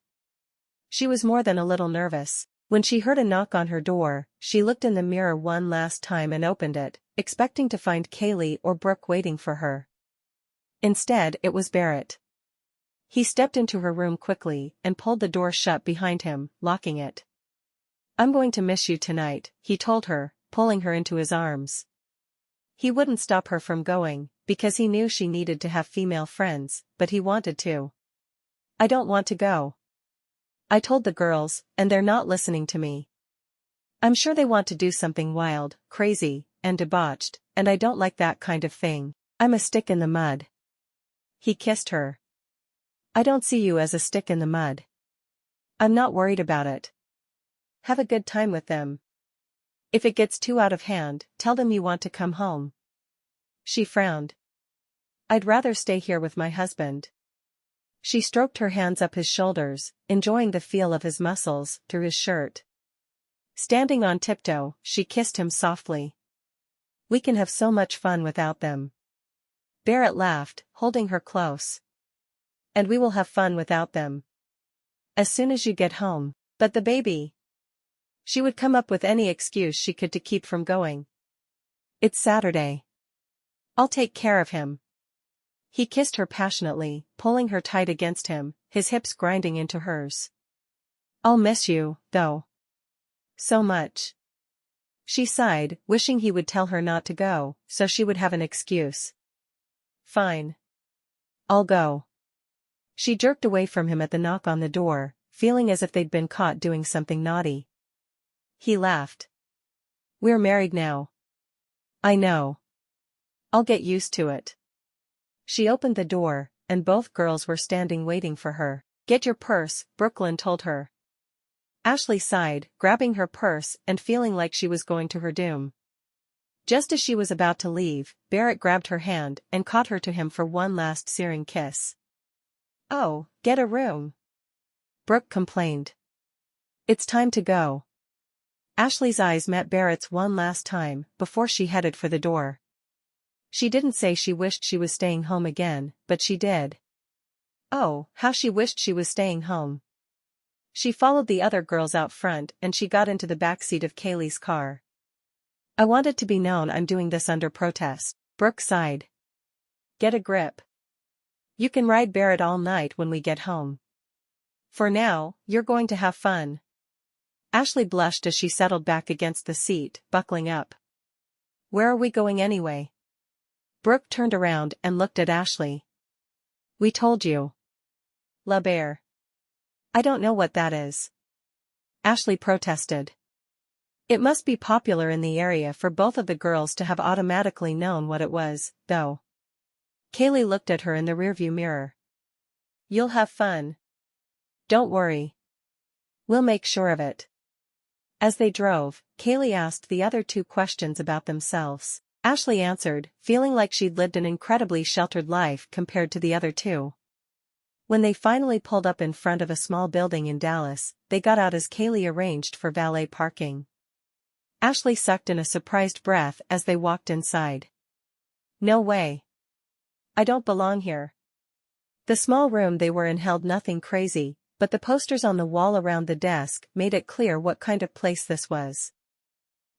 She was more than a little nervous. When she heard a knock on her door, she looked in the mirror one last time and opened it, expecting to find Kaylee or Brooke waiting for her. Instead, it was Barrett. He stepped into her room quickly and pulled the door shut behind him, locking it. "I'm going to miss you tonight," he told her, pulling her into his arms. He wouldn't stop her from going, because he knew she needed to have female friends, but he wanted to. "I don't want to go. I told the girls, and they're not listening to me. I'm sure they want to do something wild, crazy, and debauched, and I don't like that kind of thing. I'm a stick in the mud." He kissed her. "I don't see you as a stick in the mud. I'm not worried about it. Have a good time with them. If it gets too out of hand, tell them you want to come home." She frowned. "I'd rather stay here with my husband." She stroked her hands up his shoulders, enjoying the feel of his muscles through his shirt. Standing on tiptoe, she kissed him softly. "We can have so much fun without them." Barrett laughed, holding her close. "And we will have fun without them. As soon as you get home. But the baby." She would come up with any excuse she could to keep from going. "It's Saturday. I'll take care of him." He kissed her passionately, pulling her tight against him, his hips grinding into hers. "I'll miss you, though. So much." She sighed, wishing he would tell her not to go, so she would have an excuse. "Fine. I'll go." She jerked away from him at the knock on the door, feeling as if they'd been caught doing something naughty. He laughed. "We're married now." "I know. I'll get used to it." She opened the door, and both girls were standing waiting for her. "Get your purse," Brooklyn told her. Ashley sighed, grabbing her purse and feeling like she was going to her doom. Just as she was about to leave, Barrett grabbed her hand and caught her to him for one last searing kiss. "Oh, get a room," Brooke complained. "It's time to go." Ashley's eyes met Barrett's one last time, before she headed for the door. She didn't say she wished she was staying home again, but she did. Oh, how she wished she was staying home. She followed the other girls out front and she got into the backseat of Kaylee's car. "I want it to be known I'm doing this under protest," Brooke sighed. "Get a grip. You can ride Barrett all night when we get home. For now, you're going to have fun." Ashley blushed as she settled back against the seat, buckling up. "Where are we going anyway?" Brooke turned around and looked at Ashley. "We told you. La Bear." "I don't know what that is." Ashley protested. It must be popular in the area for both of the girls to have automatically known what it was, though. Kaylee looked at her in the rearview mirror. "You'll have fun. Don't worry. We'll make sure of it." As they drove, Kaylee asked the other two questions about themselves. Ashley answered, feeling like she'd lived an incredibly sheltered life compared to the other two. When they finally pulled up in front of a small building in Dallas, they got out as Kaylee arranged for valet parking. Ashley sucked in a surprised breath as they walked inside. "No way. I don't belong here." The small room they were in held nothing crazy, but the posters on the wall around the desk made it clear what kind of place this was.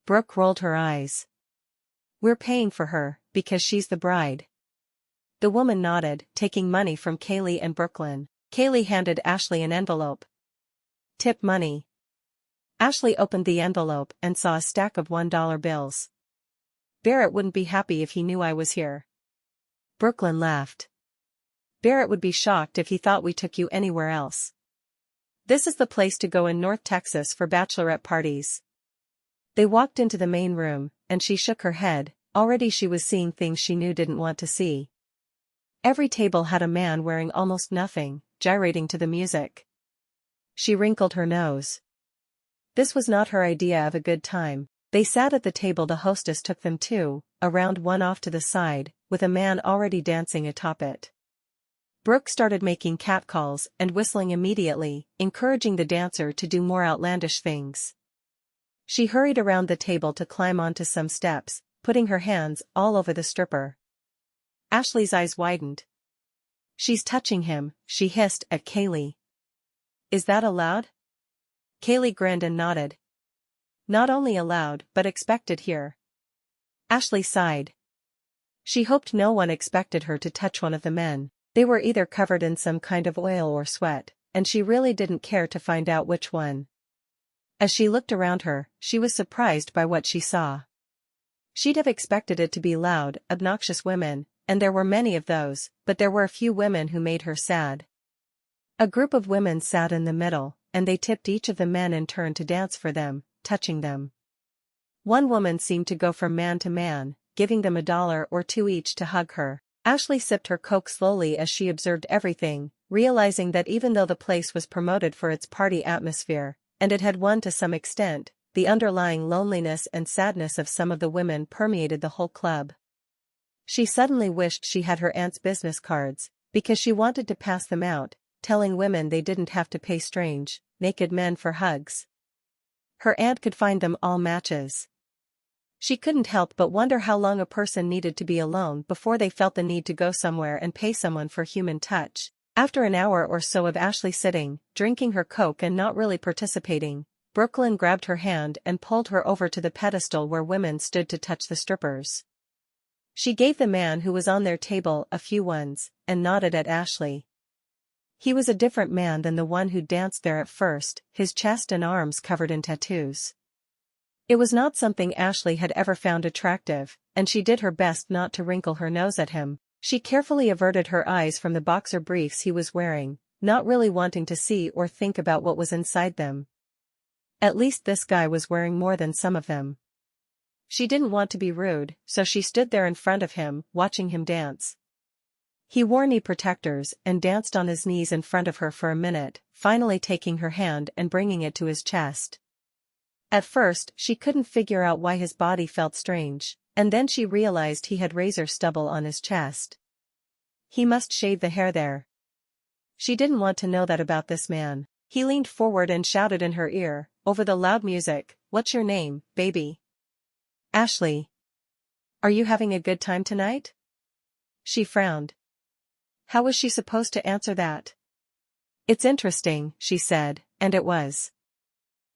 Brooke rolled her eyes. "We're paying for her, because she's the bride." The woman nodded, taking money from Kaylee and Brooklyn. Kaylee handed Ashley an envelope. "Tip money." Ashley opened the envelope and saw a stack of $1 bills. "Barrett wouldn't be happy if he knew I was here." Brooklyn laughed. "Barrett would be shocked if he thought we took you anywhere else. This is the place to go in North Texas for bachelorette parties." They walked into the main room, and she shook her head. Already she was seeing things she knew didn't want to see. Every table had a man wearing almost nothing, gyrating to the music. She wrinkled her nose. This was not her idea of a good time. They sat at the table the hostess took them to, a round one off to the side, with a man already dancing atop it. Brooke started making catcalls and whistling immediately, encouraging the dancer to do more outlandish things. She hurried around the table to climb onto some steps, putting her hands all over the stripper. Ashley's eyes widened. "She's touching him," she hissed at Kaylee. "Is that allowed?" Kaylee grinned and nodded. "Not only allowed but expected here." Ashley sighed. She hoped no one expected her to touch one of the men. They were either covered in some kind of oil or sweat, and she really didn't care to find out which one. As she looked around her, she was surprised by what she saw. She'd have expected it to be loud, obnoxious women, and there were many of those, but there were a few women who made her sad. A group of women sat in the middle, and they tipped each of the men in turn to dance for them, touching them. One woman seemed to go from man to man, giving them $1 or $2 each to hug her. Ashley sipped her Coke slowly as she observed everything, realizing that even though the place was promoted for its party atmosphere, and it had won to some extent, the underlying loneliness and sadness of some of the women permeated the whole club. She suddenly wished she had her aunt's business cards, because she wanted to pass them out, telling women they didn't have to pay strange, naked men for hugs. Her aunt could find them all matches. She couldn't help but wonder how long a person needed to be alone before they felt the need to go somewhere and pay someone for human touch. After an hour or so of Ashley sitting, drinking her Coke and not really participating, Brooklyn grabbed her hand and pulled her over to the pedestal where women stood to touch the strippers. She gave the man who was on their table a few ones, and nodded at Ashley. He was a different man than the one who danced there at first, his chest and arms covered in tattoos. It was not something Ashley had ever found attractive, and she did her best not to wrinkle her nose at him. She carefully averted her eyes from the boxer briefs he was wearing, not really wanting to see or think about what was inside them. At least this guy was wearing more than some of them. She didn't want to be rude, so she stood there in front of him, watching him dance. He wore knee protectors and danced on his knees in front of her for a minute, finally taking her hand and bringing it to his chest. At first, she couldn't figure out why his body felt strange, and then she realized he had razor stubble on his chest. He must shave the hair there. She didn't want to know that about this man. He leaned forward and shouted in her ear, over the loud music, "What's your name, baby?" "Ashley." "Are you having a good time tonight?" She frowned. How was she supposed to answer that? "It's interesting," she said, and it was.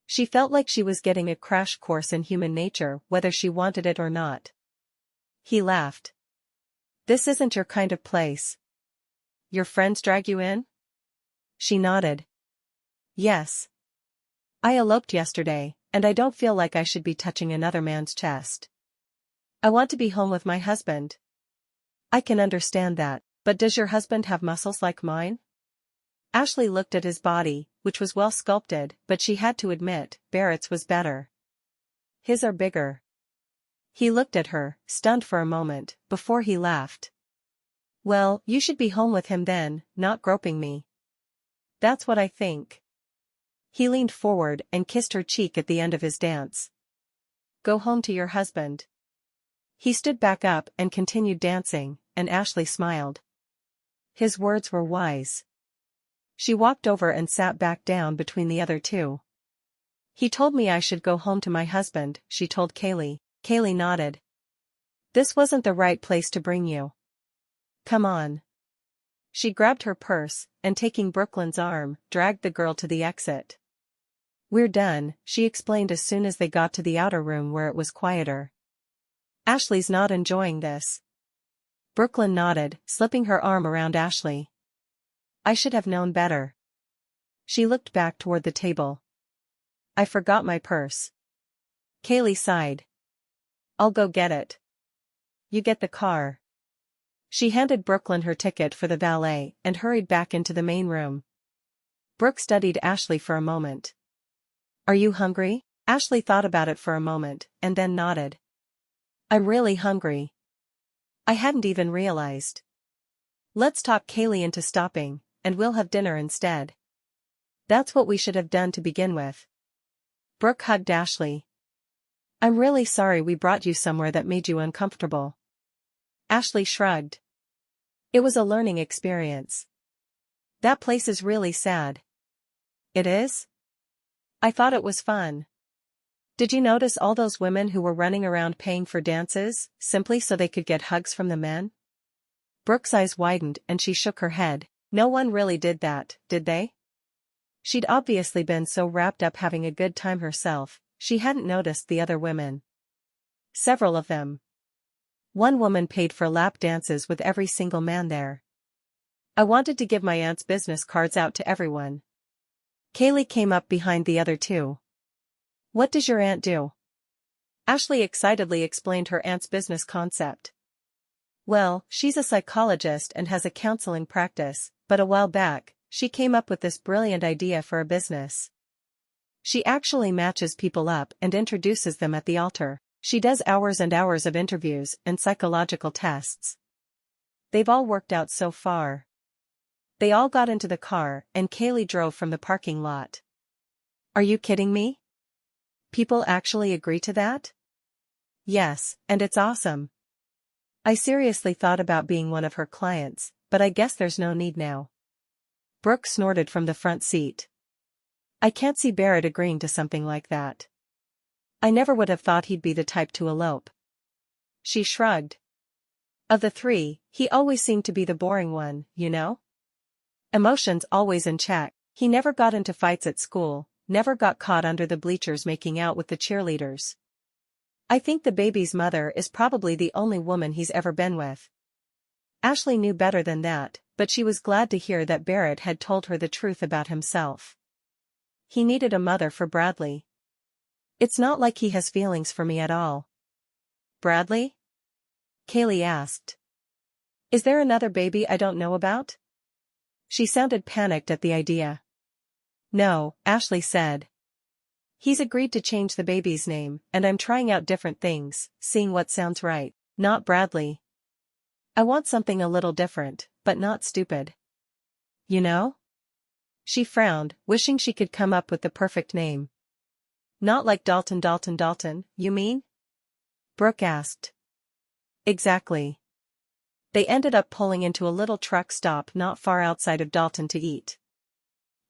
She felt like she was getting a crash course in human nature, whether she wanted it or not. He laughed. "This isn't your kind of place." "Your friends drag you in?" She nodded. "Yes. I eloped yesterday, and I don't feel like I should be touching another man's chest. I want to be home with my husband." "I can understand that, but does your husband have muscles like mine?" Ashley looked at his body, which was well sculpted, but she had to admit, Barrett's was better. "His are bigger." He looked at her, stunned for a moment, before he laughed. "Well, you should be home with him then, not groping me." "That's what I think." He leaned forward and kissed her cheek at the end of his dance. "Go home to your husband." He stood back up and continued dancing, and Ashley smiled. His words were wise. She walked over and sat back down between the other two. "He told me I should go home to my husband," she told Kaylee. Kaylee nodded. "This wasn't the right place to bring you. Come on." She grabbed her purse, and taking Brooklyn's arm, dragged the girl to the exit. "We're done," she explained as soon as they got to the outer room where it was quieter. "Ashley's not enjoying this." Brooklyn nodded, slipping her arm around Ashley. "I should have known better." She looked back toward the table. "I forgot my purse." Kaylee sighed. "I'll go get it. You get the car." She handed Brooklyn her ticket for the valet and hurried back into the main room. Brooke studied Ashley for a moment. "Are you hungry?" Ashley thought about it for a moment, and then nodded. "I'm really hungry. I hadn't even realized." "Let's talk Kaylee into stopping, and we'll have dinner instead." "That's what we should have done to begin with." Brooke hugged Ashley. "I'm really sorry we brought you somewhere that made you uncomfortable." Ashley shrugged. "It was a learning experience." "That place is really sad." "It is? I thought it was fun." Did you notice all those women who were running around paying for dances, simply so they could get hugs from the men? Brooke's eyes widened and she shook her head. No one really did that, did they? She'd obviously been so wrapped up having a good time herself, she hadn't noticed the other women. Several of them. One woman paid for lap dances with every single man there. I wanted to give my aunt's business cards out to everyone. Kaylee came up behind the other two. What does your aunt do? Ashley excitedly explained her aunt's business concept. Well, she's a psychologist and has a counseling practice, but a while back, she came up with this brilliant idea for a business. She actually matches people up and introduces them at the altar. She does hours and hours of interviews and psychological tests. They've all worked out so far. They all got into the car and Kaylee drove from the parking lot. Are you kidding me? People actually agree to that? Yes, and it's awesome. I seriously thought about being one of her clients, but I guess there's no need now. Brooke snorted from the front seat. I can't see Barrett agreeing to something like that. I never would have thought he'd be the type to elope. She shrugged. Of the three, he always seemed to be the boring one, you know? Emotions always in check. He never got into fights at school, never got caught under the bleachers making out with the cheerleaders. I think the baby's mother is probably the only woman he's ever been with. Ashley knew better than that, but she was glad to hear that Barrett had told her the truth about himself. He needed a mother for Bradley. It's not like he has feelings for me at all. Bradley? Kaylee asked. Is there another baby I don't know about? She sounded panicked at the idea. No, Ashley said. He's agreed to change the baby's name, and I'm trying out different things, seeing what sounds right. Not Bradley. I want something a little different, but not stupid. You know? She frowned, wishing she could come up with the perfect name. Not like Dalton, you mean? Brooke asked. Exactly. They ended up pulling into a little truck stop not far outside of Dalton to eat.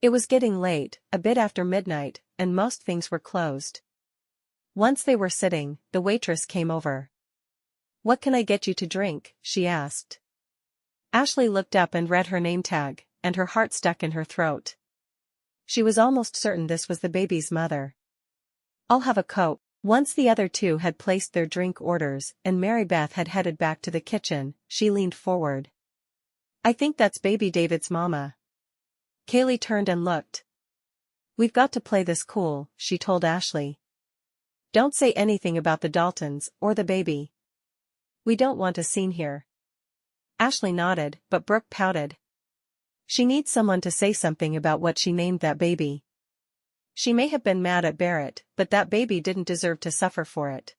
It was getting late, a bit after midnight, and most things were closed. Once they were sitting, the waitress came over. What can I get you to drink? She asked. Ashley looked up and read her name tag, and her heart stuck in her throat. She was almost certain this was the baby's mother. I'll have a Coke. Once the other two had placed their drink orders and Mary Beth had headed back to the kitchen, she leaned forward. I think that's baby David's mama. Kaylee turned and looked. We've got to play this cool, she told Ashley. Don't say anything about the Daltons or the baby. We don't want a scene here. Ashley nodded, but Brooke pouted. She needs someone to say something about what she named that baby. She may have been mad at Barrett, but that baby didn't deserve to suffer for it.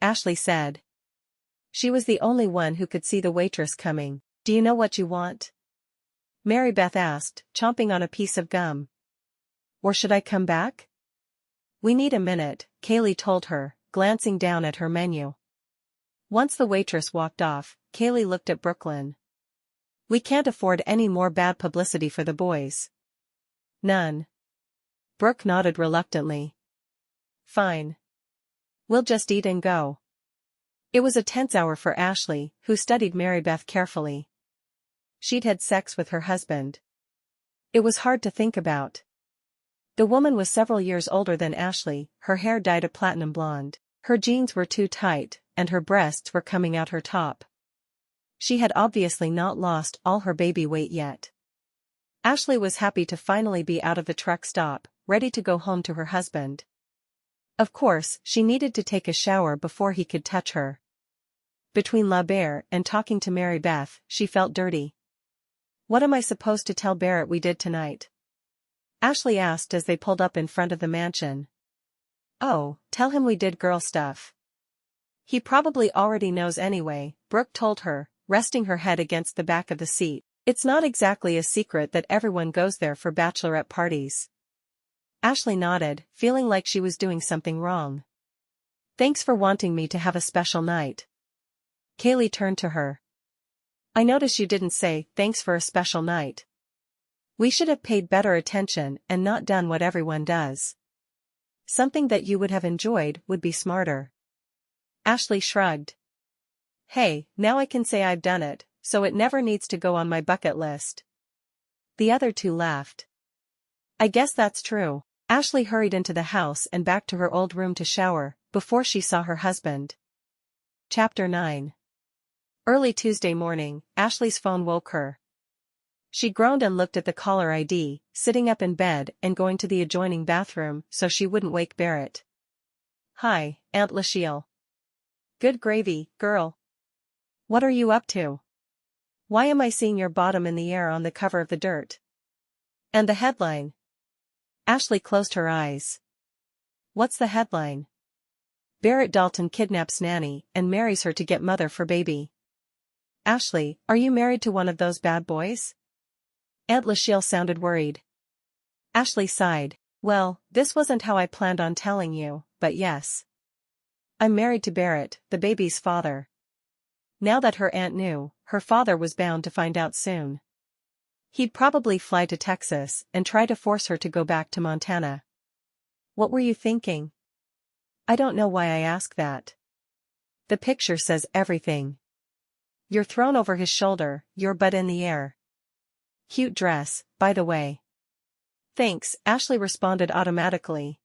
Ashley said. She was the only one who could see the waitress coming. Do you know what you want? Mary Beth asked, chomping on a piece of gum. Or should I come back? We need a minute, Kaylee told her, glancing down at her menu. Once the waitress walked off, Kaylee looked at Brooklyn. We can't afford any more bad publicity for the boys. None. Brooke nodded reluctantly. Fine. We'll just eat and go. It was a tense hour for Ashley, who studied Mary Beth carefully. She'd had sex with her husband. It was hard to think about. The woman was several years older than Ashley, her hair dyed a platinum blonde. Her jeans were too tight, and her breasts were coming out her top. She had obviously not lost all her baby weight yet. Ashley was happy to finally be out of the truck stop, ready to go home to her husband. Of course, she needed to take a shower before he could touch her. Between La Bear and talking to Mary Beth, she felt dirty. What am I supposed to tell Barrett we did tonight? Ashley asked as they pulled up in front of the mansion. Oh, tell him we did girl stuff. He probably already knows anyway, Brooke told her, resting her head against the back of the seat. It's not exactly a secret that everyone goes there for bachelorette parties. Ashley nodded, feeling like she was doing something wrong. Thanks for wanting me to have a special night. Kaylee turned to her. I notice you didn't say, thanks for a special night. We should have paid better attention and not done what everyone does. Something that you would have enjoyed would be smarter. Ashley shrugged. Hey, now I can say I've done it, so it never needs to go on my bucket list. The other two laughed. I guess that's true. Ashley hurried into the house and back to her old room to shower, before she saw her husband. Chapter 9. Early Tuesday morning, Ashley's phone woke her. She groaned and looked at the caller ID, sitting up in bed and going to the adjoining bathroom so she wouldn't wake Barrett. Hi, Aunt Lachelle. Good gravy, girl. What are you up to? Why am I seeing your bottom in the air on the cover of the Dirt? And the headline? Ashley closed her eyes. What's the headline? Barrett Dalton kidnaps Nanny and marries her to get mother for baby. Ashley, are you married to one of those bad boys? Aunt Lachelle sounded worried. Ashley sighed. Well, this wasn't how I planned on telling you, but yes. I'm married to Barrett, the baby's father. Now that her aunt knew, her father was bound to find out soon. He'd probably fly to Texas and try to force her to go back to Montana. What were you thinking? I don't know why I ask that. The picture says everything. You're thrown over his shoulder, your butt in the air. Cute dress, by the way. Thanks, Ashley responded automatically.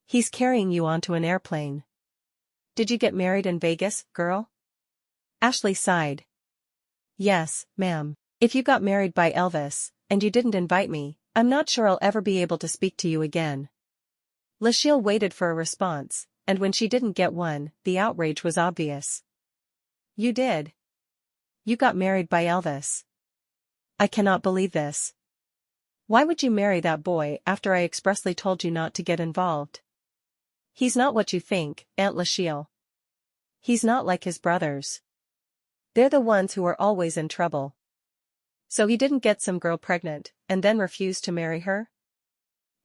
He's carrying you onto an airplane. Did you get married in Vegas, girl? Ashley sighed. Yes, ma'am. If you got married by Elvis, and you didn't invite me, I'm not sure I'll ever be able to speak to you again. Lachelle waited for a response, and when she didn't get one, the outrage was obvious. You did. You got married by Elvis. I cannot believe this. Why would you marry that boy after I expressly told you not to get involved? He's not what you think, Aunt Lachelle. He's not like his brothers. They're the ones who are always in trouble. So he didn't get some girl pregnant, and then refused to marry her?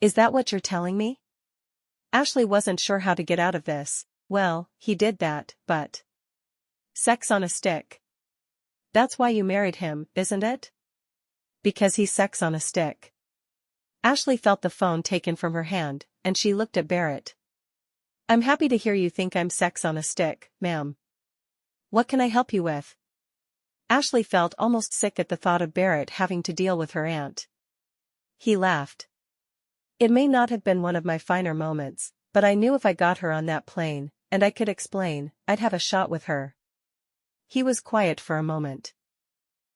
Is that what you're telling me? Ashley wasn't sure how to get out of this. Well, he did that, but... Sex on a stick. That's why you married him, isn't it? Because he's sex on a stick. Ashley felt the phone taken from her hand, and she looked at Barrett. I'm happy to hear you think I'm sex on a stick, ma'am. What can I help you with? Ashley felt almost sick at the thought of Barrett having to deal with her aunt. He laughed. It may not have been one of my finer moments, but I knew if I got her on that plane, and I could explain, I'd have a shot with her. He was quiet for a moment.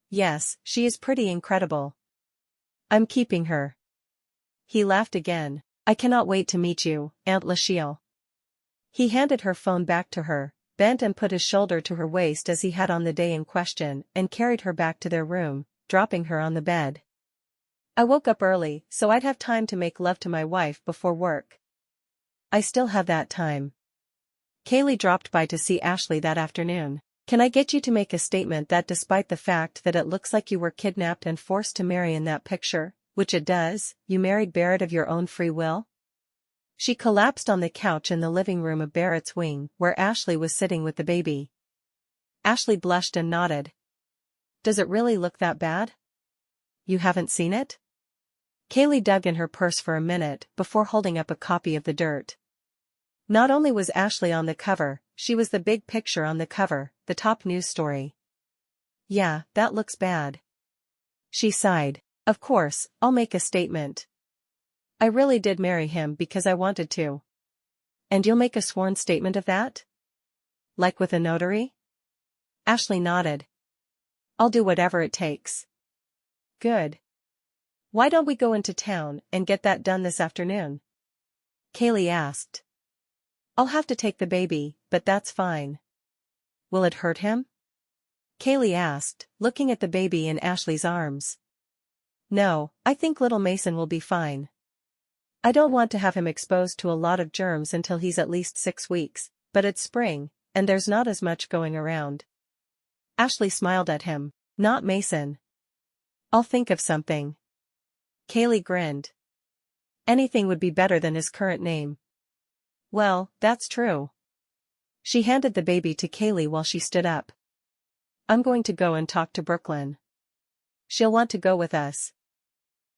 Yes, she is pretty incredible. I'm keeping her. He laughed again. I cannot wait to meet you, Aunt Lachelle. He handed her phone back to her, bent and put his shoulder to her waist as he had on the day in question, and carried her back to their room, dropping her on the bed. I woke up early so I'd have time to make love to my wife before work. I still have that time. Kaylee dropped by to see Ashley that afternoon. Can I get you to make a statement that despite the fact that it looks like you were kidnapped and forced to marry in that picture, which it does, you married Barrett of your own free will? She collapsed on the couch in the living room of Barrett's wing, where Ashley was sitting with the baby. Ashley blushed and nodded. Does it really look that bad? You haven't seen it? Kaylee dug in her purse for a minute before holding up a copy of The Dirt. Not only was Ashley on the cover, she was the big picture on the cover, the top news story. Yeah, that looks bad. She sighed. Of course, I'll make a statement. I really did marry him because I wanted to. And you'll make a sworn statement of that? Like with a notary? Ashley nodded. I'll do whatever it takes. Good. Why don't we go into town and get that done this afternoon? Kaylee asked. I'll have to take the baby, but that's fine. Will it hurt him? Kaylee asked, looking at the baby in Ashley's arms. No, I think little Mason will be fine. I don't want to have him exposed to a lot of germs until he's at least 6 weeks, but it's spring, and there's not as much going around. Ashley smiled at him. Not Mason. I'll think of something. Kaylee grinned. Anything would be better than his current name. Well, that's true. She handed the baby to Kaylee while she stood up. I'm going to go and talk to Brooklyn. She'll want to go with us.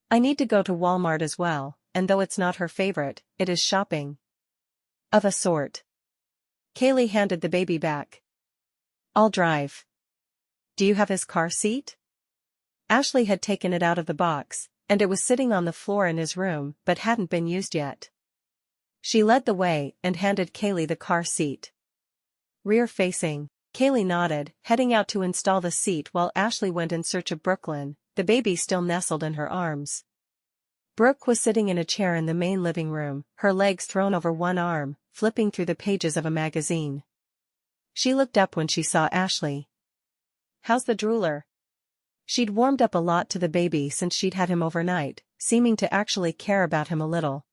I need to go to Walmart as well, and though it's not her favorite, it is shopping. Of a sort. Kaylee handed the baby back. I'll drive. Do you have his car seat? Ashley had taken it out of the box, and it was sitting on the floor in his room but hadn't been used yet. She led the way and handed Kaylee the car seat. Rear-facing, Kaylee nodded, heading out to install the seat while Ashley went in search of Brooklyn, the baby still nestled in her arms. Brooke was sitting in a chair in the main living room, her legs thrown over one arm, flipping through the pages of a magazine. She looked up when she saw Ashley. How's the drooler? She'd warmed up a lot to the baby since she'd had him overnight, seeming to actually care about him a little.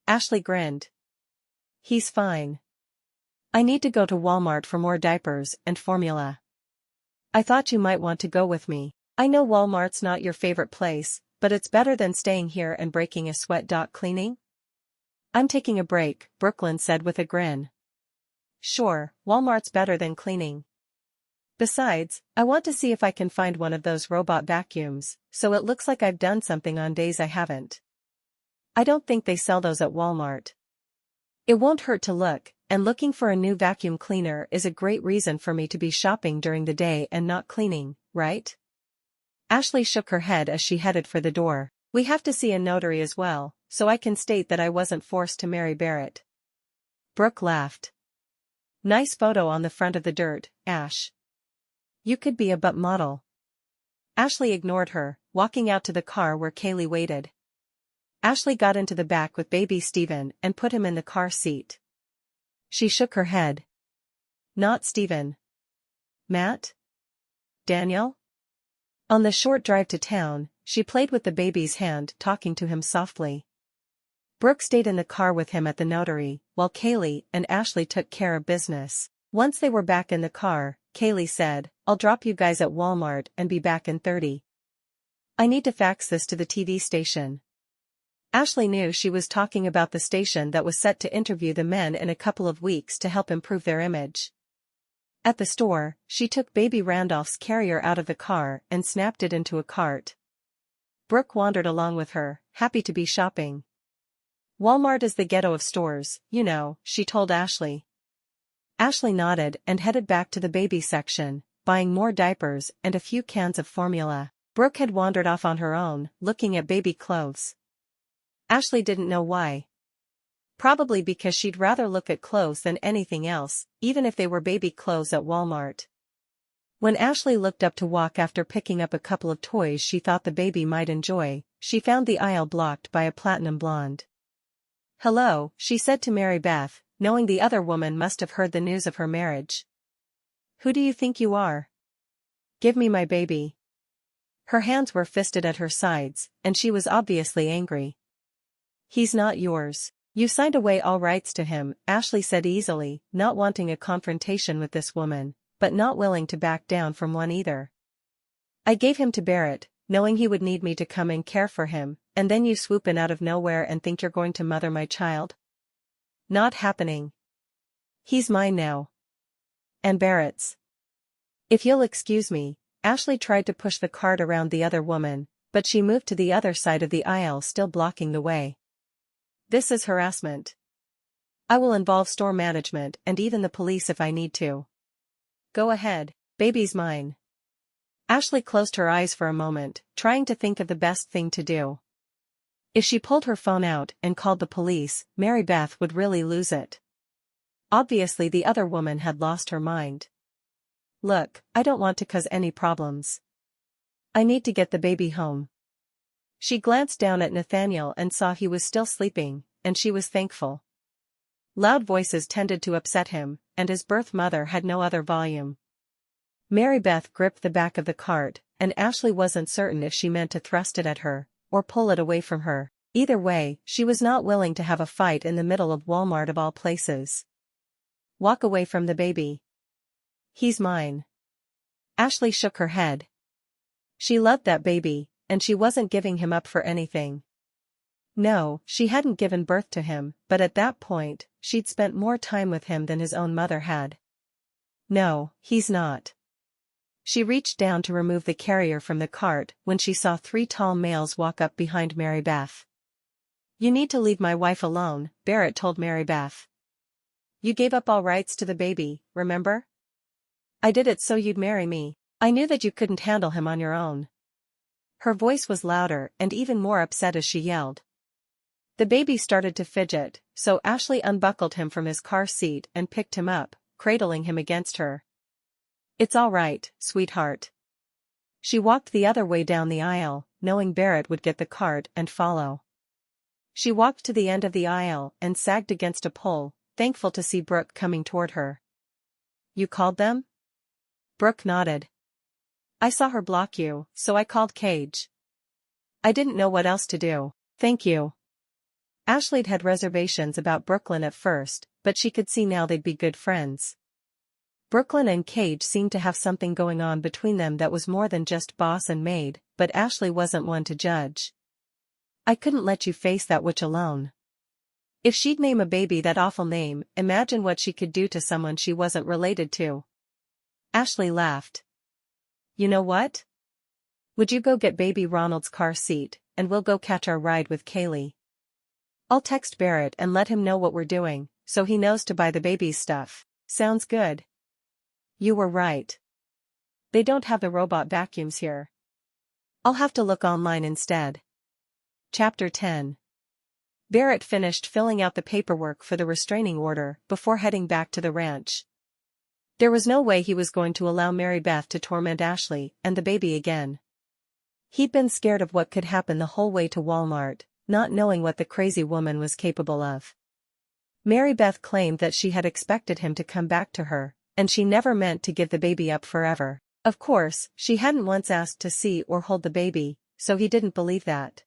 Ashley grinned. He's fine. I need to go to Walmart for more diapers and formula. I thought you might want to go with me. I know Walmart's not your favorite place, but it's better than staying here and breaking a sweat. Cleaning? I'm taking a break, Brooklyn said with a grin. Sure, Walmart's better than cleaning. Besides, I want to see if I can find one of those robot vacuums, so it looks like I've done something on days I haven't. I don't think they sell those at Walmart. It won't hurt to look, and looking for a new vacuum cleaner is a great reason for me to be shopping during the day and not cleaning, right? Ashley shook her head as she headed for the door. We have to see a notary as well, so I can state that I wasn't forced to marry Barrett. Brooke laughed. Nice photo on the front of the dirt, Ash. You could be a butt model. Ashley ignored her, walking out to the car where Kaylee waited. Ashley got into the back with baby Steven and put him in the car seat. She shook her head. Not Steven. Matt? Daniel? On the short drive to town, she played with the baby's hand, talking to him softly. Brooke stayed in the car with him at the notary, while Kaylee and Ashley took care of business. Once they were back in the car, Kaylee said, I'll drop you guys at Walmart and be back in 30. I need to fax this to the TV station. Ashley knew she was talking about the station that was set to interview the men in a couple of weeks to help improve their image. At the store, she took baby Randolph's carrier out of the car and snapped it into a cart. Brooke wandered along with her, happy to be shopping. Walmart is the ghetto of stores, you know, she told Ashley. Ashley nodded and headed back to the baby section, buying more diapers and a few cans of formula. Brooke had wandered off on her own, looking at baby clothes. Ashley didn't know why. Probably because she'd rather look at clothes than anything else, even if they were baby clothes at Walmart. When Ashley looked up to walk after picking up a couple of toys she thought the baby might enjoy, she found the aisle blocked by a platinum blonde. Hello, she said to Mary Beth, knowing the other woman must have heard the news of her marriage. Who do you think you are? Give me my baby. Her hands were fisted at her sides, and she was obviously angry. He's not yours. You signed away all rights to him, Ashley said easily, not wanting a confrontation with this woman, but not willing to back down from one either. I gave him to Barrett, knowing he would need me to come and care for him, and then you swoop in out of nowhere and think you're going to mother my child? Not happening. He's mine now. And Barrett's. If you'll excuse me, Ashley tried to push the cart around the other woman, but she moved to the other side of the aisle, still blocking the way. This is harassment. I will involve store management and even the police if I need to. Go ahead, baby's mine. Ashley closed her eyes for a moment, trying to think of the best thing to do. If she pulled her phone out and called the police, Mary Beth would really lose it. Obviously the other woman had lost her mind. Look, I don't want to cause any problems. I need to get the baby home. She glanced down at Nathaniel and saw he was still sleeping, and she was thankful. Loud voices tended to upset him, and his birth mother had no other volume. Mary Beth gripped the back of the cart, and Ashley wasn't certain if she meant to thrust it at her, or pull it away from her. Either way, she was not willing to have a fight in the middle of Walmart of all places. Walk away from the baby. He's mine. Ashley shook her head. She loved that baby, and she wasn't giving him up for anything. No, she hadn't given birth to him, but at that point, she'd spent more time with him than his own mother had. No, he's not. She reached down to remove the carrier from the cart when she saw 3 tall males walk up behind Mary Beth. You need to leave my wife alone, Barrett told Mary Beth. You gave up all rights to the baby, remember? I did it so you'd marry me. I knew that you couldn't handle him on your own. Her voice was louder and even more upset as she yelled. The baby started to fidget, so Ashley unbuckled him from his car seat and picked him up, cradling him against her. It's all right, sweetheart. She walked the other way down the aisle, knowing Barrett would get the cart and follow. She walked to the end of the aisle and sagged against a pole, thankful to see Brooke coming toward her. You called them? Brooke nodded. I saw her block you, so I called Cage. I didn't know what else to do. Thank you. Ashley'd had reservations about Brooklyn at first, but she could see now they'd be good friends. Brooklyn and Cage seemed to have something going on between them that was more than just boss and maid, but Ashley wasn't one to judge. I couldn't let you face that witch alone. If she'd name a baby that awful name, imagine what she could do to someone she wasn't related to. Ashley laughed. You know what? Would you go get baby Ronald's car seat, and we'll go catch our ride with Kaylee. I'll text Barrett and let him know what we're doing, so he knows to buy the baby's stuff. Sounds good. You were right. They don't have the robot vacuums here. I'll have to look online instead. Chapter 10. Barrett finished filling out the paperwork for the restraining order before heading back to the ranch. There was no way he was going to allow Mary Beth to torment Ashley and the baby again. He'd been scared of what could happen the whole way to Walmart, not knowing what the crazy woman was capable of. Mary Beth claimed that she had expected him to come back to her, and she never meant to give the baby up forever. Of course, she hadn't once asked to see or hold the baby, so he didn't believe that.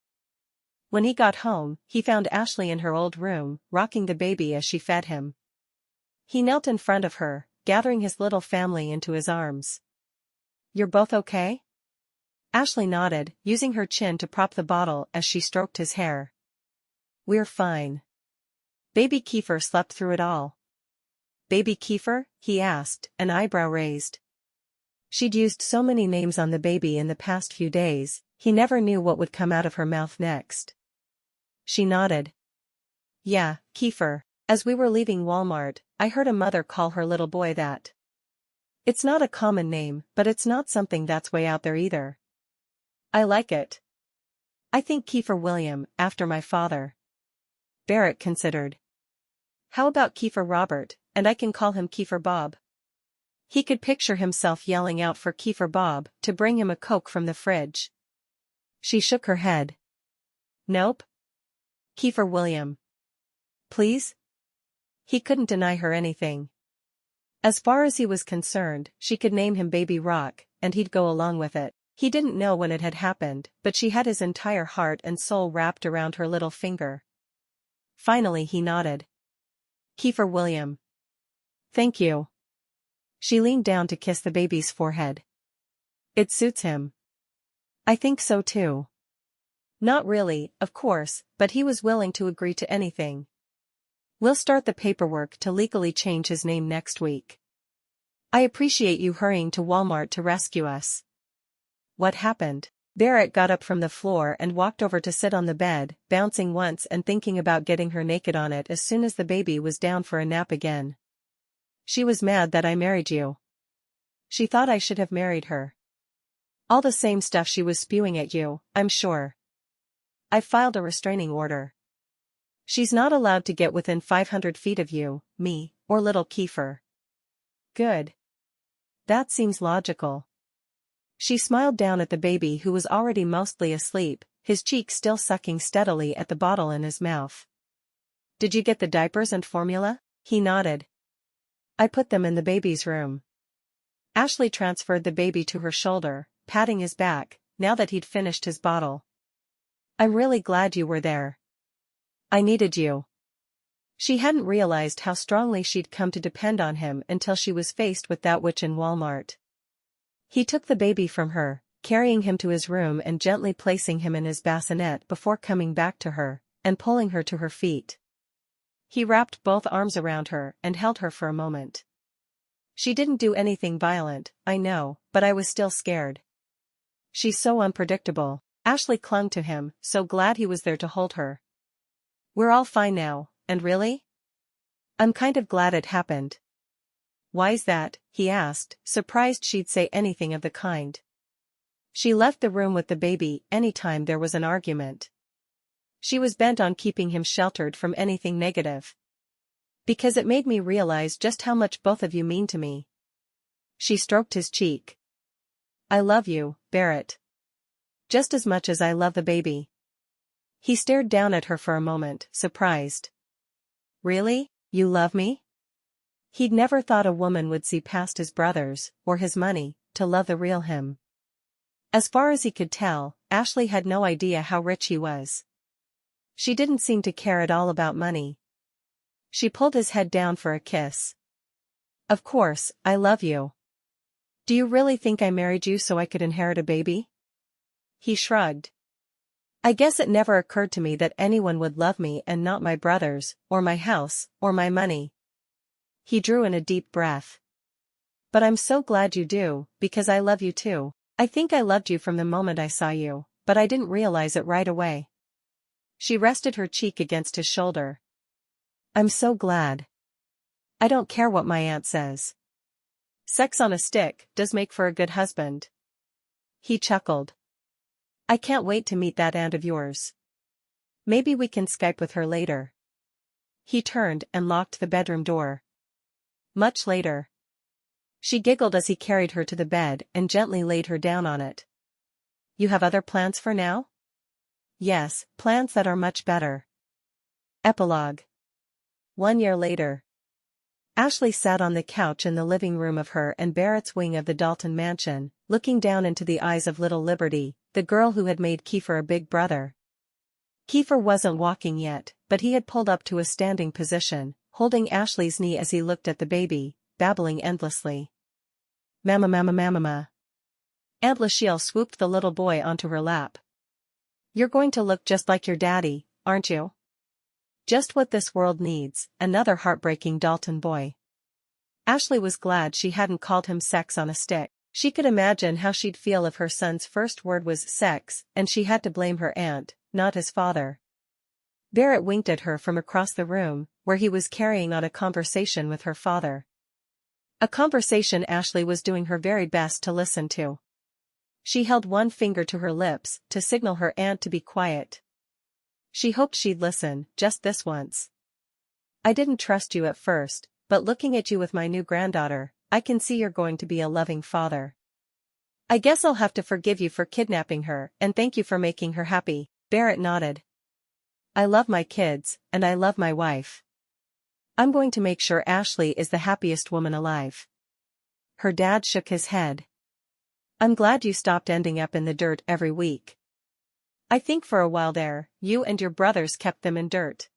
When he got home, he found Ashley in her old room, rocking the baby as she fed him. He knelt in front of her, gathering his little family into his arms. You're both okay? Ashley nodded, using her chin to prop the bottle as she stroked his hair. We're fine. Baby Kiefer slept through it all. Baby Kiefer? He asked, an eyebrow raised. She'd used so many names on the baby in the past few days, he never knew what would come out of her mouth next. She nodded. Yeah, Kiefer. As we were leaving Walmart, I heard a mother call her little boy that. It's not a common name, but it's not something that's way out there either. I like it. I think Kiefer William, after my father. Barrett considered. How about Kiefer Robert, and I can call him Kiefer Bob? He could picture himself yelling out for Kiefer Bob to bring him a Coke from the fridge. She shook her head. Nope. Kiefer William. Please? He couldn't deny her anything. As far as he was concerned, she could name him Baby Rock, and he'd go along with it. He didn't know when it had happened, but she had his entire heart and soul wrapped around her little finger. Finally he nodded. Kiefer William. Thank you. She leaned down to kiss the baby's forehead. It suits him. I think so too. Not really, of course, but he was willing to agree to anything. We'll start the paperwork to legally change his name next week. I appreciate you hurrying to Walmart to rescue us. What happened? Barrett got up from the floor and walked over to sit on the bed, bouncing once and thinking about getting her naked on it as soon as the baby was down for a nap again. She was mad that I married you. She thought I should have married her. All the same stuff she was spewing at you, I'm sure. I've filed a restraining order. She's not allowed to get within 500 feet of you, me, or little Kiefer. Good. That seems logical. She smiled down at the baby who was already mostly asleep, his cheek still sucking steadily at the bottle in his mouth. Did you get the diapers and formula? He nodded. I put them in the baby's room. Ashley transferred the baby to her shoulder, patting his back, now that he'd finished his bottle. I'm really glad you were there. I needed you. She hadn't realized how strongly she'd come to depend on him until she was faced with that witch in Walmart. He took the baby from her, carrying him to his room and gently placing him in his bassinet before coming back to her, and pulling her to her feet. He wrapped both arms around her and held her for a moment. She didn't do anything violent, I know, but I was still scared. She's so unpredictable. Ashley clung to him, so glad he was there to hold her. We're all fine now, and really? I'm kind of glad it happened. Why's that? He asked, surprised she'd say anything of the kind. She left the room with the baby anytime there was an argument. She was bent on keeping him sheltered from anything negative. Because it made me realize just how much both of you mean to me. She stroked his cheek. I love you, Barrett. Just as much as I love the baby. He stared down at her for a moment, surprised. Really? You love me? He'd never thought a woman would see past his brothers, or his money, to love the real him. As far as he could tell, Ashley had no idea how rich he was. She didn't seem to care at all about money. She pulled his head down for a kiss. Of course, I love you. Do you really think I married you so I could inherit a baby? He shrugged. I guess it never occurred to me that anyone would love me and not my brothers, or my house, or my money. He drew in a deep breath. But I'm so glad you do, because I love you too. I think I loved you from the moment I saw you, but I didn't realize it right away. She rested her cheek against his shoulder. I'm so glad. I don't care what my aunt says. Sex on a stick does make for a good husband. He chuckled. I can't wait to meet that aunt of yours. Maybe we can Skype with her later. He turned and locked the bedroom door. Much later. She giggled as he carried her to the bed and gently laid her down on it. You have other plans for now? Yes, plans that are much better. Epilogue. 1 year later. Ashley sat on the couch in the living room of her and Barrett's wing of the Dalton mansion, looking down into the eyes of little Liberty, the girl who had made Kiefer a big brother. Kiefer wasn't walking yet, but he had pulled up to a standing position, holding Ashley's knee as he looked at the baby, babbling endlessly. Mama mama mama mama. Aunt Lachelle swooped the little boy onto her lap. You're going to look just like your daddy, aren't you? Just what this world needs, another heartbreaking Dalton boy. Ashley was glad she hadn't called him sex on a stick. She could imagine how she'd feel if her son's first word was sex, and she had to blame her aunt, not his father. Barrett winked at her from across the room, where he was carrying on a conversation with her father. A conversation Ashley was doing her very best to listen to. She held one finger to her lips to signal her aunt to be quiet. She hoped she'd listen, just this once. I didn't trust you at first, but looking at you with my new granddaughter, I can see you're going to be a loving father. I guess I'll have to forgive you for kidnapping her and thank you for making her happy. Barrett nodded. I love my kids, and I love my wife. I'm going to make sure Ashley is the happiest woman alive. Her dad shook his head. I'm glad you stopped ending up in the dirt every week. I think for a while there, you and your brothers kept them in dirt.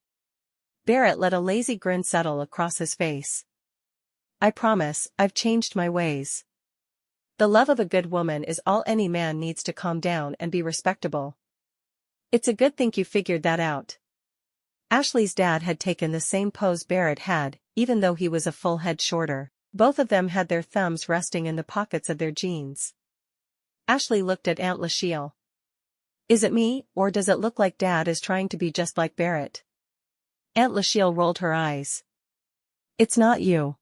Barrett let a lazy grin settle across his face. I promise, I've changed my ways. The love of a good woman is all any man needs to calm down and be respectable. It's a good thing you figured that out. Ashley's dad had taken the same pose Barrett had, even though he was a full head shorter. Both of them had their thumbs resting in the pockets of their jeans. Ashley looked at Aunt Lachelle. Is it me, or does it look like Dad is trying to be just like Barrett? Aunt Lachelle rolled her eyes. It's not you.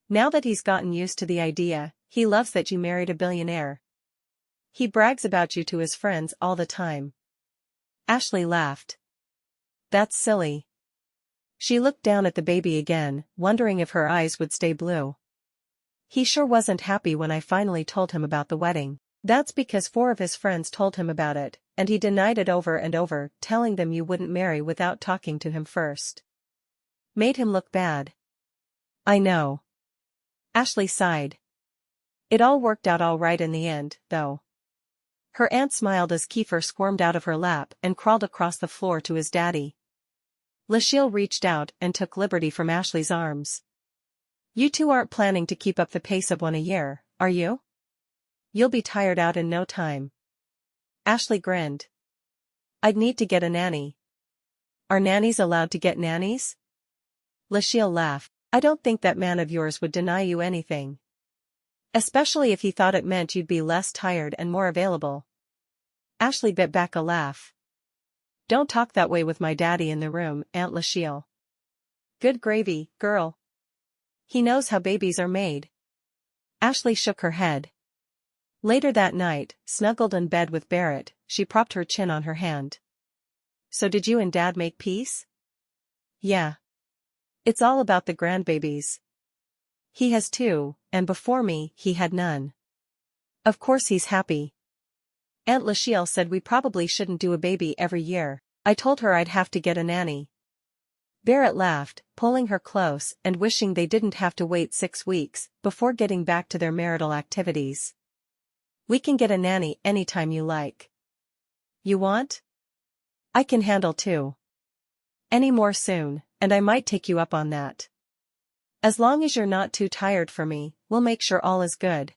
Now that he's gotten used to the idea, he loves that you married a billionaire. He brags about you to his friends all the time. Ashley laughed. That's silly. She looked down at the baby again, wondering if her eyes would stay blue. He sure wasn't happy when I finally told him about the wedding. That's because 4 of his friends told him about it, and he denied it over and over, telling them you wouldn't marry without talking to him first. Made him look bad. I know. Ashley sighed. It all worked out all right in the end, though. Her aunt smiled as Kiefer squirmed out of her lap and crawled across the floor to his daddy. Lachelle reached out and took Liberty from Ashley's arms. You two aren't planning to keep up the pace of 1 a year, are you? You'll be tired out in no time. Ashley grinned. I'd need to get a nanny. Are nannies allowed to get nannies? Lachelle laughed. I don't think that man of yours would deny you anything. Especially if he thought it meant you'd be less tired and more available. Ashley bit back a laugh. Don't talk that way with my daddy in the room, Aunt Lachelle. Good gravy, girl. He knows how babies are made. Ashley shook her head. Later that night, snuggled in bed with Barrett, she propped her chin on her hand. So did you and Dad make peace? Yeah. It's all about the grandbabies. He has 2, and before me, he had none. Of course he's happy. Aunt Lachelle said we probably shouldn't do a baby every year. I told her I'd have to get a nanny. Barrett laughed, pulling her close and wishing they didn't have to wait 6 weeks before getting back to their marital activities. We can get a nanny anytime you like. You want? I can handle 2. Any more soon, and I might take you up on that. As long as you're not too tired for me, we'll make sure all is good.